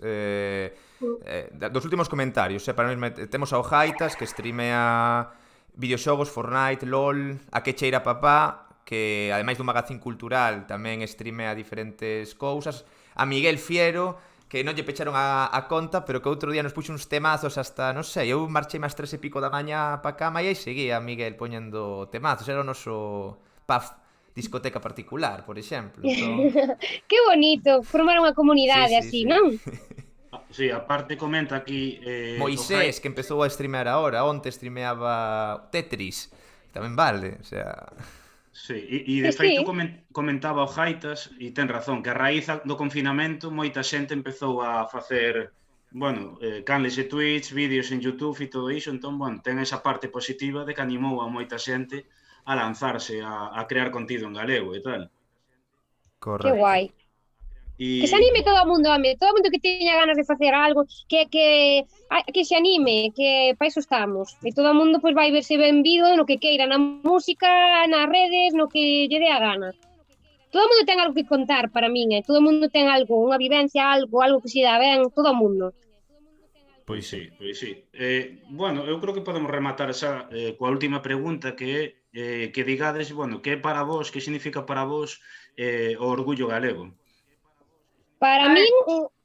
Speaker 2: dos últimos comentarios, para mí, temos ao Jaitas, que streamea videoxogos, Fortnite, LOL, a que cheira papá, que ademais dun magazín cultural tamén streamea diferentes cousas, a Miguel Fiero, que non lle pecharon a conta, pero que outro día nos puxo uns temazos hasta, non sei, eu marchei máis 3 e pico da mañá pa cama e aí seguía Miguel poñendo temazos, era o noso pub discoteca particular, por exemplo. Entón...
Speaker 6: Que bonito, formar unha comunidade así, non?
Speaker 3: Sí, aparte comenta aquí...
Speaker 2: Moisés, que empezou a streamear ahora, onte streameaba Tetris, tamén vale, o sea...
Speaker 3: Sí, e de feito comentaba o Jaitas, e ten razón, que a raíz do confinamento moita xente empezou a facer, bueno, canles de Twitch, vídeos en YouTube e todo iso, entón, bueno, ten esa parte positiva de que animou a moita xente a lanzarse a crear contido en galego e tal.
Speaker 2: Correcto.
Speaker 6: Que guai. Que se anime todo o mundo, home, todo o mundo que teña ganas de facer algo, que se anime, que para iso estamos. E todo o mundo pois vai verse benvido no que queira, na música, nas redes, no que lle dé a gana. Todo o mundo ten algo que contar para min, todo o mundo ten algo, unha vivencia, algo que se dá ben, todo o mundo.
Speaker 3: Pois sí. Bueno, eu creo que podemos rematar xa coa última pregunta, que é que digades, bueno, que é para vos, que significa para vos o orgullo galego?
Speaker 6: Para min,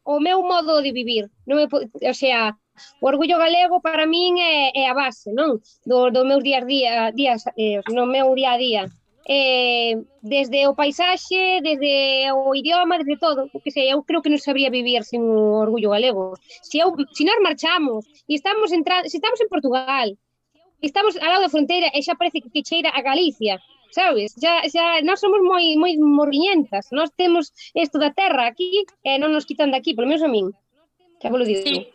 Speaker 6: o meu modo de vivir, o sea, o orgullo galego para min é a base, non? Do meu día a día. Desde o paisaxe, desde o idioma, desde todo, porque eu creo que non sabría vivir sin o orgullo galego. Se nós marchamos e se estamos en Portugal, estamos ao lado da fronteira e xa parece que cheira a Galicia, sabes? Nós somos moi morriñentas, nós temos isto da terra aquí e non nos quitan de aquí, polo menos a min. Xa vos lo digo.
Speaker 5: Sí,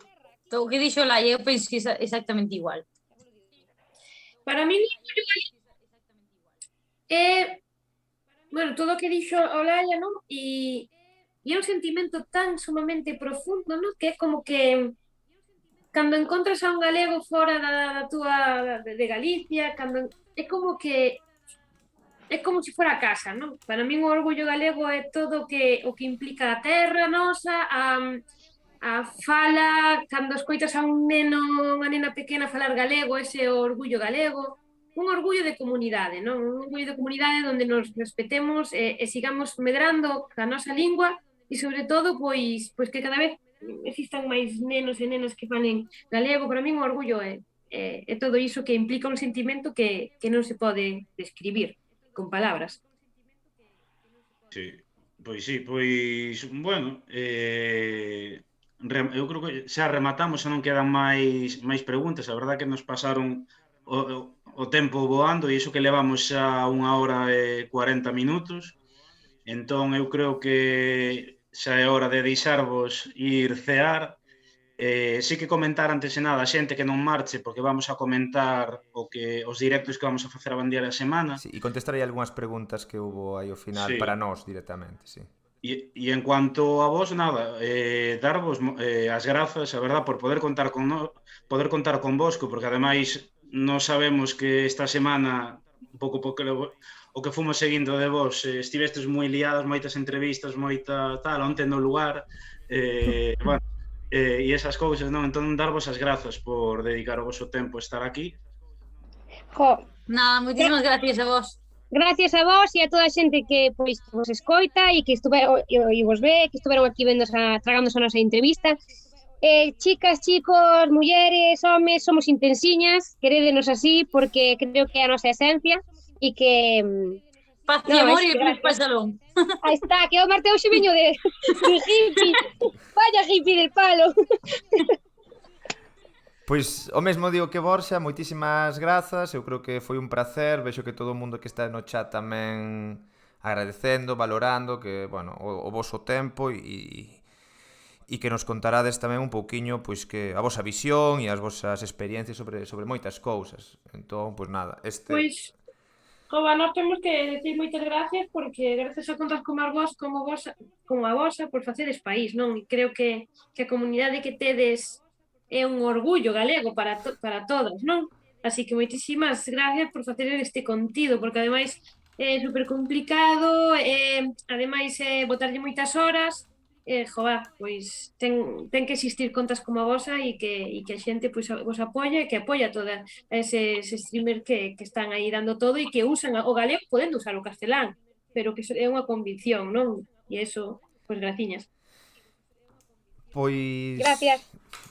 Speaker 5: o que dixo Laia, eu penso que é exactamente igual.
Speaker 4: Para min, bueno, todo o que dixo Olaya, non? E é un sentimento tan sumamente profundo, non? Que é como que cando encontras a un galego fora da túa de Galicia, é como que é como se fora a casa, non? Para min o orgullo galego é todo o que implica a terra nosa, a fala, cando escoitas a un neno, unha nena pequena falar galego, ese orgullo galego, un orgullo de comunidade, non? Un orgullo de comunidade onde nos respetemos e sigamos medrando a nosa lingua e, sobre todo, pois que cada vez existan máis nenos e nenas que falen galego. Para min o orgullo é todo iso que implica un sentimento que non se pode describir con palabras.
Speaker 3: Sí, bueno, eu creo que xa rematamos, xa non quedan máis preguntas, a verdad que nos pasaron o tempo voando e iso que levamos xa 1 hora e 40 minutos, entón eu creo que xa é hora de deixarvos ir cear. Sí que comentar antes de nada a xente que non marche, porque vamos a comentar os directos que vamos a facer a bandeira da semana.
Speaker 2: Sí, e contestar aí algunhas preguntas que hubo aí ao final
Speaker 3: Sí.
Speaker 2: para nós directamente, sí.
Speaker 3: E en cuanto a vos, nada, darvos as grazas, a verdad, por poder contar con vosco, porque ademais non sabemos que esta semana, un pouco porque o que fomos seguindo de vos, estivestes moi liados, moitas entrevistas, moita tal, onte no lugar, bueno, e esas cousas, non? Entón, darvos as grazas por dedicar o vosso tempo a estar aquí.
Speaker 6: Jo,
Speaker 5: Nada, moitísimas gracias a vos.
Speaker 6: gracias a vos e a toda a xente que pois vos escoita e que vos ve, que estuveron aquí tragándose a nosa entrevista. Chicas, chicos, mulleres, homes, somos intensiñas, querédenos así porque creo que é a nosa esencia e que
Speaker 5: Paz e amor e cruz para o salón.
Speaker 6: Aí está, que o Marteo xe veño de hippie. Vaya hippie del palo.
Speaker 2: Pois o mesmo digo que Borxa, moitísimas grazas, eu creo que foi un placer, vexo que todo o mundo que está no chat tamén agradecendo, valorando que, bueno, o voso tempo e que nos contarades tamén un pouquiño pois que a vosa visión e as vosas experiencias sobre moitas cousas. Entón, pois nada,
Speaker 4: Pois, Jova, nós temos que decir moitas gracias porque gracias a contas como a vosa por facedes país, non? E creo que a comunidade que tedes é un orgullo galego para todos, non? Así que moitísimas gracias por facer este contido, porque ademais é super complicado, ademais botarlle moitas horas, jova, pois ten que existir contas como a vosa e que a xente pois vos apoia e que apoia toda eses streamers que están aí dando todo e que usan o galego podendo usar o castelán, pero que é unha convicción, non? E eso, pois graciñas.
Speaker 2: Pois...
Speaker 6: Gracias.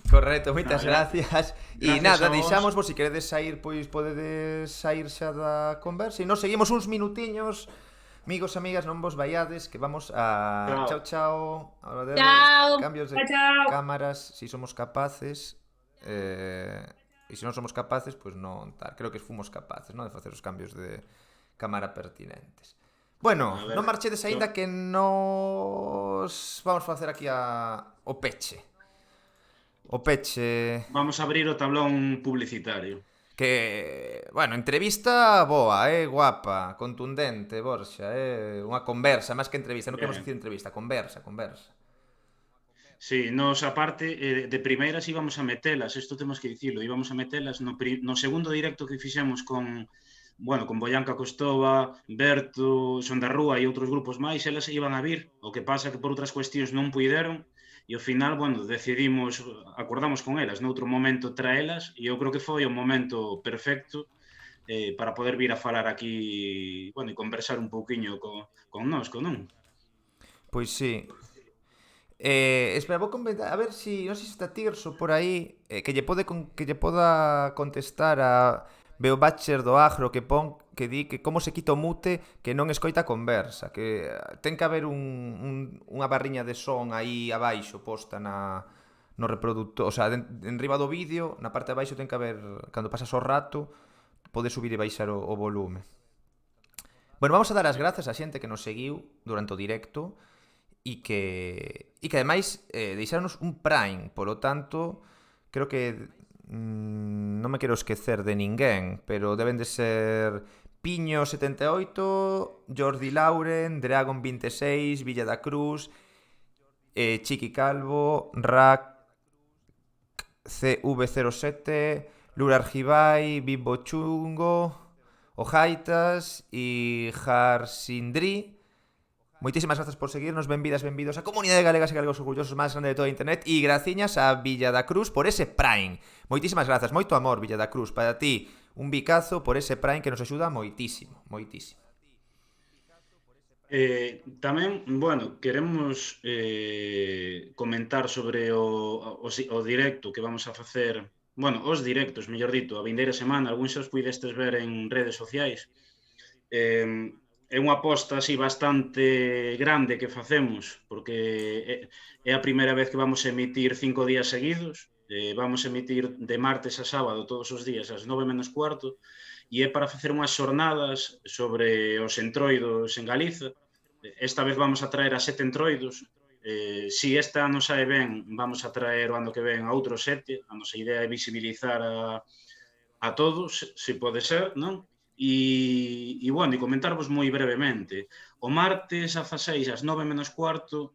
Speaker 2: Correcto, moitas gracias. E nada,
Speaker 3: a vos.
Speaker 2: deixamos vos, se queredes sair, pois podedes sair xa da conversa. E nos seguimos uns minutiños. Amigos, amigas, non vos vaiades, que vamos a... Chao.
Speaker 5: Chao.
Speaker 2: Cambios de
Speaker 4: Chao.
Speaker 2: cámaras, si somos capaces. E se non somos capaces, pois non tal. Creo que fomos capaces, non, de facer os cambios de cámara pertinentes. Bueno, non marchedes aínda que nos vamos facer aquí o peche. O peche...
Speaker 3: Vamos a abrir o tablón publicitario.
Speaker 2: Que, bueno, entrevista boa, guapa, contundente, Borxa, unha conversa, máis que entrevista, non queremos dicir entrevista, conversa.
Speaker 3: Sí, nos aparte, de primeiras íbamos a metelas, isto temos que dicirlo, íbamos a metelas no segundo directo que fixemos con Boyanca Costova, Berto, Son da Rúa e outros grupos máis, elas iban a vir, o que pasa que por outras cuestións non puideron, e ao final, acordamos con elas, noutro momento traelas, e eu creo que foi o momento perfecto para poder vir a falar aquí, e conversar un pouquiño con nós, non?
Speaker 2: Pois sí. Espera, vou comentar, a ver si, non sei se está Tirso por aí, que lle poda contestar a Beobacher do Agro que que di que como se quita o mute que non escoita a conversa, que ten que haber unha barriña de son aí abaixo posta no reproductor, o sea, en riba do vídeo, na parte de abaixo ten que haber, cando pasas o rato, podes subir e baixar o volume. Bueno, vamos a dar as grazas á xente que nos seguiu durante o directo e que ademais deixaronos un Prime, polo tanto, creo que non me quero esquecer de ninguén, pero deben de ser Piño78, Jordi Lauren, Dragon26, Villa da Cruz, Chiqui Calvo, Rack CV07, Lura Argibay, Bimbo Chungo, Ojaitas e Jarsindri. Moitísimas grazas por seguirnos, benvidas, benvidos a comunidade galegas e galegos orgullosos máis grande de toda a internet e graciñas a Villa da Cruz por ese Prime. Moitísimas grazas, moito amor Villa da Cruz, para ti un bicazo por ese Prime que nos axuda moitísimo, moitísimo.
Speaker 3: Tamén, bueno, queremos comentar sobre o directo que vamos a facer, bueno, os directos, mellor dito, a vindeira semana, algúns os puidestes ver en redes sociais. É unha aposta así bastante grande que facemos, porque é a primeira vez que vamos a emitir 5 días seguidos, vamos a emitir de martes a sábado todos os días ás 9:15, e é para facer unhas xornadas sobre os entroidos en Galiza. Esta vez vamos a traer a 7 entroidos. Si este ano sae ben, vamos a traer o ano que ven a outros 7. A nosa idea é visibilizar a todos, se pode ser, non? E bueno, e comentarvos moi brevemente. O martes a 16 ás 9:15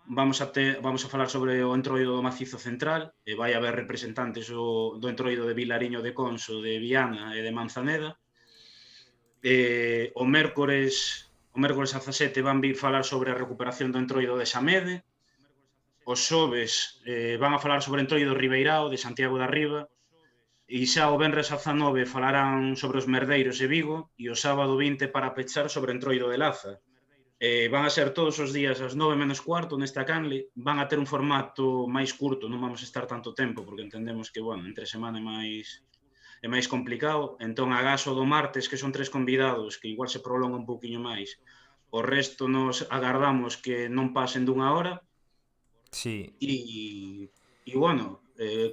Speaker 3: vamos a falar sobre o entroido do Macizo Central. Vai haber representantes do entroido de Vilariño de Conso, de Viana e de Manzaneda. O mércores a 17 van vir falar sobre a recuperación do entroido de Samede. Os xoves van a falar sobre o entroido Ribeirao de Santiago da Riba. E xa o venres a 19 falarán sobre os merdeiros de Vigo e o sábado 20 para pechar sobre o entroido de Laza. Van a ser todos os días ás 9:15 nesta canle. Van a ter un formato máis curto, non vamos a estar tanto tempo porque entendemos que, bueno, entre semana é máis complicado. Entón, agás o do martes, que son 3 convidados, que igual se prolonga un pouquiño máis. O resto nos agardamos que non pasen dunha hora.
Speaker 2: Sí.
Speaker 3: E bueno,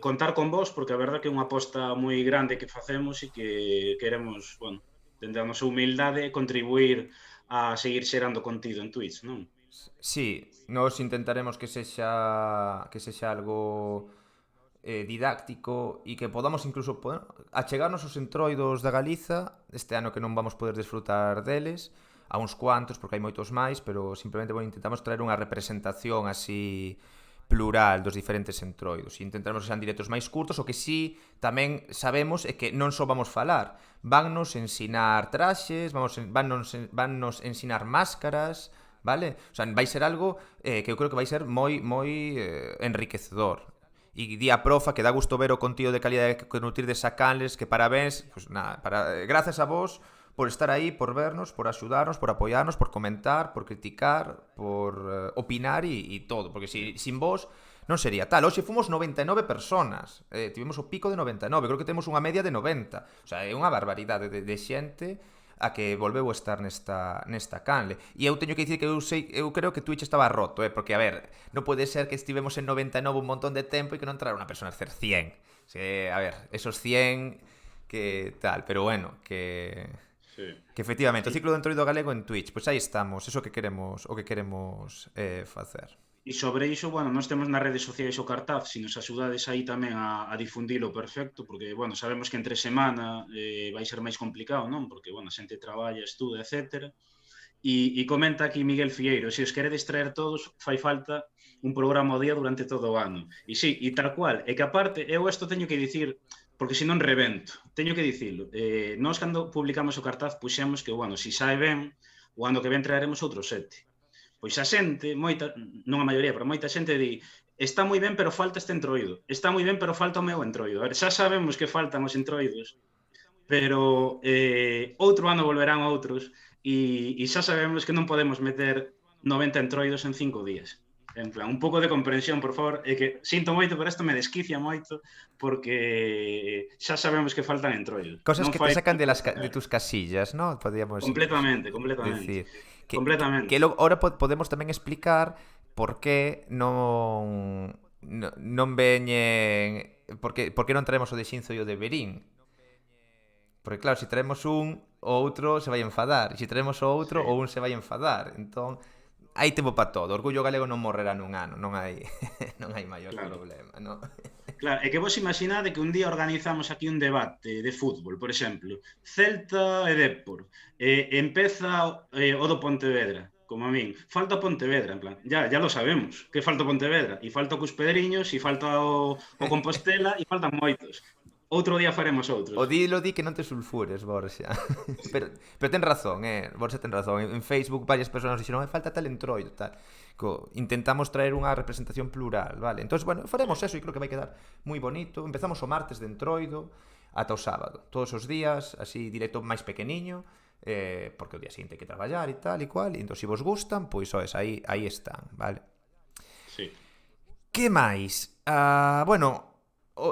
Speaker 3: contar con vos, porque a verdad que é unha aposta moi grande que facemos e que queremos, bueno, dende a nosa humildade, contribuir a seguir xerando contido en Twitch, non?
Speaker 2: Sí, nos intentaremos que sexa algo didáctico e que podamos incluso achegarnos os entroidos da Galiza este ano, que non vamos poder disfrutar deles, a uns cuantos, porque hai moitos máis, pero simplemente intentamos traer unha representación así plural dos diferentes entroidos e intentaremos que sean directos máis curtos. O que sí tamén sabemos é que non só vamos falar, vannos ensinar traxes, vannos ensinar máscaras, vale? O sea, vai ser algo que eu creo que vai ser moi enriquecedor. E di a profa que dá gusto ver o contido de calidade que nutrir de Sacanles, que parabéns, pues nada, gracias a vos por estar aí, por vernos, por axudarnos, por apoiarnos, por comentar, por criticar, por opinar e todo, porque sin vos non sería tal. Hoxe fomos 99 personas, tivemos o pico de 99, creo que temos unha media de 90, o sea, é unha barbaridade de xente a que volveu a estar nesta canle. E eu teño que dicir que eu creo que Twitch estaba roto, porque, a ver, non pode ser que estivemos en 99 un montón de tempo e que non traera unha persona a hacer 100. O sea, a ver, esos 100 que tal, pero bueno, que efectivamente, o ciclo do entroido galego en Twitch, pois aí estamos, eso que queremos facer.
Speaker 3: E sobre iso, bueno, nós temos nas redes sociais o cartaz, se nos axudades aí tamén a difundilo, perfecto, porque, bueno, sabemos que entre semana vai ser máis complicado, non? Porque, bueno, a xente traballa, estuda, etc. E comenta aquí Miguel Fieiro, se os queredes traer todos, fai falta un programa ao día durante todo o ano. E sí, e tal cual, é que aparte, eu isto teño que dicir, porque senón revento, teño que dicilo. Nós, cando publicamos o cartaz, puxemos que, bueno, se sae ben, o ano que ven traeremos outros 7. Pois a xente, non a maioría, pero moita xente di, está moi ben, pero falta este entroido. Está moi ben, pero falta o meu entroido. A ver, xa sabemos que faltan os entroidos, pero outro ano volverán outros e xa sabemos que non podemos meter 90 entroidos en 5 días. En plan, un pouco de comprensión, por favor. É que sinto moito, pero isto me desquicia moito porque xa sabemos que faltan entroidos.
Speaker 2: Cosas que te sacan de tus casillas, ¿no? Podríamos
Speaker 3: completamente.
Speaker 2: Decir.
Speaker 3: Completamente.
Speaker 2: Que ahora podemos tamén explicar por que non veñen, por que non traemos o de Xinzo e o de Berín. Porque claro, se traemos un, o outro se vai enfadar. E se traemos o outro,
Speaker 3: Sí.
Speaker 2: o un se vai enfadar. Entón, hai tempo para todo. O orgullo galego non morrerá nun ano. Non hai non hai maior
Speaker 3: Claro.
Speaker 2: problema, non?
Speaker 3: Claro, é que vos imaginade que un día organizamos aquí un debate de fútbol, por exemplo, Celta e Dépor, empeza o do Pontevedra, como a min, falta Pontevedra, en plan, ya lo sabemos, que falta Pontevedra, e falta o Cus Pedriños, e falta o Compostela, e faltan moitos. Outro día faremos outros.
Speaker 2: O di que non te sulfures, Borxa. pero ten razón, Borxa ten razón. En Facebook varias persoas dixeron, falta tal entroido, tal. Intentamos traer unha representación plural, vale? Entón, bueno, faremos eso e creo que vai quedar moi bonito. Empezamos o martes de entroido ata o sábado. Todos os días, así, directo máis pequeniño, porque o día seguinte hai que traballar e tal e cual. E entón, se vos gustan, pois, aí están, vale?
Speaker 3: Sí.
Speaker 2: Que máis? Bueno,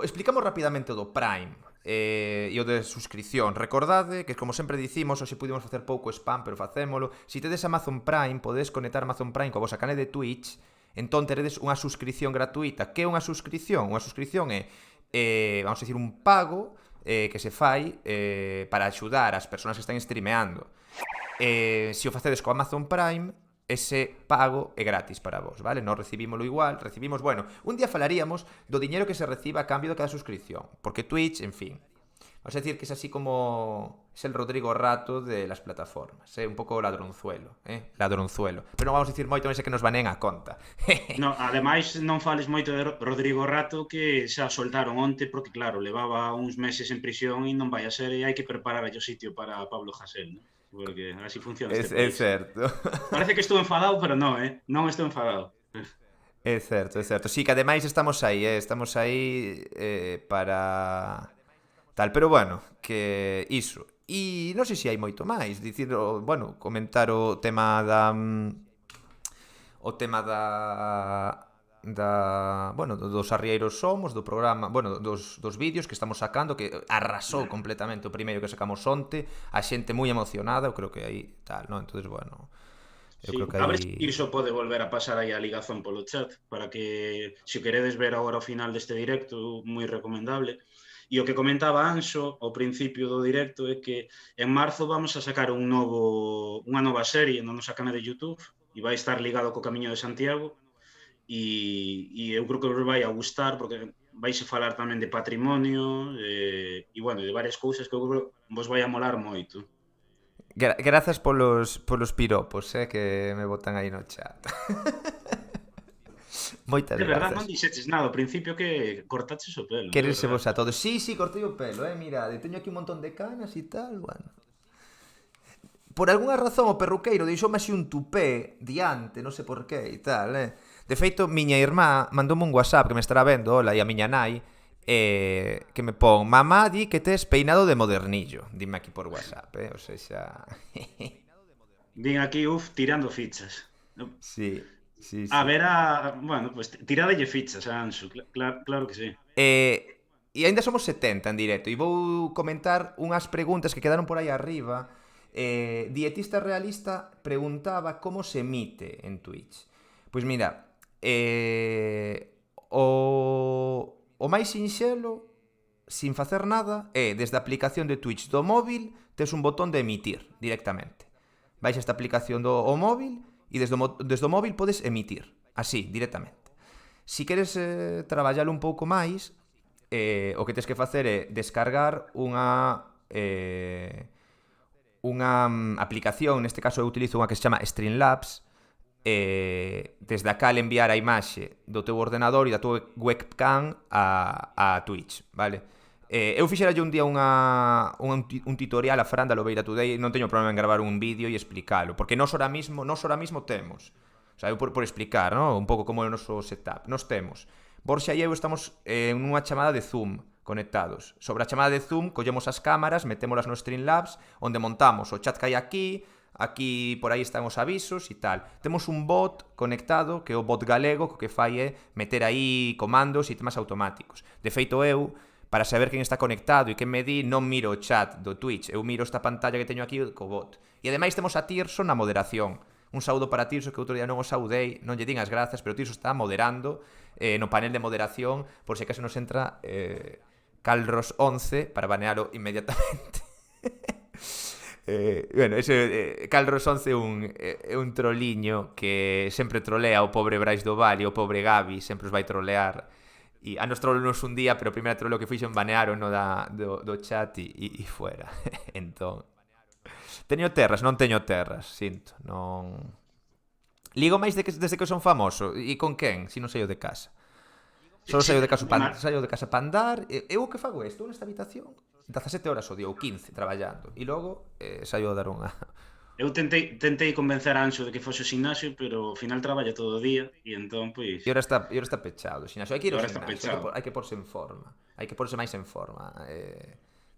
Speaker 2: explicamos rapidamente o do Prime e o de suscripción. Recordade que, como sempre dicimos, hoxe pudimos facer pouco spam, pero facémolo. Se tedes Amazon Prime, podedes conectar Amazon Prime coa vosa canal de Twitch, entón teredes unha suscripción gratuita. Que é unha suscripción? Unha suscripción é, vamos a dicir, un pago que se fai para axudar as persoas que están streameando. Se o facedes co Amazon Prime, ese pago é gratis para vos, vale? Non recibímolo igual, recibimos, bueno, un día falaríamos do diñeiro que se reciba a cambio de cada suscripción, porque Twitch, en fin, vamos a decir que es así como es el Rodrigo Rato de las plataformas, un pouco ladronzuelo, ladronzuelo, pero non vamos a dicir moito nese que nos baneen a conta.
Speaker 3: No, ademais, non fales moito de Rodrigo Rato, que xa soltaron onte, porque claro, levaba uns meses en prisión e non vai a ser, e hai que preparar o sitio para Pablo Hasél, non? Porque así funciona este país.
Speaker 2: É certo.
Speaker 3: Parece que estou enfadado, pero non, non estou enfadado.
Speaker 2: É certo. Sí, que ademais estamos aí para tal, pero bueno, que iso. E non sei se hai moito máis, dicir, bueno, comentar o tema da bueno, dos arrieiros somos, do programa, bueno, dos vídeos que estamos sacando, que arrasou completamente o primeiro que sacamos onte, a xente moi emocionada, eu creo que aí tal, non? Entonces, bueno, eu creo que aí...
Speaker 3: A ver se iso pode volver a pasar aí a ligazón polo chat, para que, se queredes ver agora o final deste directo, moi recomendable. E o que comentaba Anxo ao principio do directo é que en marzo vamos a sacar unha nova serie na nosa canal de YouTube e vai estar ligado co Camiño de Santiago. E eu creo que vos vai a gustar, porque vais a falar tamén de patrimonio e bueno, de varias cousas que eu creo que vos vai a molar moito.
Speaker 2: Grazas polos piropos, que me botan aí no chat. Moitas
Speaker 3: De verdade, non
Speaker 2: grazas.
Speaker 3: dixeches nada ao principio, que cortaches o pelo.
Speaker 2: Querense vos a todos. Sí, cortei o pelo, mirade, teño aquí un montón de canas e tal, bueno. Por algunha razón o perruqueiro deixoume así un tupé diante, non sei por qué e tal, De feito, miña irmá mandoume un WhatsApp que me estará vendo, hola, e a miña nai, que me pon, mamá di que tes peinado de modernillo. Dime aquí por WhatsApp, o sea...
Speaker 3: Vin aquí, tirando fichas.
Speaker 2: Sí.
Speaker 3: A ver, bueno, pues tiradelle fichas a Anxo, claro que sí.
Speaker 2: E ainda somos 70 en directo, e vou comentar unhas preguntas que quedaron por aí arriba. Dietista Realista preguntaba como se emite en Twitch. Pois mira, o máis sinxelo, sin facer nada, é desde a aplicación de Twitch do móvil, tes un botón de emitir directamente. Vais a esta aplicación do móvil e desde o móvil podes emitir, así, directamente. Si queres traballalo un pouco máis, o que tes que facer é descargar unha aplicación, neste caso eu utilizo unha que se chama Streamlabs, desde a cal enviar a imaxe do teu ordenador e da tua webcam a Twitch, vale? Eu fixeralle un día un tutorial a Fran da Lobeira Today, non teño problema en gravar un vídeo e explicalo, porque nós ahora mismo temos, o sea, eu por explicar, ¿no? Un pouco como é o noso setup, nós temos, Borxa e eu estamos en unha chamada de Zoom conectados. Sobre a chamada de Zoom collemos as cámaras, metémolas no Streamlabs, onde montamos o chat que hai aquí por aí están os avisos e tal. Temos un bot conectado, que é o bot galego, que fai é meter aí comandos e temas automáticos. De feito, eu, para saber quen está conectado e quen me di, non miro o chat do Twitch, eu miro esta pantalla que teño aquí co bot. E ademais temos a Tirso na moderación. Un saúdo para Tirso, que outro día non o saudei, non lle din as grazas, pero Tirso está moderando no panel de moderación, por se acaso nos entra Calros 11 para banealo inmediatamente. Bueno, ese Calros 11 é un troliño que sempre trolea o pobre Brais do Val e o pobre Gabi sempre os vai trolear. E a nos trollonos un día, pero o primeiro troleo que fixo en banearon no do chat e fuera. Entón, teño terras, non teño terras, sinto, non... Ligo máis desde que son famoso. E con quen? Si non saio de casa. Só saio de casa para andar. Eu o que fago estou nesta habitación 17 horas ao día ou 15 traballando e logo saio a dar unha...
Speaker 3: Eu tentei convencer a Anxo de que fose ao gimnasio, pero ao final traballa todo o día e entón, pois...
Speaker 2: E ahora está pechado o gimnasio. Hai que ir ao
Speaker 3: Ahora está
Speaker 2: gimnasio,
Speaker 3: pechado.
Speaker 2: hai que porse en forma. Hai que porse máis en forma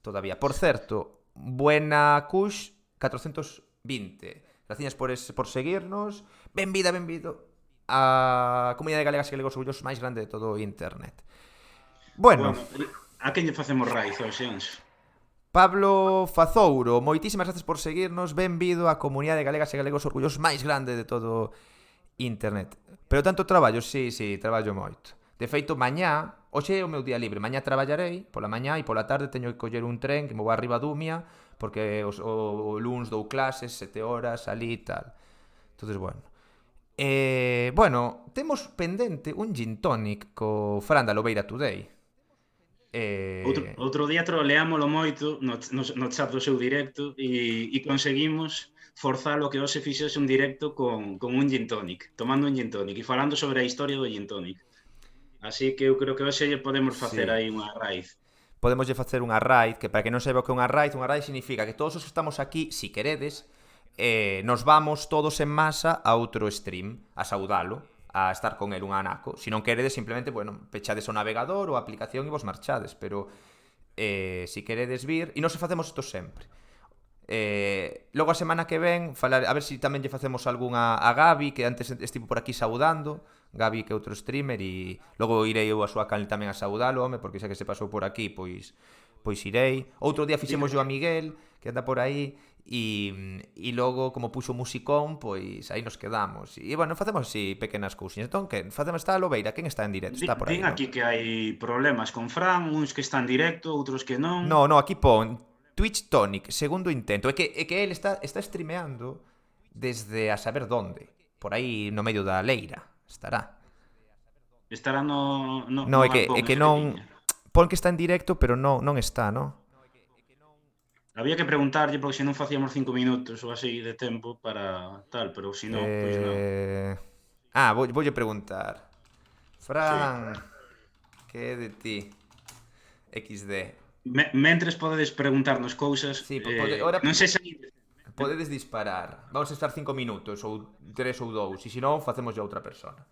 Speaker 2: todavía. Por certo, buena Cush 420. Gracias por seguirnos. Benvido a comunidade galega e galegos orgullosos máis grande de todo o internet. Bueno,
Speaker 3: a quen lle facemos raiz hoxe, Anxo?
Speaker 2: Pablo Fazouro, moitísimas gracias por seguirnos. Benvido á comunidade galega e galegos orgullosos máis grande de todo internet. Pero tanto traballo, sí, traballo moito. De feito, mañá, hoxe é o meu día libre. Mañá traballarei, pola mañá, e pola tarde teño que coller un tren que me vou arriba a Dumia, porque o luns dou clases, 7 horas, ali e tal. Entonces, bueno. Bueno, temos pendente un gin tonic co Fran da Lobeira Today.
Speaker 3: Outro día troleámolo moito no chat do seu directo e conseguimos forzalo que hoxe fixese un directo con un gin tonic, tomando un gin tonic e falando sobre a historia do gin tonic. Así que eu creo que hoxe lle podemos facer aí unha raíz.
Speaker 2: Podemos lle facer unha raid, que para que non saiba o que é unha raid significa que todos os que estamos aquí, si queredes, nos vamos todos en masa a outro stream, a saudalo, a estar con el un anaco. Si non queredes, simplemente, bueno, pechades o navegador ou a aplicación e vos marchades, pero si queredes vir, e nos facemos isto sempre. Logo a semana que ven a ver se tamén lle facemos algunha a Gabi, que antes estivo por aquí saudando, Gabi que é outro streamer, e logo irei eu a súa canle tamén a saudalo, home, porque xa que se pasou por aquí, pois irei. Outro día fixemos yo a Miguel, que anda por aí, e logo, como puxo musicón, pois aí nos quedamos. E bueno, facemos así pequenas cousiñas. Entón, que facemos? Está a Lobeira, quen está en directo? Está por aí,
Speaker 3: Din aquí que hai problemas con Fran, uns que están directo, outros que non.
Speaker 2: No, aquí pon Twitch Tonic, segundo intento. É que él está streameando desde a saber donde. Por aí no medio da leira estará.
Speaker 3: Estará no
Speaker 2: é que non pon que está en directo, pero non está, non?
Speaker 3: Había que preguntarlle porque se non facíamos 5 minutos ou así de tempo para tal, pero se non, pois non.
Speaker 2: Voulle preguntar. Fran, que é de ti? XD.
Speaker 3: Mentres podedes preguntarnos cousas, non sei se...
Speaker 2: Podedes disparar. Vamos a estar 5 minutos, ou 3 ou 2, e se non, facemos a outra persona.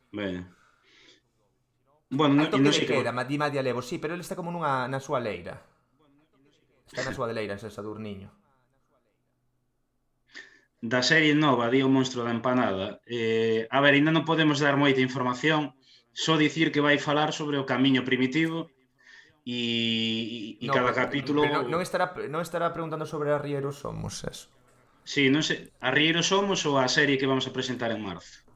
Speaker 3: Ben. Bueno,
Speaker 2: non sei que queda, Madia Levo, sí, pero ele está como na súa leira. Está na súa leira, en Sadurniño.
Speaker 3: Da serie nova, di o monstro da empanada. A ver, ainda non podemos dar moita información, só dicir que vai falar sobre o camiño primitivo e cada capítulo...
Speaker 2: Non estará preguntando sobre Arrieros Somos, eso.
Speaker 3: Sí, non sei, Arrieros Somos ou a serie que vamos a presentar en marzo.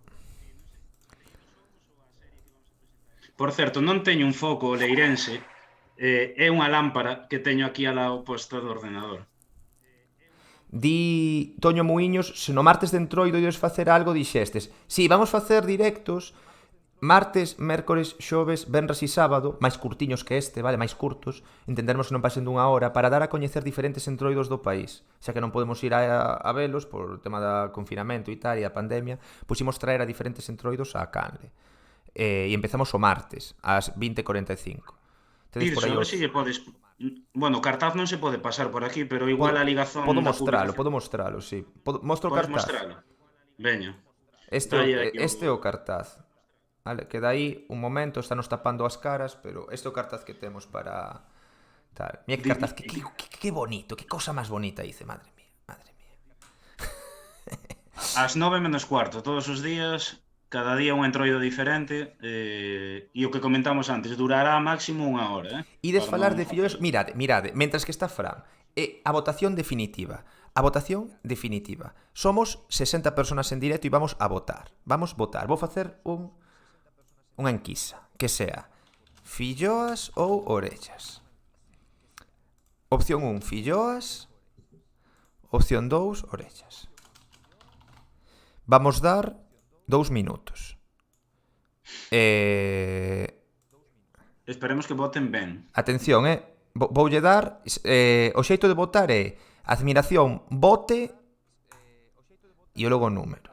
Speaker 3: Por certo, non teño un foco leirense, é unha lámpara que teño aquí ao lado posta do ordenador.
Speaker 2: Di Toño Muiños, se no martes de Entroido ides facer algo, dixestes. Sí, vamos facer directos martes, mércores, xoves, venres e sábado, máis curtiños que este, vale, máis curtos, intentaremos que non pasen dunha hora, para dar a coñecer diferentes entroidos do país. Xa que non podemos ir a velos por o tema do confinamento e tal, e a pandemia, puximos traer a diferentes entroidos a Canle. E empezamos o martes, ás 20:45.
Speaker 3: Tirso, a ver se lle podes... Bueno, o cartaz non se pode pasar por aquí, pero igual a ligazón...
Speaker 2: Podo mostralo, sí. Mostro o cartaz.
Speaker 3: Mostralo? Veño.
Speaker 2: Este é o cartaz. Vale, que dai un momento, está nos tapando as caras, pero este é o cartaz que temos para... Tal. Mira que cartaz, que bonito, que cosa máis bonita, dice, madre mía.
Speaker 3: Ás 9:15, todos os días... Cada día un entroido diferente e o que comentamos antes, durará máximo 1 hora.
Speaker 2: Ides falar de fillos... Mirade, mentras que está Fran, a votación definitiva. Somos 60 personas en directo e vamos a votar. Vou facer unha enquisa, que sea filloas ou orellas. Opción 1, filloas. Opción 2, orellas. Vamos dar 2 minutos.
Speaker 3: Esperemos que voten ben.
Speaker 2: Atención, voulle dar... o xeito de votar é admiración, vote e logo número.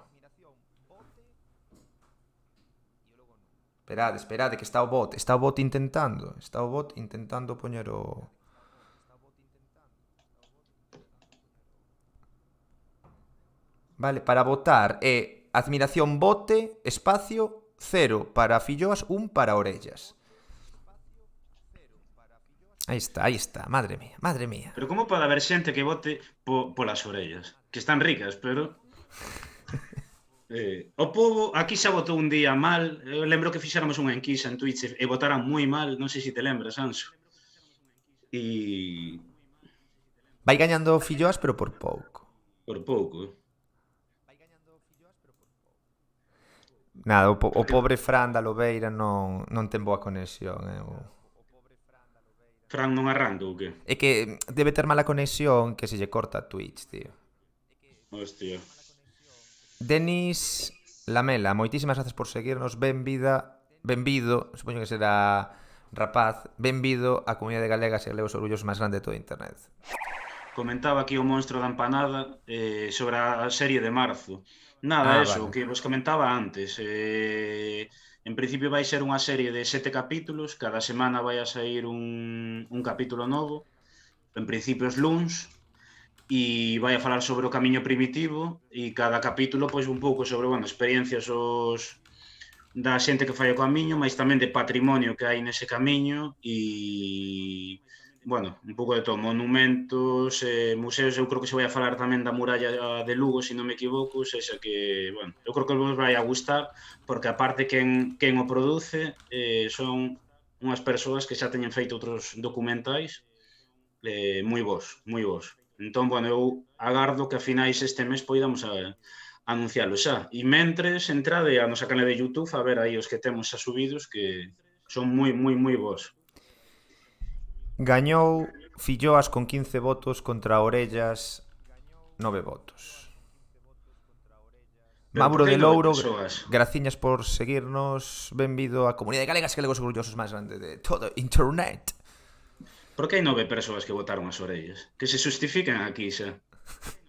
Speaker 2: Esperade, que está o bot intentando. Está o bot intentando poñer o... Vale, para votar é admiración, vote, espacio, 0 para filloas, 1 para orellas. Aí está, madre mía.
Speaker 3: Pero como pode haber xente que vote polas orellas? Que están ricas, pero... o povo aquí xa votou un día mal. Eu lembro que fixéramos unha enquisa en Twitch e votaran moi mal, non sei se te lembras, Anso. E...
Speaker 2: vai gañando filloas, pero por pouco.
Speaker 3: Por pouco.
Speaker 2: Nada, o pobre Fran da Lobeira non ten boa conexión.
Speaker 3: Fran non arrando ou que?
Speaker 2: É que debe ter mala conexión que se lle corta a Twitch, tío.
Speaker 3: Hostia.
Speaker 2: Denis Lamela, moitísimas grazas por seguirnos. Benvido, supoño que será rapaz, benvido á comunidade galega e galegos orgullosos máis grande de todo internet.
Speaker 3: Comentaba aquí o monstro da empanada sobre a serie de marzo. Nada, eso,
Speaker 2: vale.
Speaker 3: que vos comentaba antes. En principio vai ser unha serie de 7 capítulos, cada semana vai a sair un capítulo novo, en principio os luns, e vai a falar sobre o camiño primitivo, e cada capítulo, pois, un pouco sobre, experiencias da xente que fai o camiño, mas tamén de patrimonio que hai nese camiño, e... un pouco de todo, monumentos, museos. Eu creo que se vai a falar tamén da muralla de Lugo, se non me equivoco, sexa que, eu creo que vos vai a gustar, porque aparte quen o produce son unhas persoas que xa teñen feito outros documentais moi bons. Entón, eu agardo que a finais este mes poidamos anuncialo xa. E mentres, entrade a nosa canal de YouTube a ver aí os que temos xa subidos, que son moi bons.
Speaker 2: Gañou Filloas con 15 votos contra Orellas 9 votos. Mauro de Louro, graciñas por seguirnos. Benvido á comunidade galega e galegos orgullosos máis grande de todo internet.
Speaker 3: Por que hai 9 persoas que votaron as orellas? Que se justifiquen aquí xa.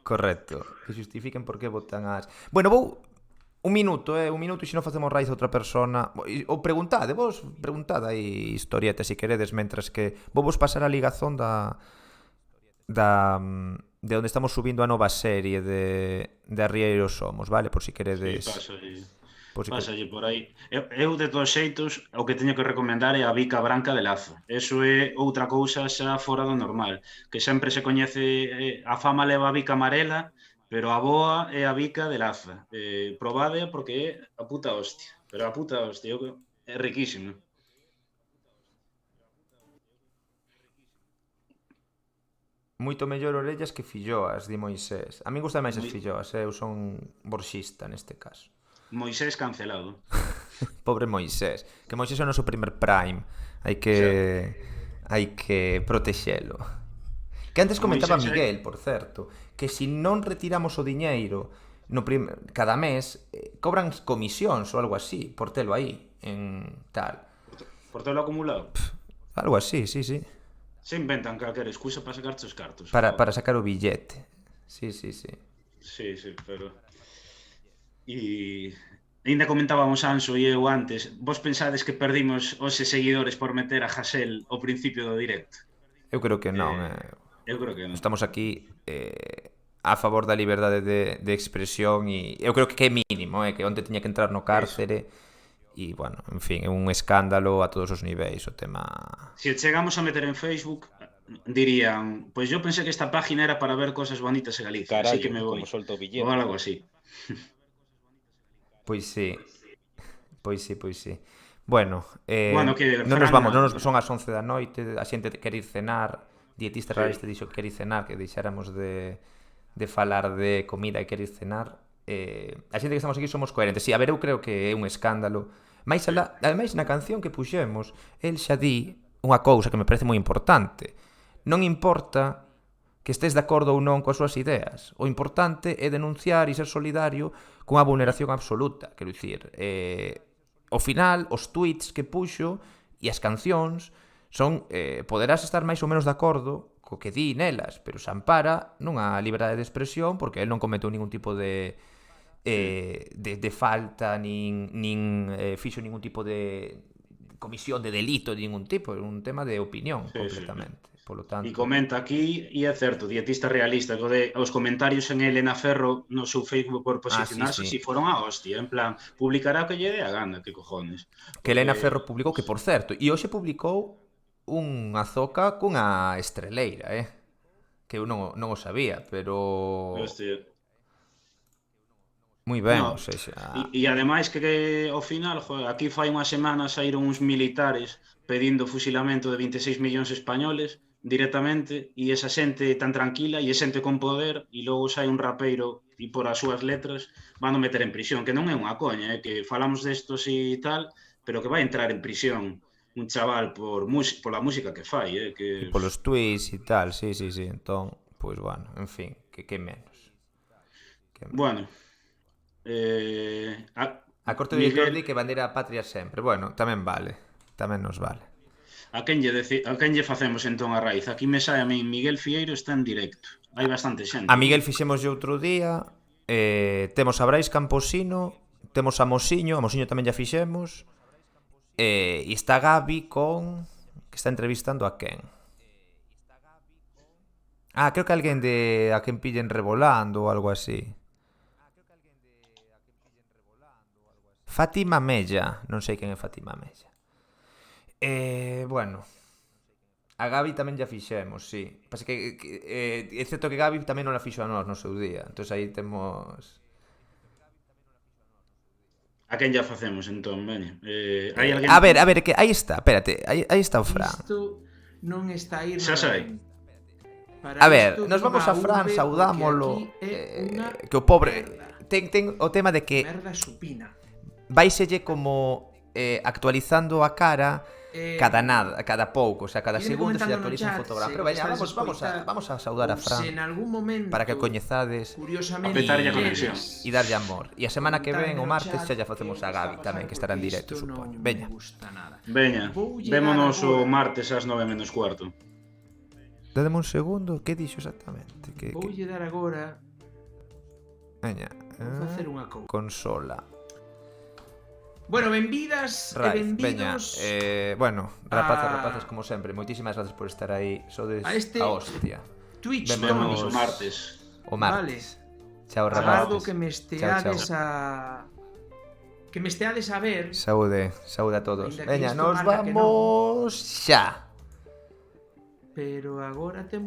Speaker 2: Correcto, que justifiquen por que votan as... Bueno, vou... Un minuto, e se non facemos raíz a outra persona. Ou preguntade, vos preguntade aí historieta se queredes, mentras que vou vos pasar a ligazón de onde estamos subindo a nova serie de Arrieiros Somos, vale? Por si queredes...
Speaker 3: Sí, pásalle por aí. Eu, de todos xeitos, o que teño que recomendar é a bica branca de Lazo. Eso é outra cousa xa fora do normal. Que sempre se coñece, a fama leva a bica amarela, pero a boa é a bica de Laza. Probade porque é a puta hostia. Pero a puta hostia, é riquísimo.
Speaker 2: Moito mellor orellas que filloas, di Moisés. A mí gusta máis as filloas, eu son borxista neste caso.
Speaker 3: Moisés cancelado.
Speaker 2: Pobre Moisés. Que Moisés é o noso primer prime. Hai que protexelo. Que antes comentaba Miguel, por certo, que se non retiramos o diñeiro cada mes, cobran comisións ou algo así, por telo aí, en tal.
Speaker 3: Por telo acumulado?
Speaker 2: Algo así, sí.
Speaker 3: Se inventan calquera excusa para sacar os cartos.
Speaker 2: Para sacar o billete. Sí.
Speaker 3: Sí, pero... E... Ainda comentábamos Anso e eu antes, vos pensades que perdimos os seguidores por meter a Hasél ao principio do directo?
Speaker 2: Eu creo que non.
Speaker 3: Eu creo que non.
Speaker 2: Estamos aquí a favor da liberdade de expresión e eu creo que é mínimo, que onte tiña que entrar no cárcere e, en fin, é un escándalo a todos os niveis o tema.
Speaker 3: Se chegamos a meter en Facebook, dirían, pois eu pensei que esta página era para ver cosas bonitas en Galicia, así que me voy. Ou algo así.
Speaker 2: Pois sí. Bueno,
Speaker 3: que
Speaker 2: non nos vamos, son as 11 da noite, a xente quere ir cenar, dietista realista dixo que quere ir cenar, que deixáramos de falar de comida e quere ir cenar. A xente que estamos aquí somos coherentes. Sí, a ver, eu creo que é un escándalo. Ademais, na canción que puxemos, el xa di unha cousa que me parece moi importante. Non importa que estés de acordo ou non coas súas ideas. O importante é denunciar e ser solidario cunha vulneración absoluta. Quero dicir, ao final, os tweets que puxo e as cancións son, poderás estar máis ou menos de acordo co que di nelas, pero se ampara nunha liberdade de expresión porque el non cometeu ningún tipo de falta, nin fixo ningún tipo de comisión de delito de ningún tipo, é un tema de opinión completamente. Polo tanto...
Speaker 3: E comenta aquí, e é certo, dietista realista, os comentarios en Elena Ferro no seu Facebook por posicionarse si foron a hostia, en plan, publicará o que lle dé a gana, que cojones.
Speaker 2: Que Elena Ferro publicou, que por certo, e hoxe publicou unha zoca cunha estreleira, que eu non o sabía, pero...
Speaker 3: Hostia.
Speaker 2: Moi ben,
Speaker 3: No,
Speaker 2: ou seja...
Speaker 3: E ademais que ao final, joder, aquí fai unha semana saíron uns militares pedindo o fusilamento de 26 millóns españoles directamente, e esa xente tan tranquila e esa xente con poder, e logo sai un rapeiro e por as súas letras van a meter en prisión, que non é unha coña, que falamos destos e tal, pero que vai entrar en prisión un chaval pola música que fai, que...
Speaker 2: E polos tweets e tal, sí, entón, pois bueno, en fin, que menos.
Speaker 3: Bueno,
Speaker 2: a corte do director di que bandeira patria sempre. Bueno, tamén vale, tamén nos vale.
Speaker 3: A quen lle facemos entón a raíz? Aquí me sai a min, Miguel Fieiro está en directo. Hai bastante xente.
Speaker 2: A Miguel fixemos outro día, temos a Brais Camposino, temos a Mosiño tamén ya fixemos, e está Gabi que está entrevistando a quen? Creo que alguén a quen pillen revolando ou algo así. Fátima Mella, non sei quen é Fátima Mella. Bueno, a Gabi tamén ya fixemos, sí. Pasa que é certo que Gabi tamén non la fixo a nós no seu día. Entón aí temos...
Speaker 3: A quen ya facemos entón, veña. Hai alguén...
Speaker 2: A ver, que aí está, espérate, aí está o Fran.
Speaker 7: Isto non está aí.
Speaker 3: Xa sai.
Speaker 2: A ver, nos vamos a Fran, saudámolo, que o pobre ten o tema de que
Speaker 7: merda supina.
Speaker 2: Váiselle como actualizando a cara cada pouco, o sea, cada segundo se actualiza un fotograma. Pero veña, vamos a saudar a Fran para que coñezades e darlle amor. E a semana que ven, o martes, xa facemos a Gabi tamén, que estará en directo, supoño. Veña,
Speaker 3: vémonos o martes ás 9:15.
Speaker 2: Dademe un segundo, que dixo exactamente?
Speaker 7: Voulle dar agora.
Speaker 2: Veña,
Speaker 7: facer unha cousa.
Speaker 2: consola.
Speaker 7: Bueno, benvidas e benvidos.
Speaker 2: Bueno, rapazas, como sempre, moitísimas gracias por estar aí. Sodes a hostia.
Speaker 7: Twitch,
Speaker 3: vémonos o martes.
Speaker 2: Vale. Chao, rapazes.
Speaker 7: Agardo que me esteades que me esteades a ver.
Speaker 2: Saúde a todos. Veña, nos vamos xa.
Speaker 7: Pero agora temos